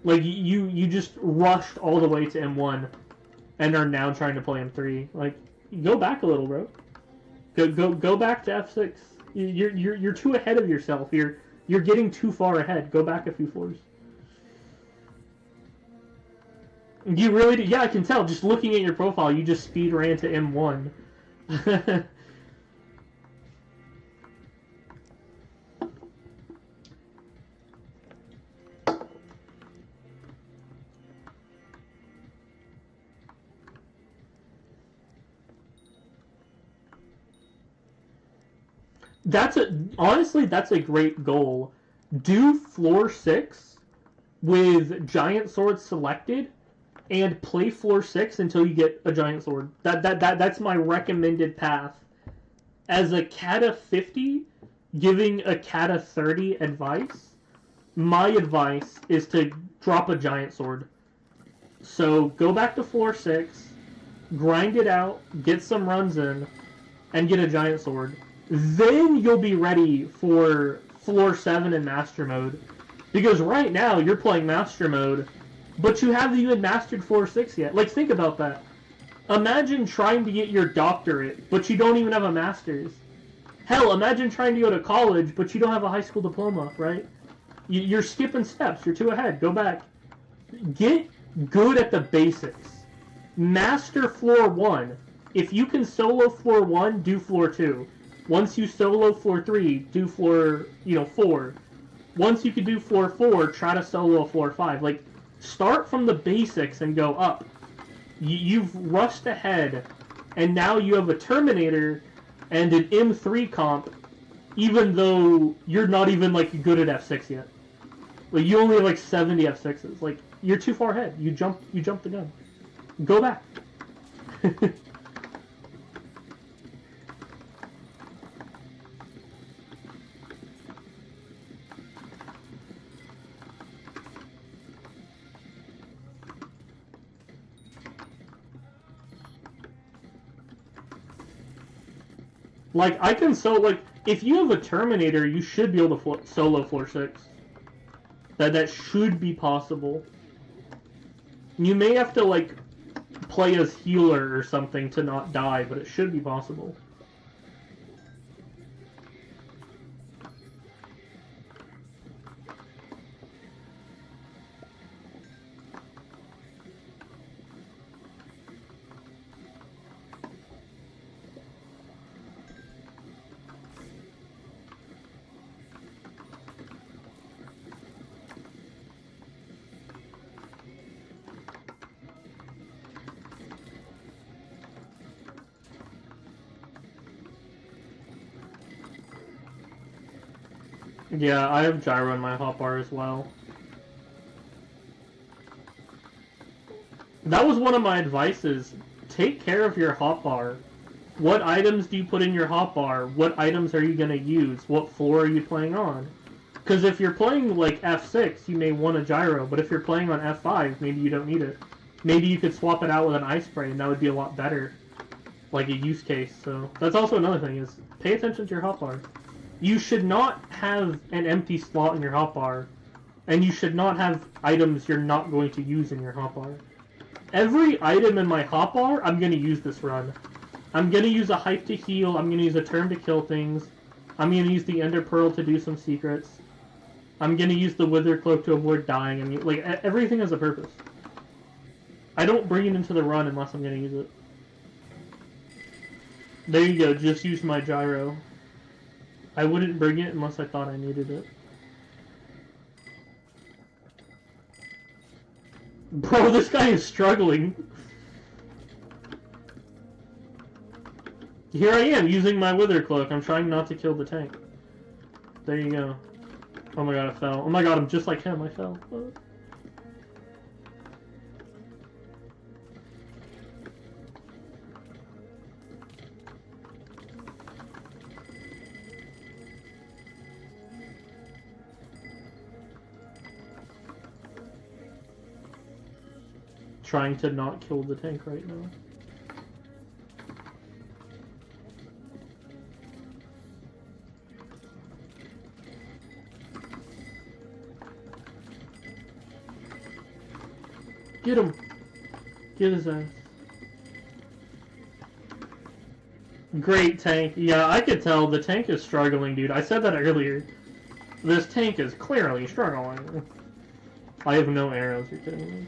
Like, you just rushed all the way to M1 and are now trying to play M3. Like, go back a little, bro. Go back to F6. You're too ahead of yourself. You're getting too far ahead. Go back a few floors. You really do. Yeah, I can tell. Just looking at your profile, you just speed ran to M1. Honestly, that's a great goal. Do floor 6 with giant swords selected and play floor 6 until you get a giant sword. That's my recommended path. As a Kata 50 giving a Kata 30 advice, my advice is to drop a giant sword. So go back to floor 6, grind it out, get some runs in, and get a giant sword. Then you'll be ready for floor 7 in master mode. Because right now you're playing master mode, but you haven't even mastered floor 6 yet. Like, think about that. Imagine trying to get your doctorate, but you don't even have a master's. Hell, imagine trying to go to college, but you don't have a high school diploma, right? You're skipping steps. You're too ahead. Go back. Get good at the basics. Master floor 1. If you can solo floor 1, do floor 2. Once you solo floor 3, do floor, 4. Once you can do floor 4, try to solo floor 5. Like, start from the basics and go up. You've rushed ahead, and now you have a Terminator and an M3 comp, even though you're not even, like, good at F6 yet. Like, you only have, like, 70 F6s. Like, you're too far ahead. You jumped the gun. Go back. Like, if you have a Terminator, you should be able to solo floor 6. That should be possible. You may have to, like, play as healer or something to not die, but it should be possible. Yeah, I have gyro in my hotbar as well. That was one of my advices. Take care of your hotbar. What items do you put in your hotbar? What items are you going to use? What floor are you playing on? Because if you're playing like F6, you may want a gyro, but if you're playing on F5, maybe you don't need it. Maybe you could swap it out with an ice spray, and that would be a lot better. Like a use case. So that's also another thing, is pay attention to your hotbar. You should not have an empty slot in your hotbar, and you should not have items you're not going to use in your hotbar. Every item in my hotbar, I'm going to use this run. I'm going to use a hype to heal, I'm going to use a turn to kill things, I'm going to use the Ender Pearl to do some secrets, I'm going to use the Wither Cloak to avoid dying. I mean, like, everything has a purpose. I don't bring it into the run unless I'm going to use it. There you go, just use my gyro. I wouldn't bring it unless I thought I needed it. Bro, this guy is struggling. Here I am, using my Wither Cloak. I'm trying not to kill the tank. There you go. Oh my god, I fell. Oh my god, I'm just like him, I fell. Oh. Trying to not kill the tank right now. Get him! Get his ass. Great tank. Yeah, I could tell the tank is struggling, dude. I said that earlier. This tank is clearly struggling. I have no arrows, you're kidding me.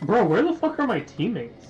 Bro, where the fuck are my teammates?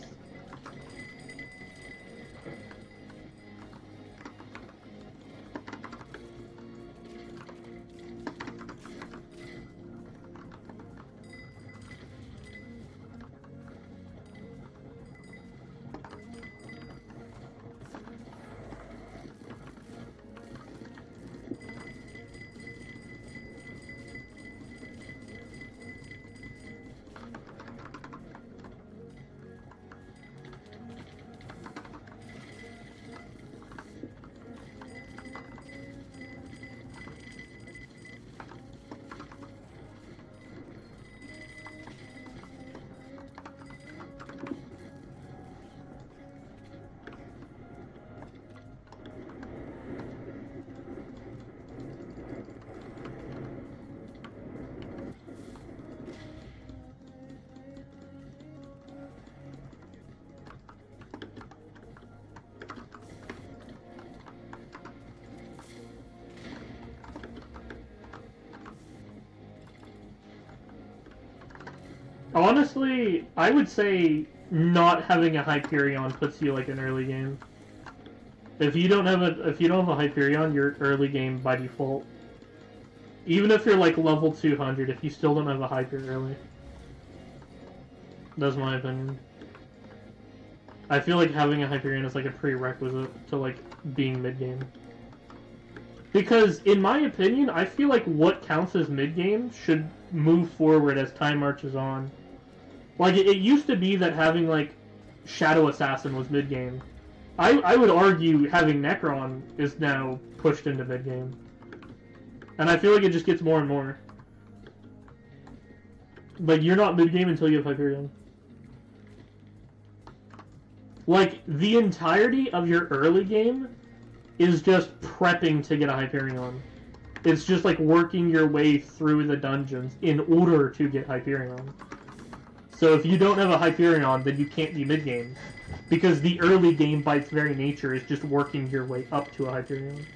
Honestly, I would say not having a Hyperion puts you like in early game. If you don't have a Hyperion, you're early game by default. Even if you're like level 200, if you still don't have a Hyper early. That's my opinion. I feel like having a Hyperion is like a prerequisite to like being mid game. Because in my opinion, I feel like what counts as mid game should move forward as time marches on. Like, it used to be that having, like, Shadow Assassin was mid-game. I would argue having Necron is now pushed into mid-game. And I feel like it just gets more and more. Like, you're not mid-game until you have Hyperion. Like, the entirety of your early game is just prepping to get a Hyperion. It's just, like, working your way through the dungeons in order to get Hyperion. So if you don't have a Hyperion, then you can't be mid-game. Because the early game, by its very nature, is just working your way up to a Hyperion.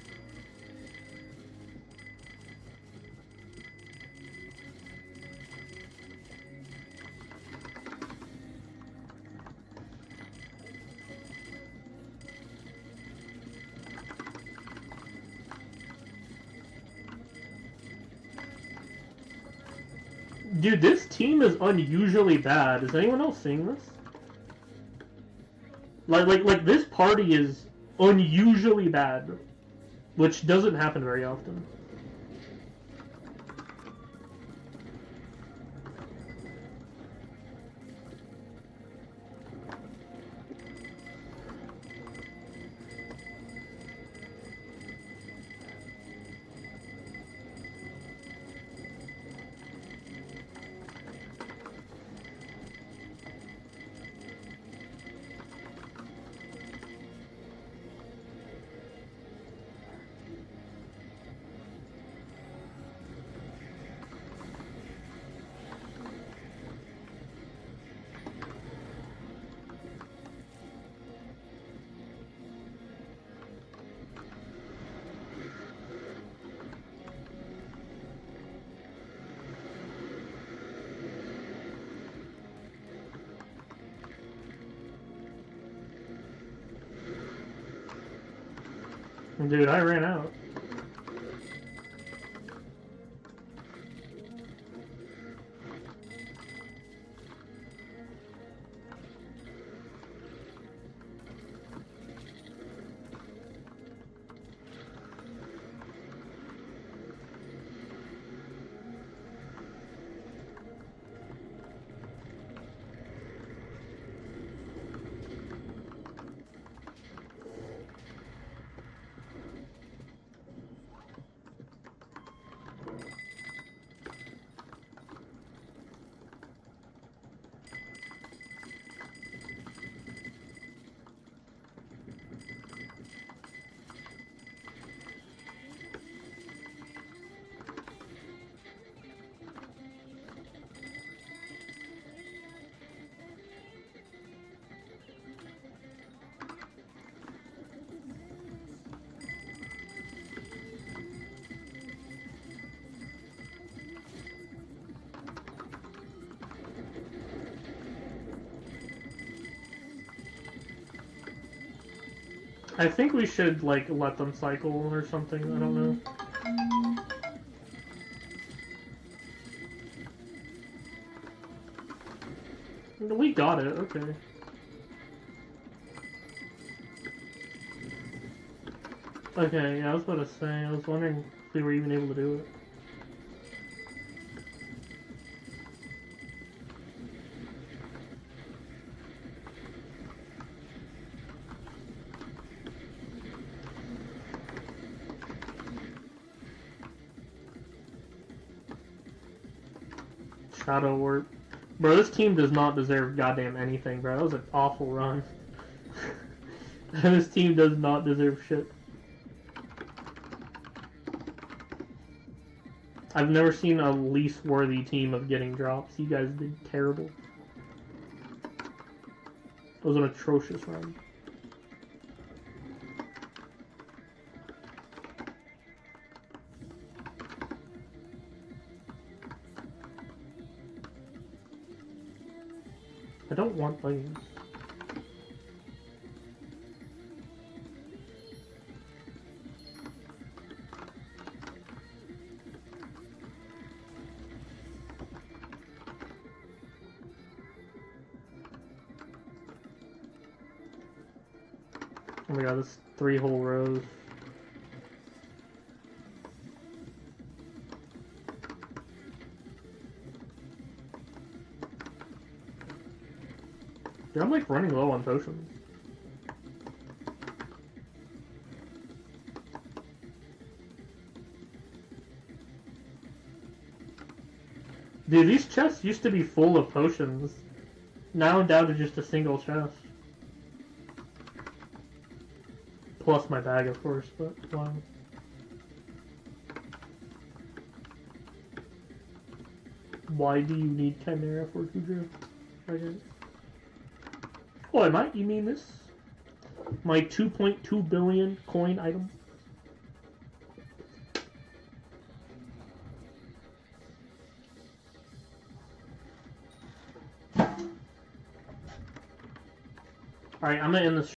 Dude, this team is unusually bad. Is anyone else seeing this? Like this party is unusually bad, which doesn't happen very often. Dude, I ran out. I think we should, like, let them cycle or something, I don't know. We got it, okay. Okay, yeah, I was about to say, I was wondering if we were even able to do it. Shadow Warp. Bro, this team does not deserve goddamn anything, bro. That was an awful run. This team does not deserve shit. I've never seen a least worthy team of getting drops. You guys did terrible. It was an atrocious run. I don't want leggings. Oh my god, this 3 whole rows. Dude, I'm like running low on potions. Dude, these chests used to be full of potions. Now I'm down to just a single chest. Plus my bag, of course, but wow. Why do you need Chimera for Kudra? Okay. Oh, I might? You mean this? My 2.2 billion coin item? Alright, I'm gonna end this